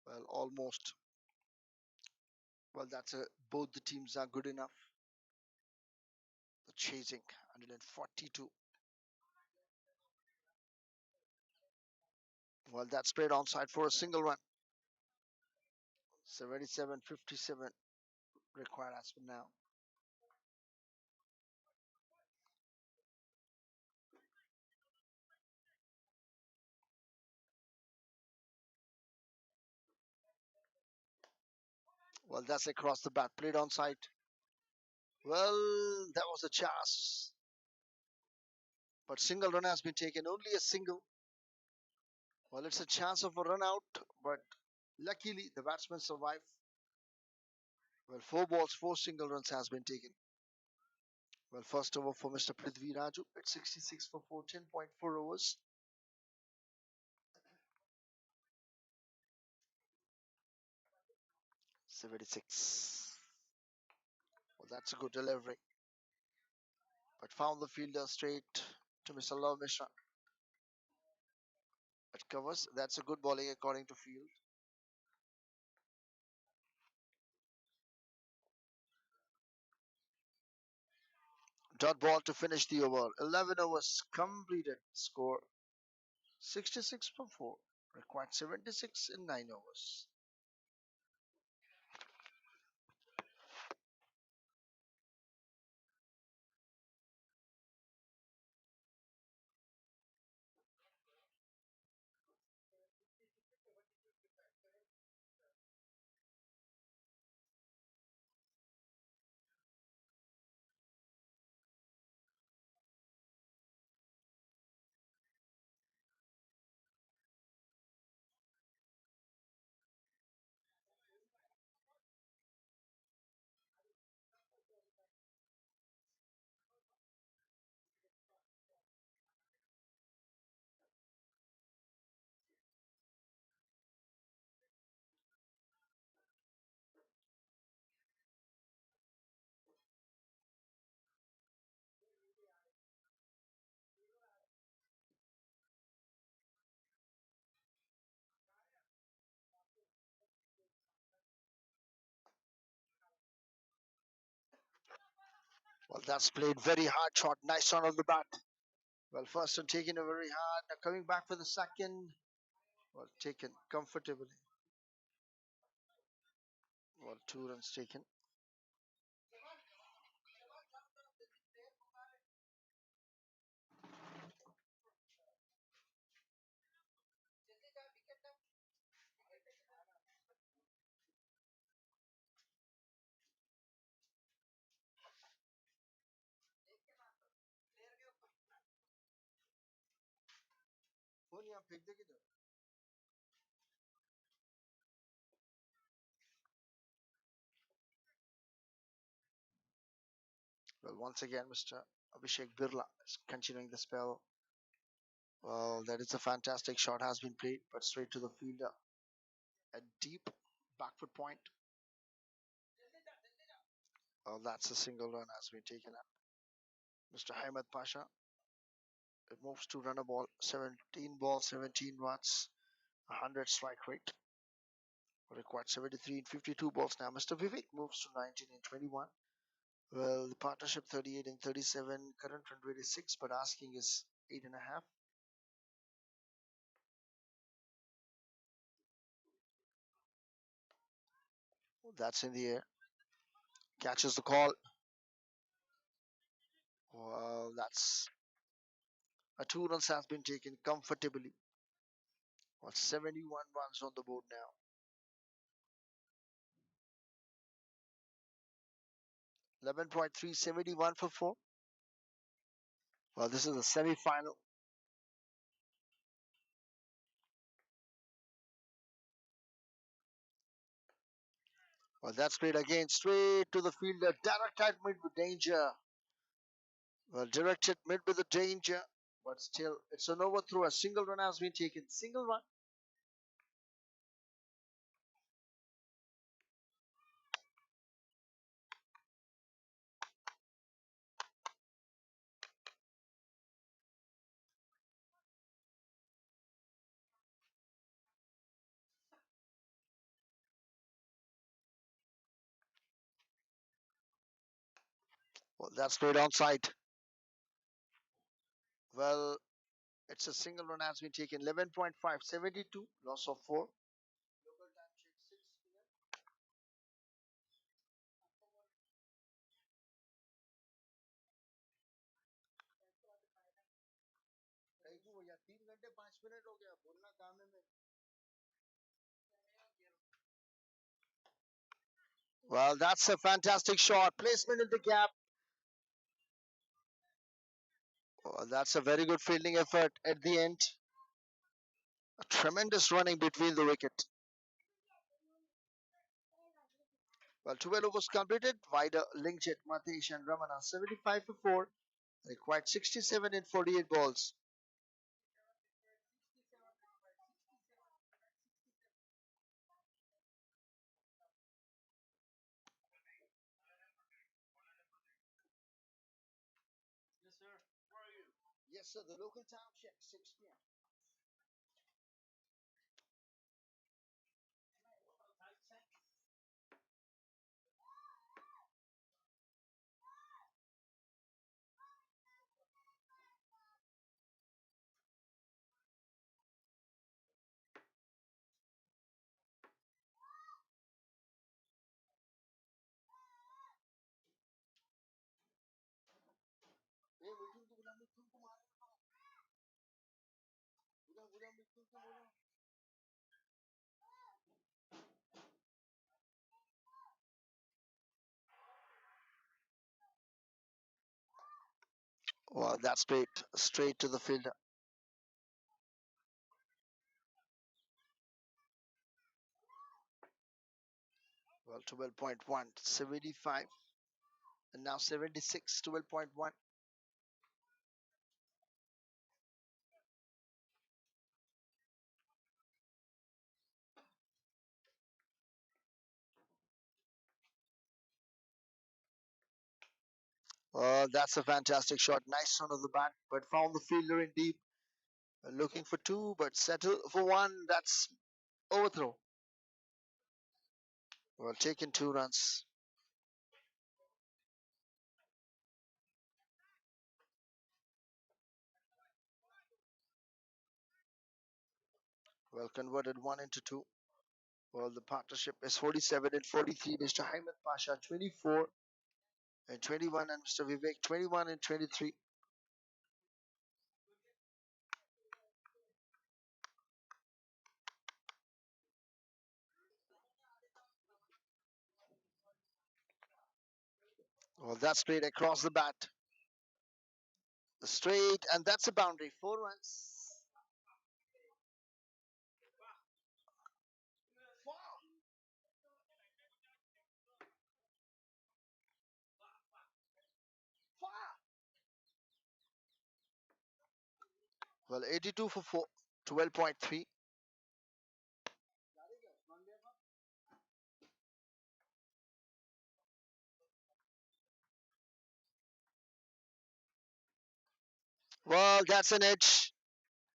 Well, almost. Well, both the teams are good enough. The chasing 142. Well, that's played onside for a single run. 77-57 required as for now. Well, that's across the bat, played onside. Well, that was a chance. But single run has been taken, only a single. Well, it's a chance of a run out, but luckily the batsman survived. Well, 4 balls, 4 single runs has been taken. Well, first over for Mr. Prithvi Raju at 66 for 4, 10.4 overs. '76. Well, that's a good delivery. But found the fielder straight to Mr. Love Mishra. It covers. That's a good bowling according to field. Dot ball to finish the over. 11 overs completed. Score 66 for 4. Required 76 in 9 overs. Well, that's played very hard shot. Nice on the bat. Well, first one taken very hard. Now coming back for the second. Well, taken comfortably. Well, 2 runs taken. Well, once again, Mr. Abhishek Birla is continuing the spell. Well, that is a fantastic shot has been played, but straight to the fielder. A deep back foot point. Oh, that's a single run has been taken up. Mr. Ahmed Pasha. It moves to run a ball. 17 balls, 17 runs, 100 strike rate. Required 73 in 52 balls now. Mr. Vivek moves to 19 in 21. Well, the partnership 38 and 37. Current run rate is 6, but asking is 8.5. That's in the air. Catches the call. Well, that's a 2 runs has been taken comfortably. Well, 71 runs on the board now. 11.3, 71 for 4. Well, this is a semi-final. Well, that's played again straight to the fielder. Direct at mid with danger. Well, directed mid with the danger. But still, it's an overthrow. A single run has been taken. Single run. Well, that's played onside. Well, it's a single run has been taken. 11.5, 72. Loss of 4. Well, that's a fantastic shot. Placement in the gap. Well, that's a very good fielding effort at the end. A tremendous running between the wicket. Well, 12 overs completed. Vider, Linkjet, Mathesh, and Ramana 75 for 4. Required 67 in 48 balls. Yes, sir. The local time check 6 p.m. Well, that's straight to the fielder. Well, 12.1, 75, and now 76, 12.1. That's a fantastic shot. Nice run of the bat, but found the fielder in deep. Looking for 2, but settle for 1. That's overthrow. Well, taken 2 runs. Well, converted 1 into 2. Well, the partnership is 47 and 43. Mr. Ahmed Pasha 24 and 21, and Mr. Vivek 21 and 23. Well, that's straight across the bat. Straight, and that's a boundary. 4 runs. Well, 82 for 4, 12.3. Well, that's an edge.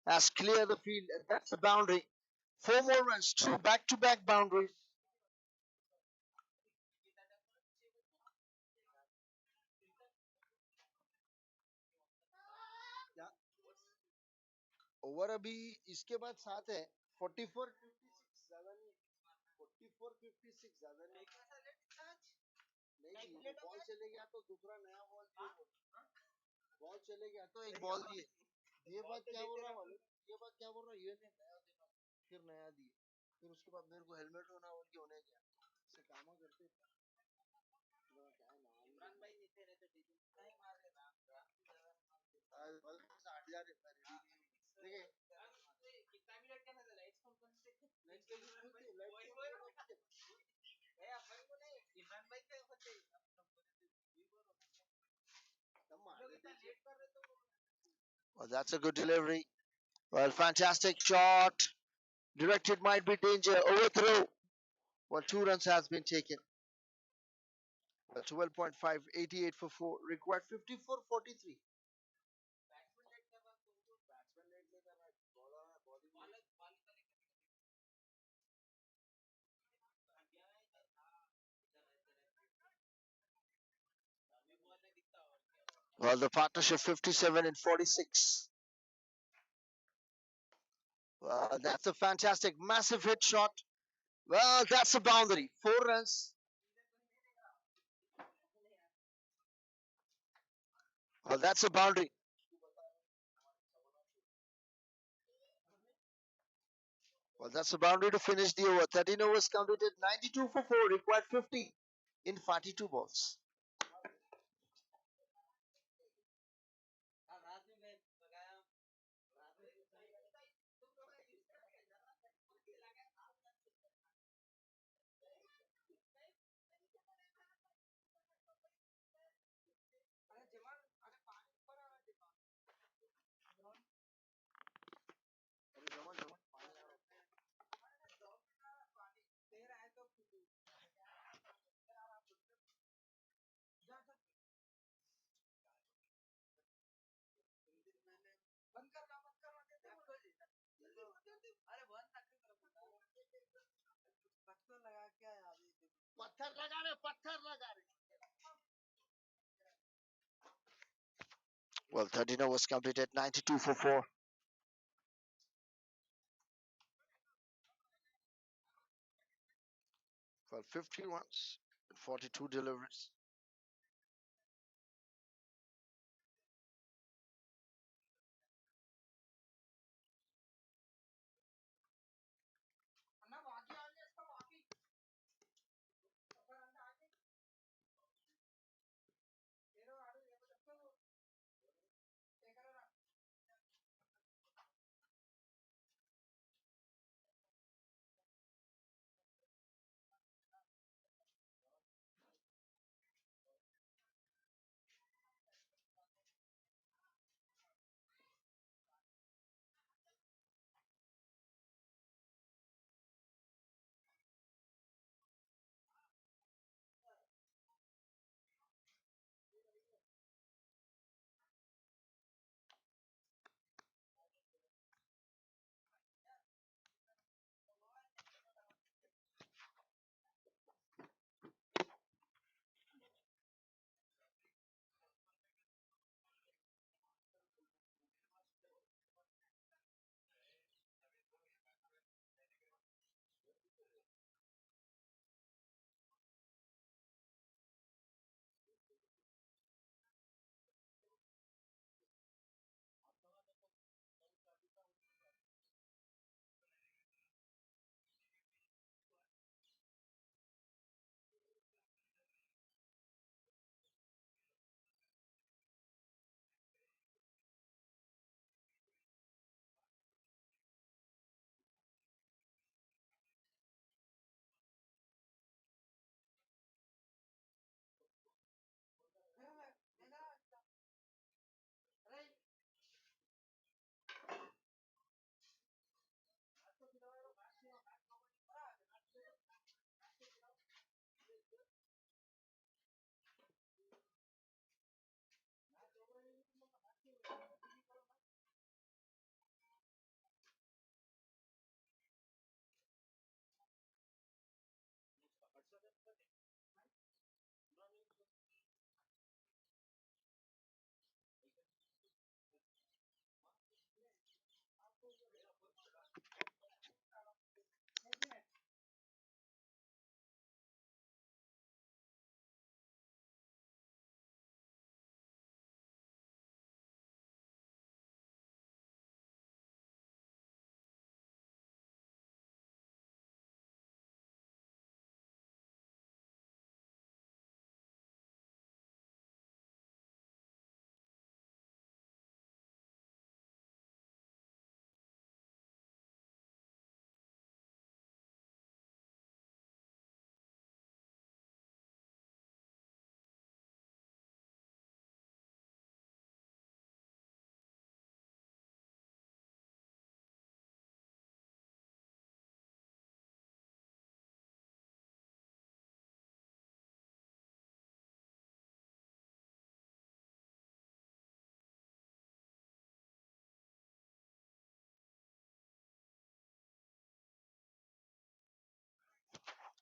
Has cleared the field, and that's the boundary. 4 more runs, 2 back-to-back boundaries. Over अभी इसके बाद 7 है 44 56 ज्यादा नहीं 44 56 ज्यादा नहीं नहीं ball चले गया तो दूसरा नया बॉल बॉल चले गया तो एक बॉल दिए ये बात क्या बोल रहा हूँ ये बात क्या बोल रहा हूँ ये नहीं नया देना फिर नया दिए फिर उसके बाद मेरे को हेलमेट होना उनके होने गया से काम करते इमरान भाई नीचे रहते नहीं मार रहे ना 60,000 देखिए कितना मिनट का नजर है इसको कौन से लाइट के लिए भाई बोले इमरान भाई के होते well, that's a good delivery. Well, fantastic shot. Directed might be danger. Overthrow. Well, 2 runs has been taken. Well, 12.5, 88 for 4. Required 54, 43. Well, the partnership 57 and 46. Well, that's a fantastic, massive hit shot. Well, that's a boundary. 4 runs. Well, that's a boundary. Well, that's a boundary to finish the over. 13 overs completed, 92 for 4, required 50 in 42 balls. Well, 13 overs completed, 92 for 4. Well, 50 runs, 42 deliveries.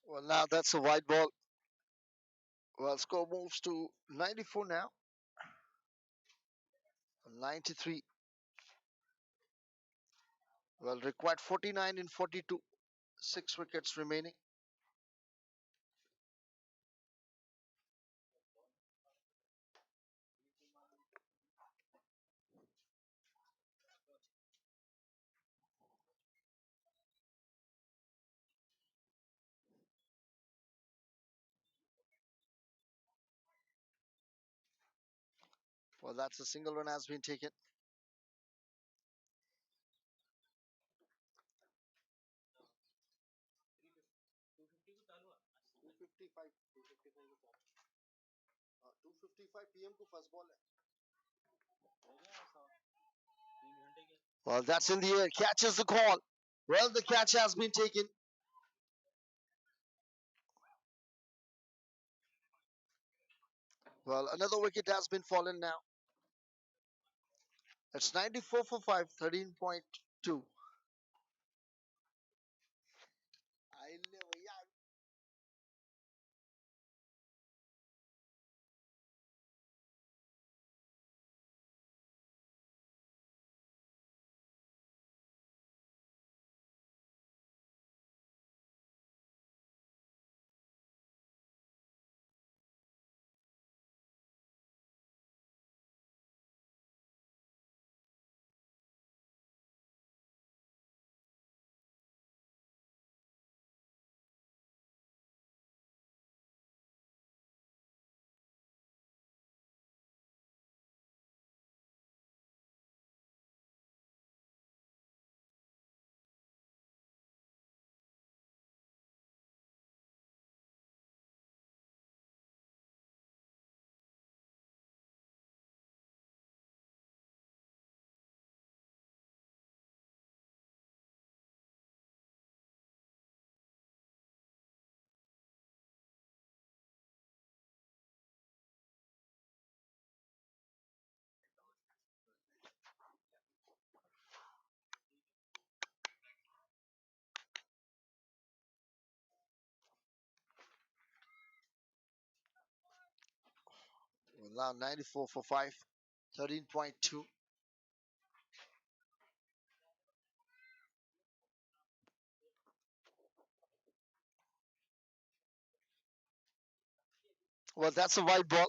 Well, now that's a wide ball. Well, score moves to 94 now. 93. Well, required 49 in 42. 6 wickets remaining. Well, that's a single run has been taken. Well, that's in the air. Catches the call. Well, the catch has been taken. Well, another wicket has been fallen now. It's 94 for 5, 13.2. Well, now 94 for 5, 13.2. Well, that's a wide ball.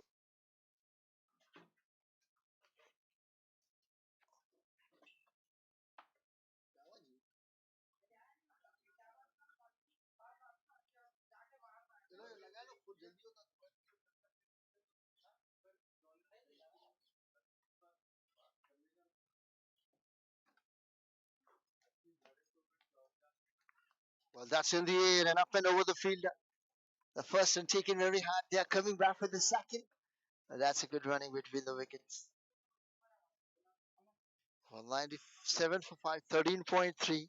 Well, that's in the air and up and over the field. The first and taken very hard. They are coming back for the second. And that's a good running between the wickets. Well, 97 for 5, 13.3.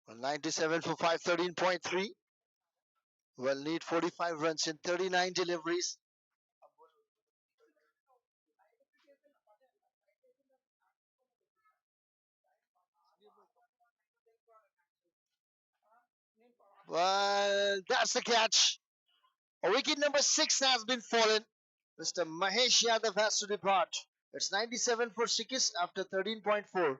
Well, 97 for 5, 13.3. Well, need 45 runs in 39 deliveries. Well, that's the catch. Wicket number 6 has been fallen. Mr. Mahesh Yadav has to depart. It's 97 for Sikis after 13.4.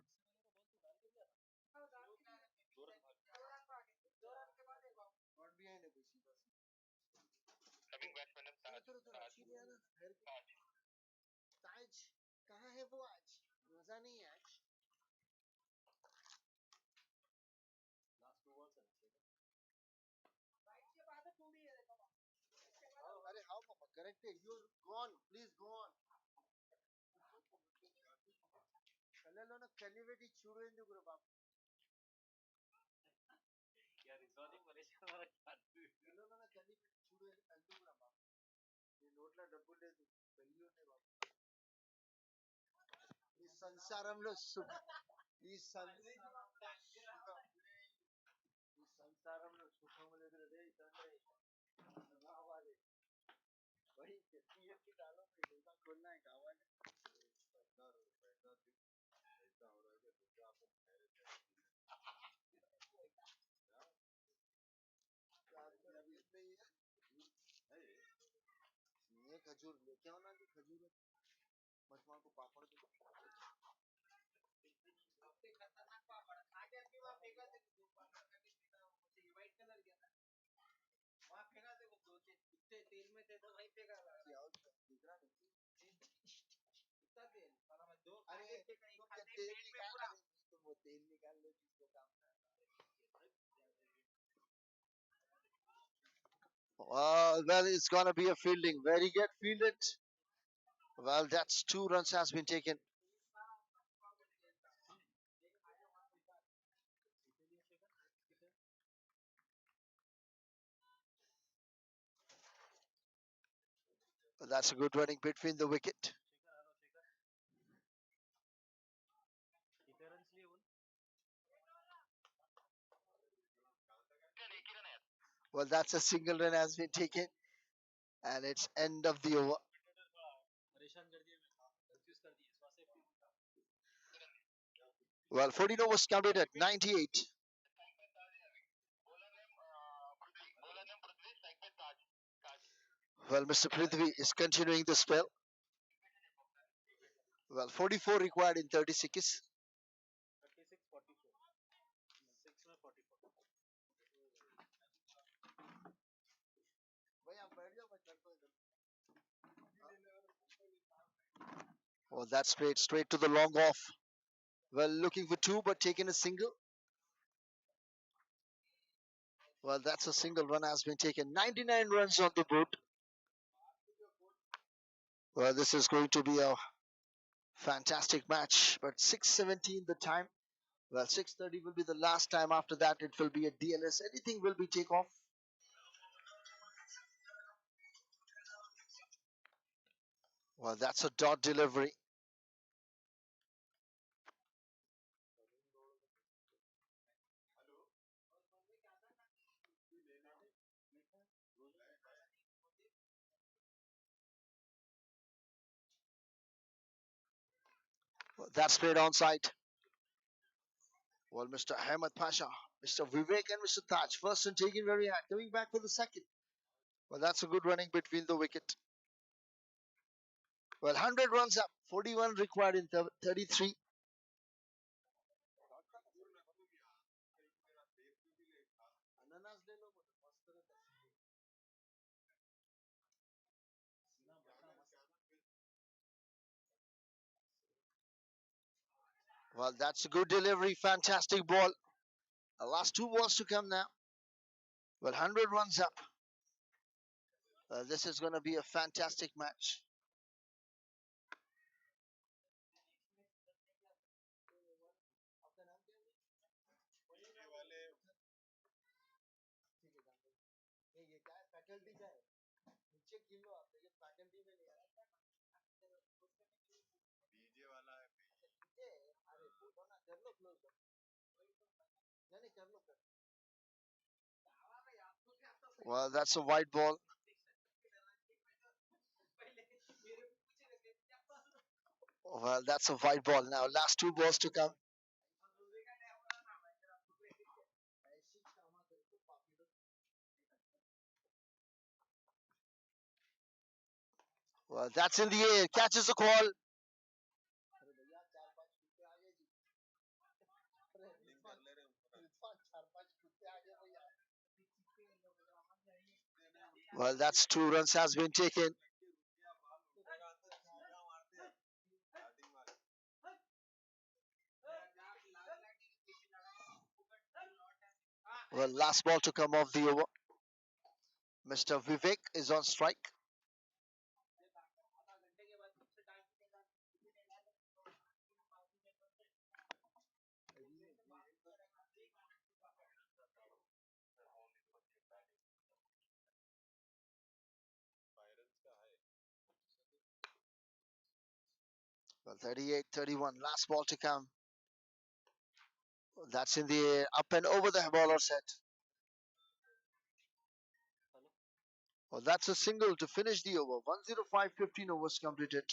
Well, it's gonna be a fielding. Very good fielded. Well, that's 2 runs has been taken. Well, that's a good running between the wicket. Well, that's a single run has been taken, and it's end of the over. Well, 14 overs counted at 98. Well, Mr. Prithvi is continuing the spell. Well, 44 required in 30 seconds. Well, that's straight to the long off. Well, looking for 2, but taking a single. Well, that's a single run has been taken. 99 runs on the board. Well, this is going to be a fantastic match, but 6:17 the time. Well, 6:30 will be the last time. After that, it will be a DLS. Anything will be take off. Well, that's a dot delivery. Well, that's played onside. Well, Mr. Ahmed Pasha, Mr. Vivek, and Mr. Taj. First and taking very high. Coming back for the second. Well, that's a good running between the wicket. Well, 100 runs up. 41 required in 33. Well, that's a good delivery. Fantastic ball. The last 2 balls to come now. Well, 100 runs up. This is going to be a fantastic match. Well, that's a wide ball. Well, that's a wide ball now. Last 2 balls to come. Well, that's in the air. Catches the call. Well, that's 2 runs has been taken. Well, last ball to come off the over. Mr. Vivek is on strike. Well, 38-31. Last ball to come. That's in the air. Up and over the bowler set. Well, that's a single to finish the over. 105, 15 overs completed.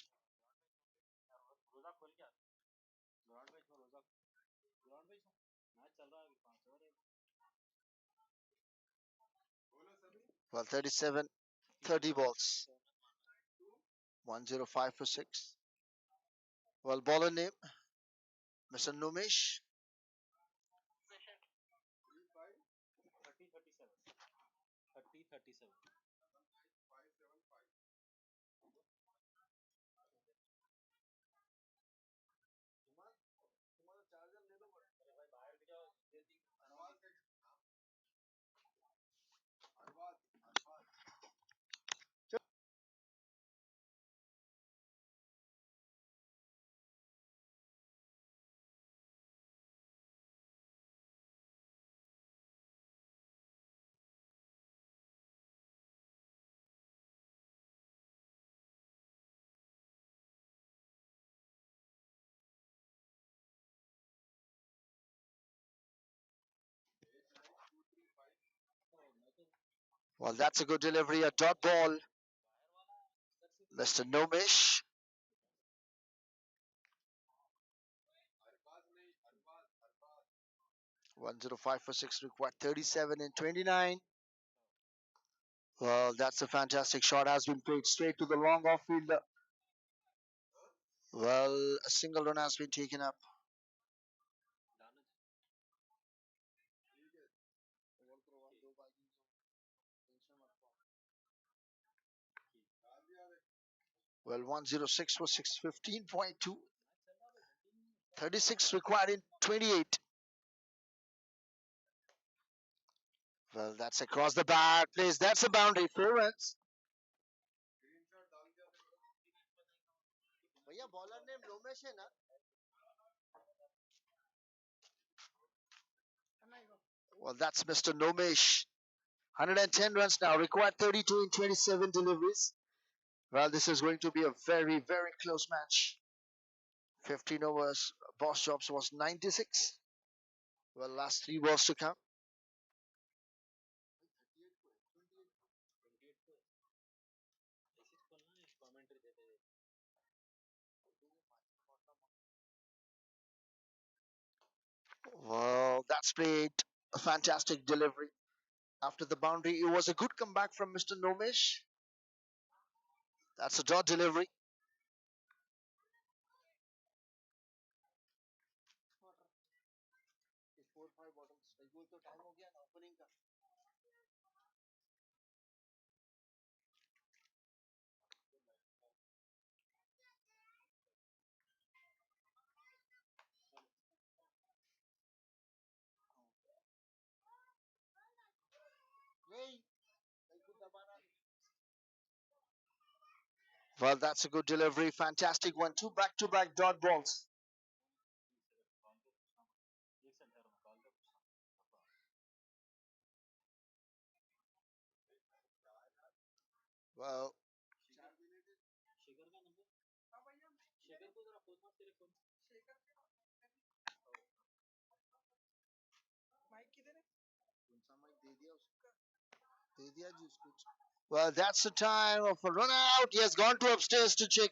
Well, 37, 30 balls. 105 for 6. Well, bowler name, Mr. Numesh. Well, that's a good delivery. A dot ball, Mr. Numesh. One zero five for 6 required 37 and 29. Well, that's a fantastic shot. Has been played straight to the long off fielder. Well, a single run has been taken up. Well, 106 for 6, 15.2. 36 required in 28. Well, that's across the bat. Place. That's a boundary. 4 runs. भैया bowler name Lomesh है ना Well, that's Mr. Nomesh. 110 runs now, required 32 in 27 deliveries. Well, this is going to be a very, very close match. 15 overs. Bossjobs was 96. Well, last 3 balls to come. Well, that's played. A fantastic delivery. After the boundary, it was a good comeback from Mr. Nomesh. That's a dot delivery. Well, that's a good delivery. Fantastic one. 2 back-to-back dot balls. Well, well, that's the time of a run out. He has gone to upstairs to check.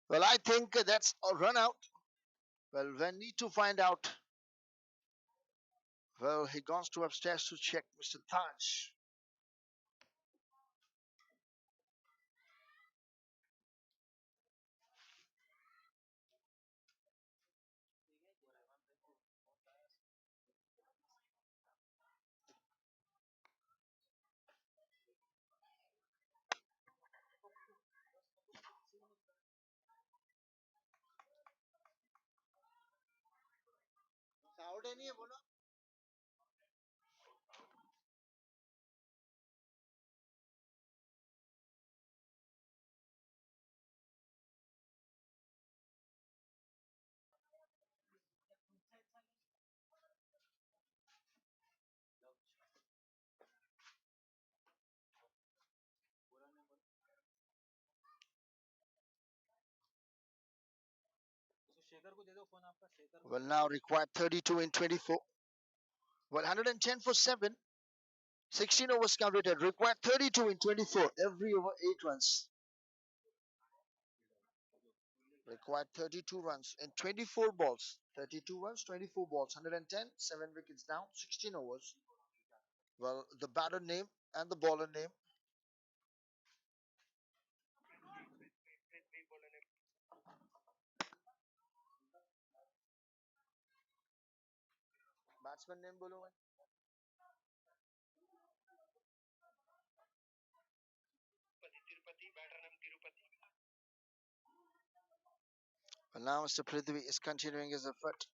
Well, I think that's a run out. Well, we need to find out. Well, he goes to upstairs to check Mr. Taj. Well, now required 32 in 24. Well, 110 for 7. 16 overs completed. Required 32 in 24. Every over 8 runs. Required 32 runs in 24 balls. 32 runs, 24 balls, 110, 7 wickets down, 16 overs. Well, the batter name and the bowler name. Batsman name bolo. Well, now Mr. Prithvi is continuing his effort.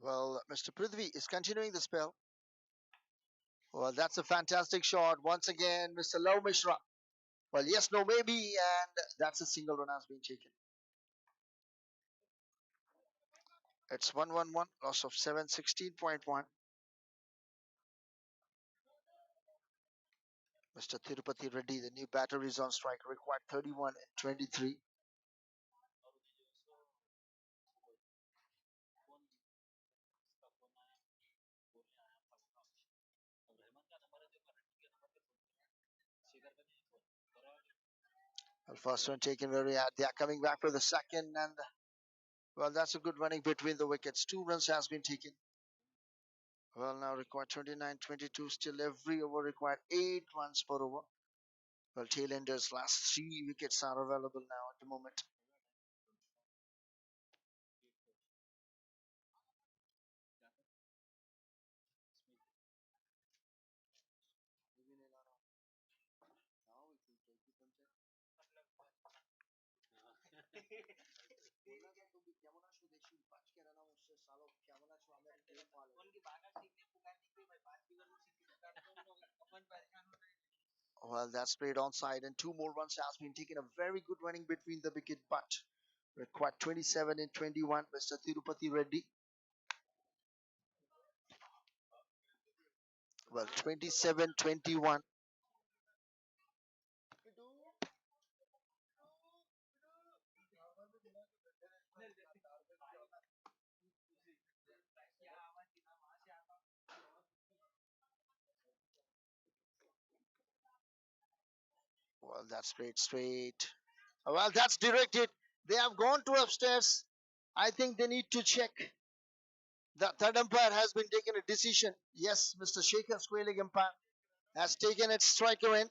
Well, Mr. Prithvi is continuing the spell. Well, that's a fantastic shot. Once again, Mr. Love Mishra. Well, yes, no, maybe, and that's a single run has been taken. It's 1-1-1, loss of 7, 16.1. Mr. Tirupati Reddy, the new batter, is on strike. Required 31 and 23. Well, first one taken very hard. They are coming back for the second, and well, that's a good running between the wickets. 2 runs has been taken. Well, now required 29, 22. Still every over required 8 runs per over. Well, tailenders' last 3 wickets are available now at the moment. Well, that's played onside, and 2 more runs has been taken. A very good running between the wicket, but required 27 and 21. Mr. Tirupati Reddy. Well, 27, 21. Well, that's played straight. Well, that's directed. They have gone to upstairs. I think they need to check. The third umpire has been taking a decision. Yes, Mr. Shekhar Squaling umpire has taken its striker end.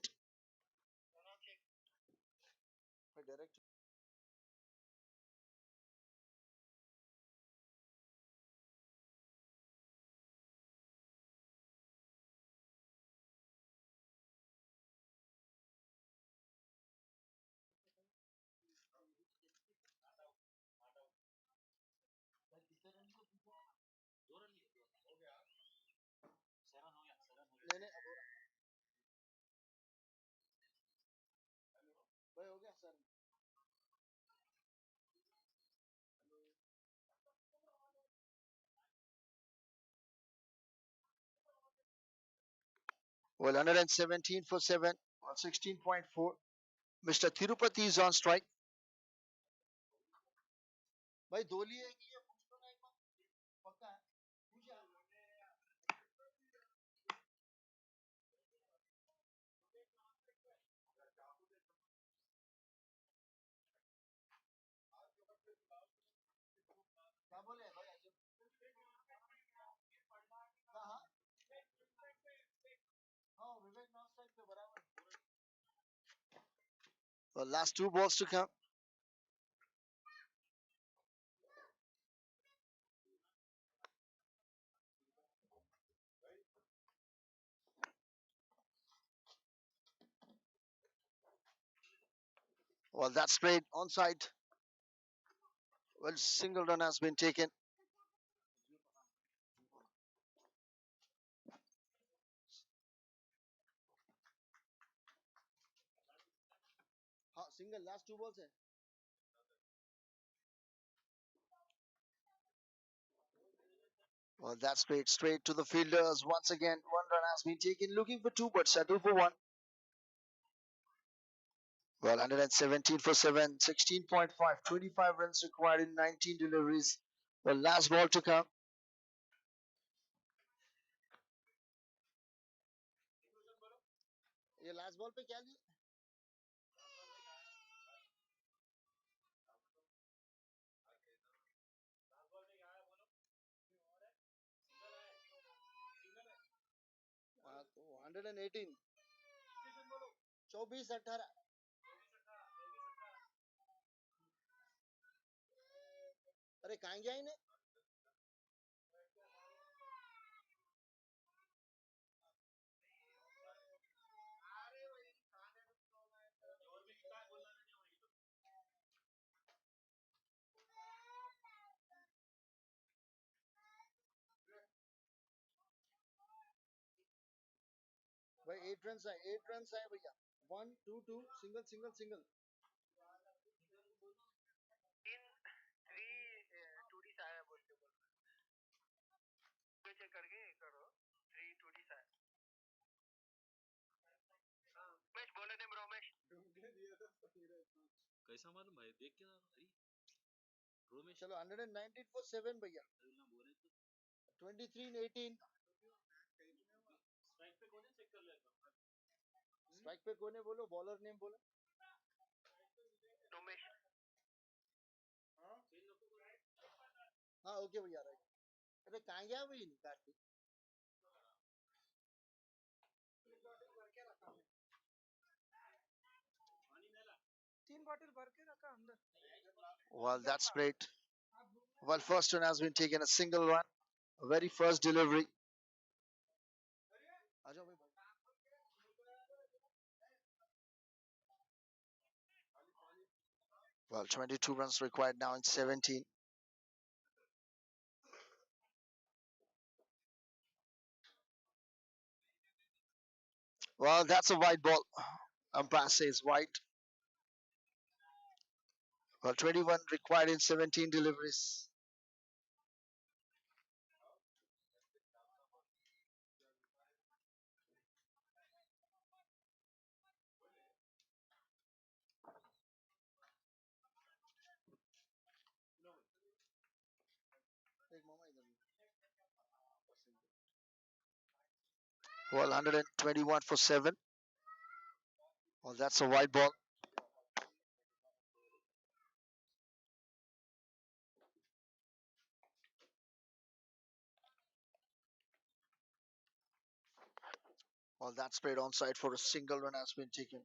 Well, 117 for 7. Well, 16.4. Mr. Tirupati is on strike. भाई दो लिए है कि ये पूछ लो ना एक बार पक्का है पूछा क्या बोले भाई ऐसे कहा हाँ विवेक नॉन स्ट्राइक पे बराबर well, last 2 balls to come. Well, that's played onside. Well, single run has been taken. हाँ single last 2 balls है well, that's played straight to the fielders. Once again, 1 run has been taken. Looking for 2, but settle for 1. Well, 117 for 7, 16.5, 25 runs required in 19 deliveries. The last ball to come. ये last ball पे क्या लिया? हाँ तो 118, 24, 18. अरे कहाँ गया इन्हें? भाई 8 runs आए, 8 runs आए भैया. 1 2 2 single single single. चलो 119 for 7 भैया. 23 in 18. स्ट्राइक पे कौन है बोलो, बॉलर नेम बोलो. हाँ ओके भैया राइट. अरे कहाँ गया भाई काट के. Well, that's great. Well, first one has been taken, a single one, a very first delivery. आ जाओ भाई. Well, 22 runs required now in 17. Well, that's a wide ball. Umpire says wide. Well, 21 required in 17 deliveries. Well, 121 for 7. Well, that's a wide ball. Well, that's played onside for a single run has been taken.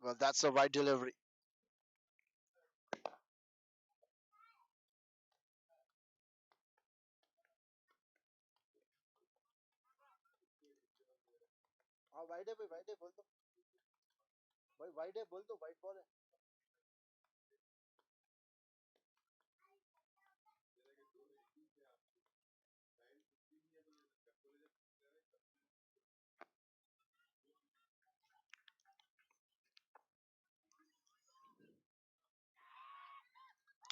Well, that's a wide delivery. हाँ wide है भाई, wide है बोल दो भाई, wide है बोल दो, वाइड बॉल है.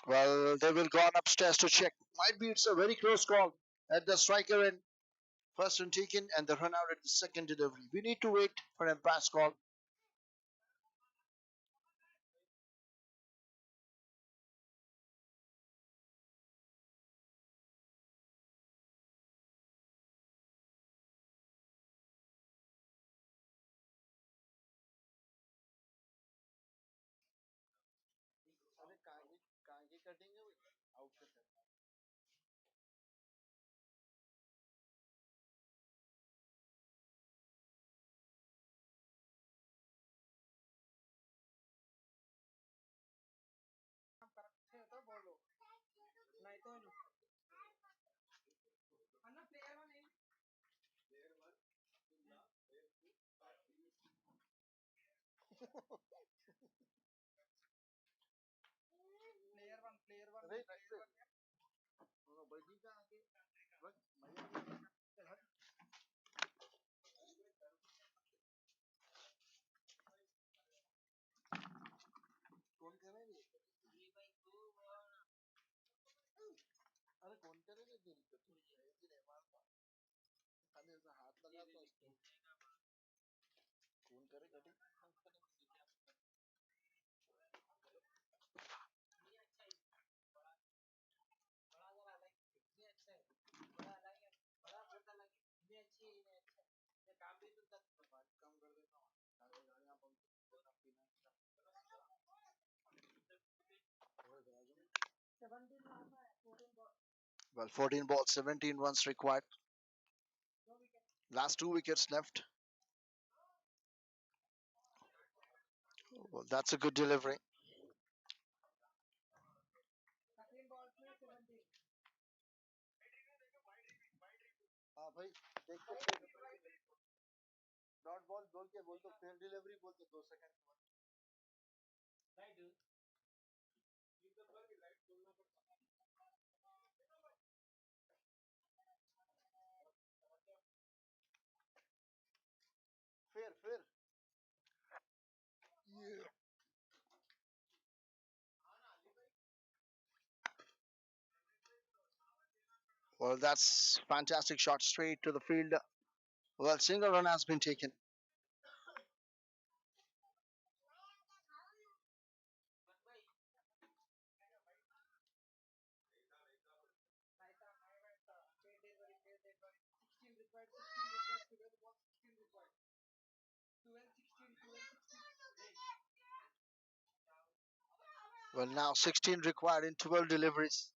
Well, they will go on upstairs to check. Might be it's a very close call at the striker end. First one taken and the run out at the second delivery. We need to wait for an umpire's call. Well, 14 balls, 17 runs required. Last 2 wickets left. Well, that's a good delivery. Well, that's fantastic shot straight to the field. Well, single run has been taken. Well, now 16 required in 12 deliveries.